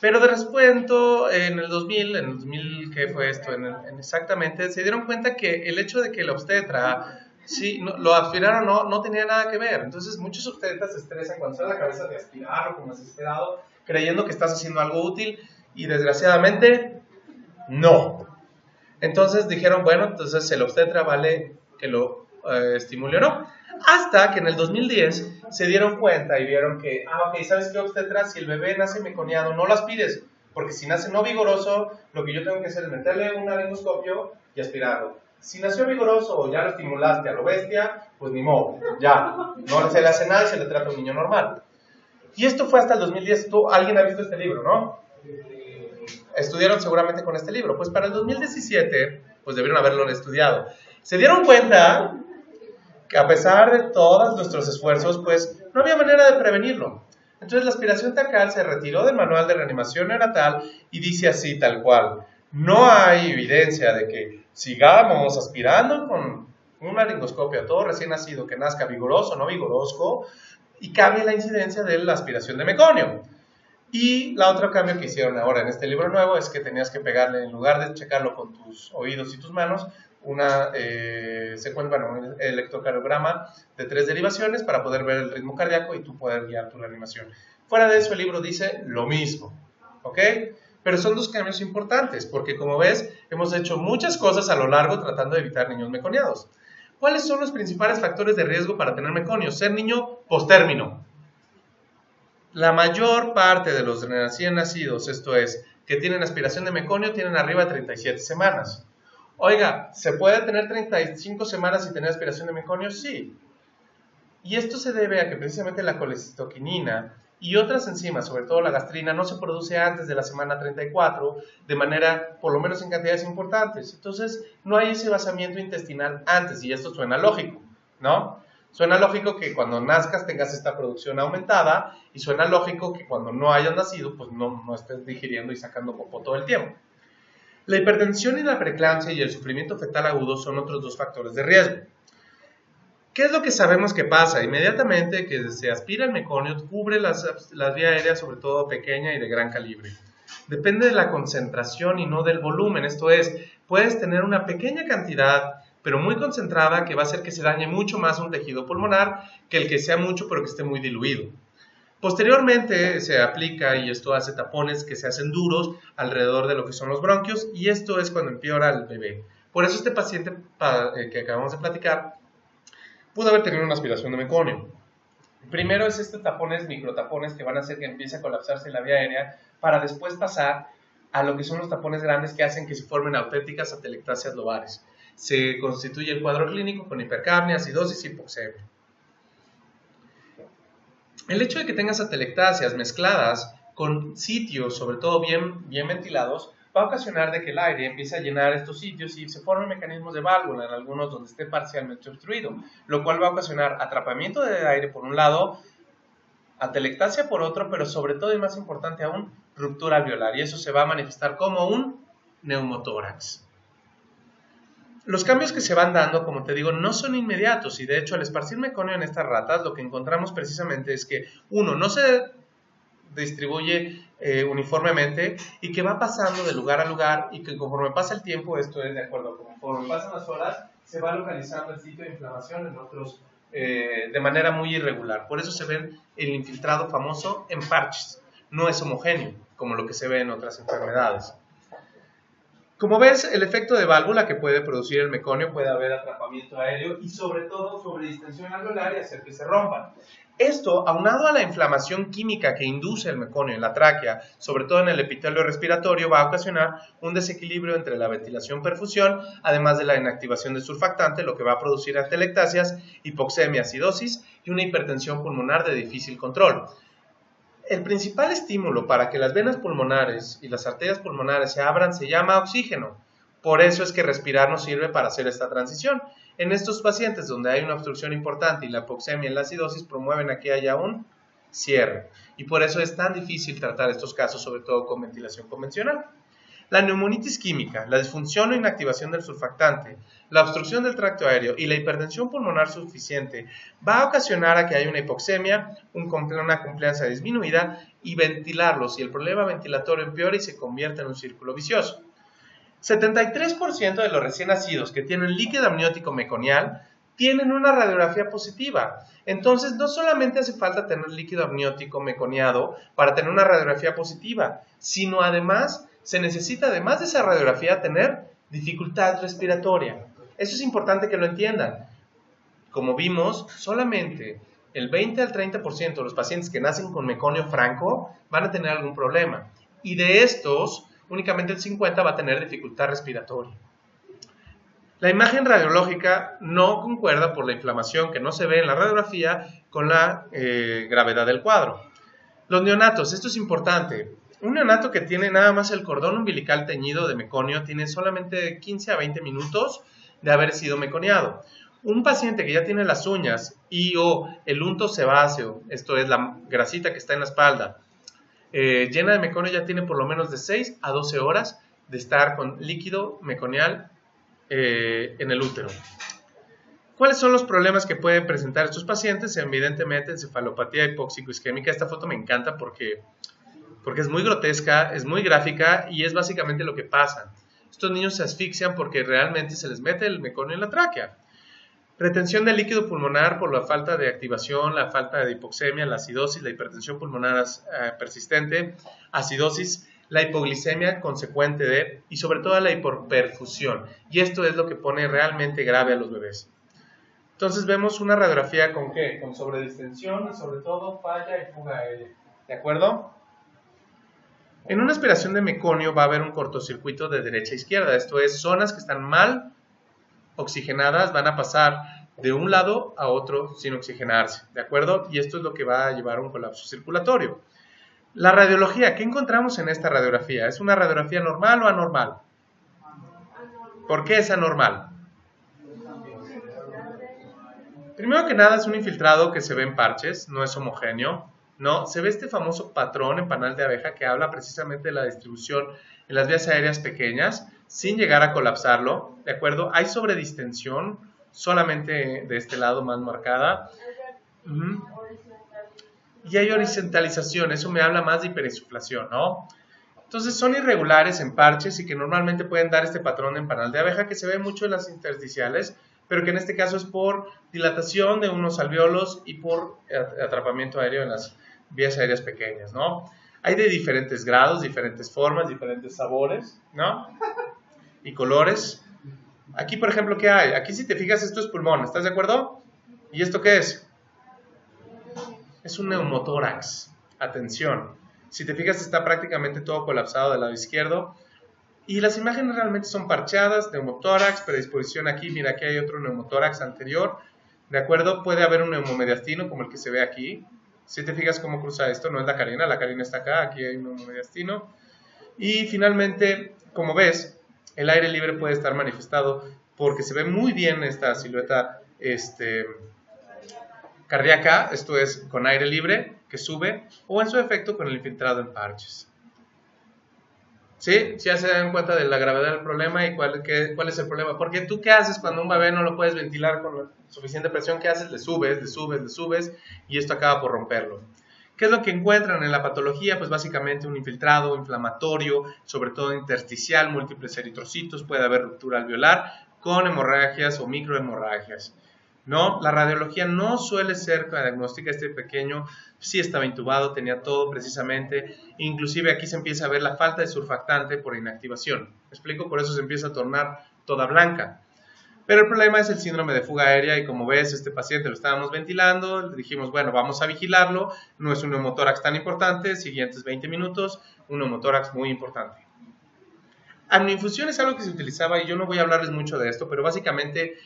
Pero de recuento, en el 2000, ¿qué fue esto? Exactamente, se dieron cuenta que el hecho de que el obstetra, sí, lo aspirara o no tenía nada que ver. Entonces, muchos obstetras se estresan cuando sale la cabeza de aspirarlo como desesperado, creyendo que estás haciendo algo útil, y desgraciadamente, no. Entonces dijeron, bueno, entonces el obstetra vale que lo estimule o no. Hasta que en el 2010 se dieron cuenta y vieron que, ok, ¿sabes qué, obstetra? Si el bebé nace meconiado, no lo aspires, porque si nace no vigoroso, lo que yo tengo que hacer es meterle un laringoscopio y aspirarlo. Si nació vigoroso o ya lo estimulaste a lo bestia, pues ni modo, ya, no se le hace nada y se le trata a un niño normal. Y esto fue hasta el 2010. ¿Alguien ha visto este libro, no? Estudiaron seguramente con este libro. Pues para el 2017, pues debieron haberlo estudiado. Se dieron cuenta que a pesar de todos nuestros esfuerzos, pues no había manera de prevenirlo. Entonces la aspiración tacal se retiró del manual de reanimación neonatal y dice así tal cual: no hay evidencia de que sigamos aspirando con un laringoscopio a todo recién nacido que nazca vigoroso o no vigoroso y cambie la incidencia de la aspiración de meconio. Y la otra cambio que hicieron ahora en este libro nuevo es que tenías que pegarle, en lugar de checarlo con tus oídos y tus manos, una un electrocardiograma de 3 derivaciones para poder ver el ritmo cardíaco y tú poder guiar tu reanimación. Fuera de eso, el libro dice lo mismo, ¿ok? Pero son dos cambios importantes, porque como ves, hemos hecho muchas cosas a lo largo tratando de evitar niños meconiados. ¿Cuáles son los principales factores de riesgo para tener meconio? Ser niño postérmino. La mayor parte de los recién nacidos, esto es, que tienen aspiración de meconio, tienen arriba de 37 semanas. Oiga, ¿se puede tener 35 semanas y tener aspiración de meconio? Sí. Y esto se debe a que precisamente la colecistoquinina y otras enzimas, sobre todo la gastrina, no se produce antes de la semana 34, de manera, por lo menos en cantidades importantes. Entonces, no hay ese vaciamiento intestinal antes, y esto suena lógico, ¿no? Suena lógico que cuando nazcas tengas esta producción aumentada, y suena lógico que cuando no hayas nacido, pues no estés digiriendo y sacando popó todo el tiempo. La hipertensión y la preeclampsia y el sufrimiento fetal agudo son otros dos factores de riesgo. ¿Qué es lo que sabemos que pasa? Inmediatamente que se aspira el meconio, cubre las vías aéreas, sobre todo pequeña y de gran calibre. Depende de la concentración y no del volumen, esto es, puedes tener una pequeña cantidad, pero muy concentrada, que va a hacer que se dañe mucho más un tejido pulmonar que el que sea mucho, pero que esté muy diluido. Posteriormente se aplica, y esto hace tapones que se hacen duros alrededor de lo que son los bronquios, y esto es cuando empeora el bebé. Por eso este paciente que acabamos de platicar pudo haber tenido una aspiración de meconio. Primero es tapones, microtapones, que van a hacer que empiece a colapsarse la vía aérea, para después pasar a lo que son los tapones grandes que hacen que se formen auténticas atelectasias lobares. Se constituye el cuadro clínico con hipercapnia, acidosis y hipoxemia. El hecho de que tengas atelectasias mezcladas con sitios, sobre todo bien ventilados, va a ocasionar de que el aire empiece a llenar estos sitios y se formen mecanismos de válvula en algunos donde esté parcialmente obstruido, lo cual va a ocasionar atrapamiento de aire por un lado, atelectasia por otro, pero sobre todo y más importante aún, ruptura alveolar, y eso se va a manifestar como un neumotórax. Los cambios que se van dando, como te digo, no son inmediatos, y de hecho al esparcir meconio en estas ratas, lo que encontramos precisamente es que, uno, no se distribuye uniformemente y que va pasando de lugar a lugar, y que conforme pasa el tiempo, esto es de acuerdo, conforme pasan las horas, se va localizando el sitio de inflamación en otros de manera muy irregular. Por eso se ve el infiltrado famoso en parches. No es homogéneo, como lo que se ve en otras enfermedades. Como ves, el efecto de válvula que puede producir el meconio, puede haber atrapamiento aéreo y sobre todo sobredistensión alveolar y hacer que se rompan. Esto, aunado a la inflamación química que induce el meconio en la tráquea, sobre todo en el epitelio respiratorio, va a ocasionar un desequilibrio entre la ventilación-perfusión, además de la inactivación del surfactante, lo que va a producir atelectasias, hipoxemia, acidosis y una hipertensión pulmonar de difícil control. El principal estímulo para que las venas pulmonares y las arterias pulmonares se abran se llama oxígeno. Por eso es que respirar nos sirve para hacer esta transición. En estos pacientes donde hay una obstrucción importante y la hipoxemia y la acidosis promueven a que haya un cierre. Y por eso es tan difícil tratar estos casos, sobre todo con ventilación convencional. La neumonitis química, la disfunción o inactivación del surfactante, la obstrucción del tracto aéreo y la hipertensión pulmonar suficiente va a ocasionar a que haya una hipoxemia, una compliancia disminuida y ventilarlos, y el problema ventilatorio empeora y se convierte en un círculo vicioso. 73% de los recién nacidos que tienen líquido amniótico meconial tienen una radiografía positiva. Entonces, no solamente hace falta tener líquido amniótico meconiado para tener una radiografía positiva, sino además se necesita, además de esa radiografía, tener dificultad respiratoria. Eso es importante que lo entiendan. Como vimos, solamente el 20 al 30% de los pacientes que nacen con meconio franco van a tener algún problema. Y de estos, únicamente el 50% va a tener dificultad respiratoria. La imagen radiológica no concuerda por la inflamación que no se ve en la radiografía con la gravedad del cuadro. Los neonatos, esto es importante. Un neonato que tiene nada más el cordón umbilical teñido de meconio tiene solamente 15 a 20 minutos de haber sido meconiado. Un paciente que ya tiene las uñas y o el unto sebáceo, esto es la grasita que está en la espalda, llena de meconio, ya tiene por lo menos de 6 a 12 horas de estar con líquido meconial en el útero. ¿Cuáles son los problemas que pueden presentar estos pacientes? Evidentemente, encefalopatía hipóxico-isquémica. Esta foto me encanta porque es muy grotesca, es muy gráfica y es básicamente lo que pasa. Estos niños se asfixian porque realmente se les mete el meconio en la tráquea. Retención de líquido pulmonar por la falta de activación, la falta de hipoxemia, la acidosis, la hipertensión pulmonar persistente, acidosis la hipoglicemia consecuente de, y sobre todo la hipoperfusión. Y esto es lo que pone realmente grave a los bebés. Entonces vemos una radiografía con ¿qué? Con sobredistensión y sobre todo falla y fuga aérea. ¿De acuerdo? En una aspiración de meconio va a haber un cortocircuito de derecha a izquierda. Esto es, zonas que están mal oxigenadas van a pasar de un lado a otro sin oxigenarse. ¿De acuerdo? Y esto es lo que va a llevar a un colapso circulatorio. La radiología, ¿qué encontramos en esta radiografía? ¿Es una radiografía normal o anormal? ¿Por qué es anormal? Primero que nada es un infiltrado que se ve en parches, no es homogéneo, ¿no? Se ve este famoso patrón en panal de abeja que habla precisamente de la distribución en las vías aéreas pequeñas, sin llegar a colapsarlo, ¿de acuerdo? Hay sobredistensión, solamente de este lado más marcada. Y hay horizontalización, eso me habla más de hiperinsuflación, ¿no? Entonces son irregulares en parches y que normalmente pueden dar este patrón en panal de abeja que se ve mucho en las intersticiales, pero que en este caso es por dilatación de unos alveolos y por atrapamiento aéreo en las vías aéreas pequeñas, ¿no? Hay de diferentes grados, diferentes formas, diferentes sabores, ¿no? Y colores. Aquí, por ejemplo, ¿qué hay? Aquí, si te fijas, esto es pulmón, ¿estás de acuerdo? ¿Y esto qué es? Es un neumotórax. Atención. Si te fijas, está prácticamente todo colapsado del lado izquierdo. Y las imágenes realmente son parcheadas, neumotórax, predisposición aquí, mira, aquí hay otro neumotórax anterior, ¿de acuerdo? Puede haber un neumomediastino como el que se ve aquí. Si te fijas cómo cruza esto, no es la carina está acá, aquí hay un neumomediastino. Y finalmente, como ves, el aire libre puede estar manifestado porque se ve muy bien esta silueta cardíaca, esto es con aire libre que sube, o en su efecto con el infiltrado en parches. ¿Sí? Ya se dan cuenta de la gravedad del problema y cuál es el problema. Porque tú, ¿qué haces cuando un bebé no lo puedes ventilar con la suficiente presión? ¿Qué haces? Le subes y esto acaba por romperlo. ¿Qué es lo que encuentran en la patología? Pues básicamente un infiltrado inflamatorio, sobre todo intersticial, múltiples eritrocitos, puede haber ruptura alveolar con hemorragias o microhemorragias. ¿No? La radiología no suele ser diagnóstica. Este pequeño sí estaba intubado, tenía todo precisamente, inclusive aquí se empieza a ver la falta de surfactante por inactivación. ¿Me explico? Por eso se empieza a tornar toda blanca. Pero el problema es el síndrome de fuga aérea y como ves, este paciente lo estábamos ventilando, le dijimos, bueno, vamos a vigilarlo, no es un neumotórax tan importante, siguientes 20 minutos, un neumotórax muy importante. Amniinfusión es algo que se utilizaba y yo no voy a hablarles mucho de esto, pero básicamente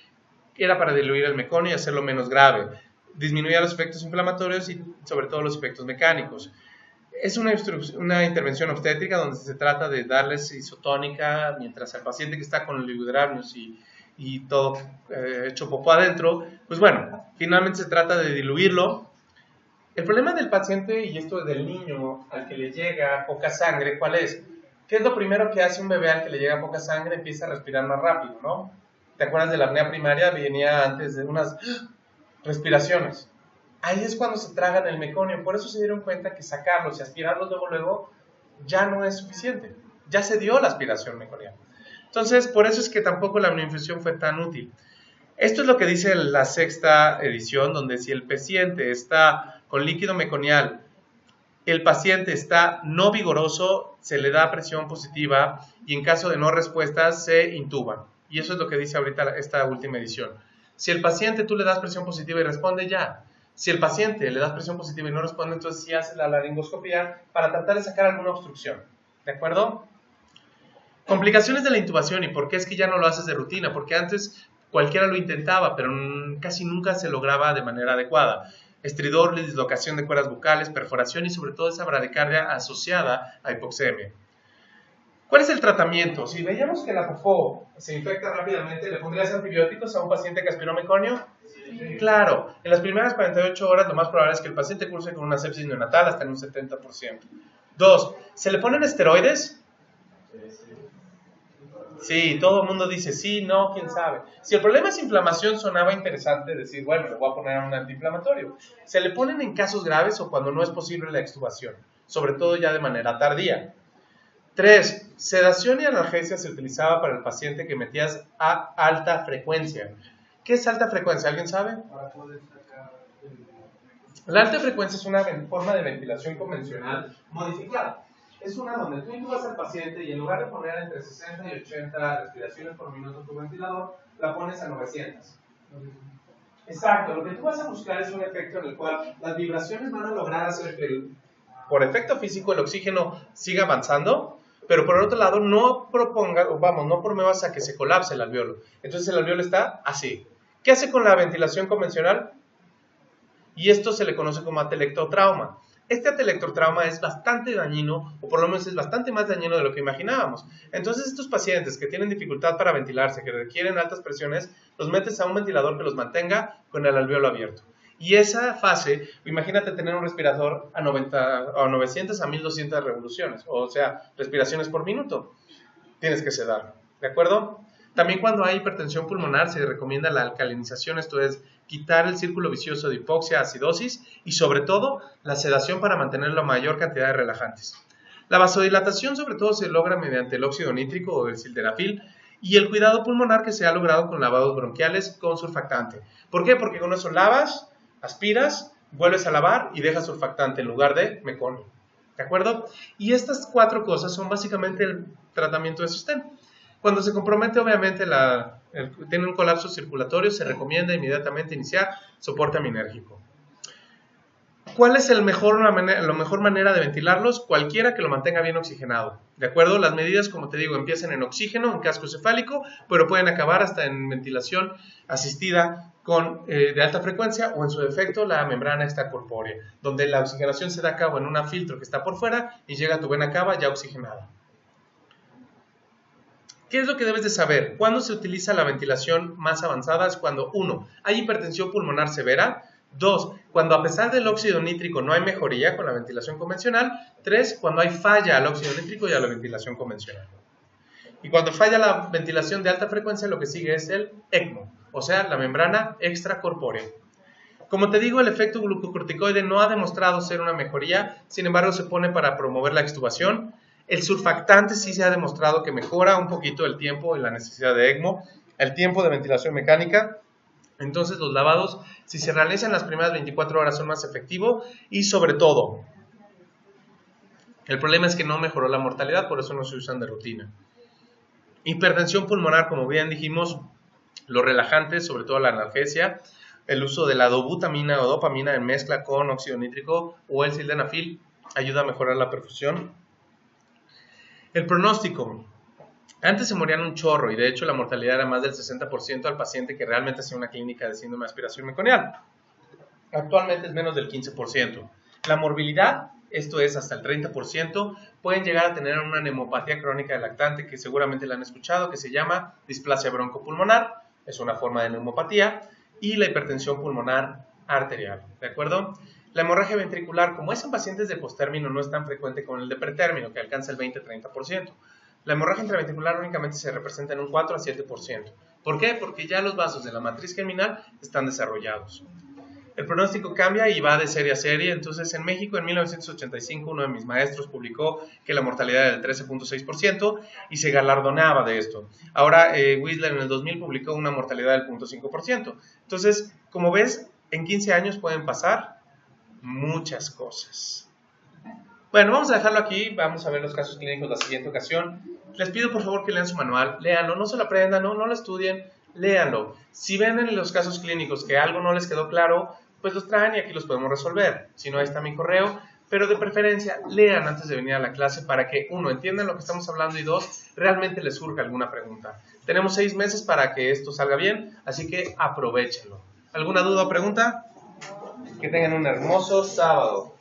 era para diluir el meconio y hacerlo menos grave. Disminuía los efectos inflamatorios y sobre todo los efectos mecánicos. Es una intervención obstétrica donde se trata de darles isotónica mientras el paciente que está con oligohidramnios y todo hecho popó adentro, pues bueno, finalmente se trata de diluirlo. El problema del paciente, y esto es del niño al que le llega poca sangre, ¿cuál es? ¿Qué es lo primero que hace un bebé al que le llega poca sangre? Empieza a respirar más rápido, ¿no? ¿Te acuerdas de la apnea primaria? Venía antes de unas respiraciones. Ahí es cuando se tragan el meconio. Por eso se dieron cuenta que sacarlos y aspirarlos luego ya no es suficiente. Ya se dio la aspiración meconiana. Entonces, por eso es que tampoco la amniinfusión fue tan útil. Esto es lo que dice la 6ª edición, donde si el paciente está con líquido meconial, el paciente está no vigoroso, se le da presión positiva y en caso de no respuesta se intuban. Y eso es lo que dice ahorita esta última edición. Si el paciente tú le das presión positiva y responde, ya. Si el paciente le das presión positiva y no responde, entonces sí hace la laringoscopía para tratar de sacar alguna obstrucción. ¿De acuerdo? Complicaciones de la intubación y por qué es que ya no lo haces de rutina. Porque antes cualquiera lo intentaba, pero casi nunca se lograba de manera adecuada. Estridor, dislocación de cuerdas bucales, perforación y sobre todo esa bradicardia asociada a hipoxemia. ¿Cuál es el tratamiento? Si veíamos que la popó se infecta rápidamente, ¿le pondrías antibióticos a un paciente que aspiró meconio? Sí. Claro, en las primeras 48 horas lo más probable es que el paciente curse con una sepsis neonatal hasta en un 70%. 2. ¿Se le ponen esteroides? Sí, todo el mundo dice sí, no, quién sabe. Si el problema es inflamación, sonaba interesante decir, bueno, le voy a poner un antiinflamatorio. Se le ponen en casos graves o cuando no es posible la extubación, sobre todo ya de manera tardía. 3. Sedación y analgesia se utilizaba para el paciente que metías a alta frecuencia. ¿Qué es alta frecuencia? ¿Alguien sabe? La alta frecuencia es una forma de ventilación convencional modificada. es una donde tú intubas al paciente y en lugar de poner entre 60 y 80 respiraciones por minuto tu ventilador, la pones a 900. Exacto, lo que tú vas a buscar es un efecto en el cual las vibraciones van a lograr hacer que, por efecto físico, el oxígeno siga avanzando, pero por el otro lado no promuevas a que se colapse el alveolo. Entonces el alveolo está así. ¿Qué hace con la ventilación convencional? Y esto se le conoce como atelectrotrauma. Este atelectrotrauma es bastante dañino, o por lo menos es bastante más dañino de lo que imaginábamos. Entonces estos pacientes que tienen dificultad para ventilarse, que requieren altas presiones, los metes a un ventilador que los mantenga con el alveolo abierto. Y esa fase, imagínate tener un respirador a 900 a 1200 revoluciones, o sea, respiraciones por minuto. Tienes que sedar, ¿de acuerdo? También cuando hay hipertensión pulmonar se recomienda la alcalinización, esto es, quitar el círculo vicioso de hipoxia, acidosis y sobre todo la sedación para mantener la mayor cantidad de relajantes. La vasodilatación sobre todo se logra mediante el óxido nítrico o el sildenafil y el cuidado pulmonar que se ha logrado con lavados bronquiales con surfactante. ¿Por qué? Porque con eso lavas, aspiras, vuelves a lavar y dejas surfactante en lugar de meconio. ¿De acuerdo? Y estas 4 cosas son básicamente el tratamiento de sostén. Cuando se compromete, obviamente, tiene un colapso circulatorio, se recomienda inmediatamente iniciar soporte aminérgico. ¿Cuál es la mejor manera de ventilarlos? Cualquiera que lo mantenga bien oxigenado. ¿De acuerdo? Las medidas, como te digo, empiezan en oxígeno, en casco cefálico, pero pueden acabar hasta en ventilación asistida de alta frecuencia o en su defecto la membrana extracorpórea, donde la oxigenación se da a cabo en un filtro que está por fuera y llega a tu vena cava ya oxigenada. ¿Qué es lo que debes de saber? ¿Cuándo se utiliza la ventilación más avanzada? Es cuando 1. Hay hipertensión pulmonar severa. 2. Cuando a pesar del óxido nítrico no hay mejoría con la ventilación convencional. 3. Cuando hay falla al óxido nítrico y a la ventilación convencional. Y cuando falla la ventilación de alta frecuencia, lo que sigue es el ECMO, o sea, la membrana extracorpórea. Como te digo, el efecto glucocorticoide no ha demostrado ser una mejoría, sin embargo se pone para promover la extubación. El surfactante sí se ha demostrado que mejora un poquito el tiempo y la necesidad de ECMO, el tiempo de ventilación mecánica. Entonces los lavados, si se realizan las primeras 24 horas, son más efectivos y sobre todo, el problema es que no mejoró la mortalidad, por eso no se usan de rutina. Hipertensión pulmonar, como bien dijimos, los relajantes, sobre todo la analgesia, el uso de la dobutamina o dopamina en mezcla con óxido nítrico o el sildenafil ayuda a mejorar la perfusión. El pronóstico. Antes se morían un chorro y de hecho la mortalidad era más del 60% al paciente que realmente hacía una clínica de síndrome de aspiración meconial. Actualmente es menos del 15%. La morbilidad, esto es hasta el 30%, pueden llegar a tener una neumopatía crónica del lactante que seguramente la han escuchado, que se llama displasia broncopulmonar, es una forma de neumopatía, y la hipertensión pulmonar arterial, ¿de acuerdo? La hemorragia ventricular, como es en pacientes de postérmino, no es tan frecuente como el de pretérmino, que alcanza el 20-30%. La hemorragia intraventricular únicamente se representa en un 4 a 7%. ¿Por qué? Porque ya los vasos de la matriz germinal están desarrollados. El pronóstico cambia y va de serie a serie. Entonces, en México, en 1985, uno de mis maestros publicó que la mortalidad era del 13.6% y se galardonaba de esto. Ahora, Whistler en el 2000 publicó una mortalidad del 0.5%. Entonces, como ves, en 15 años pueden pasar muchas cosas. Bueno, vamos a dejarlo aquí, vamos a ver los casos clínicos la siguiente ocasión. Les pido por favor que lean su manual, léanlo, no se lo aprendan, no lo estudien, léanlo. Si ven en los casos clínicos que algo no les quedó claro, pues los traen y aquí los podemos resolver. Si no, ahí está mi correo, pero de preferencia lean antes de venir a la clase para que, 1, entiendan lo que estamos hablando y 2, realmente les surja alguna pregunta. Tenemos 6 meses para que esto salga bien, así que aprovechenlo. ¿Alguna duda o pregunta? Que tengan un hermoso sábado.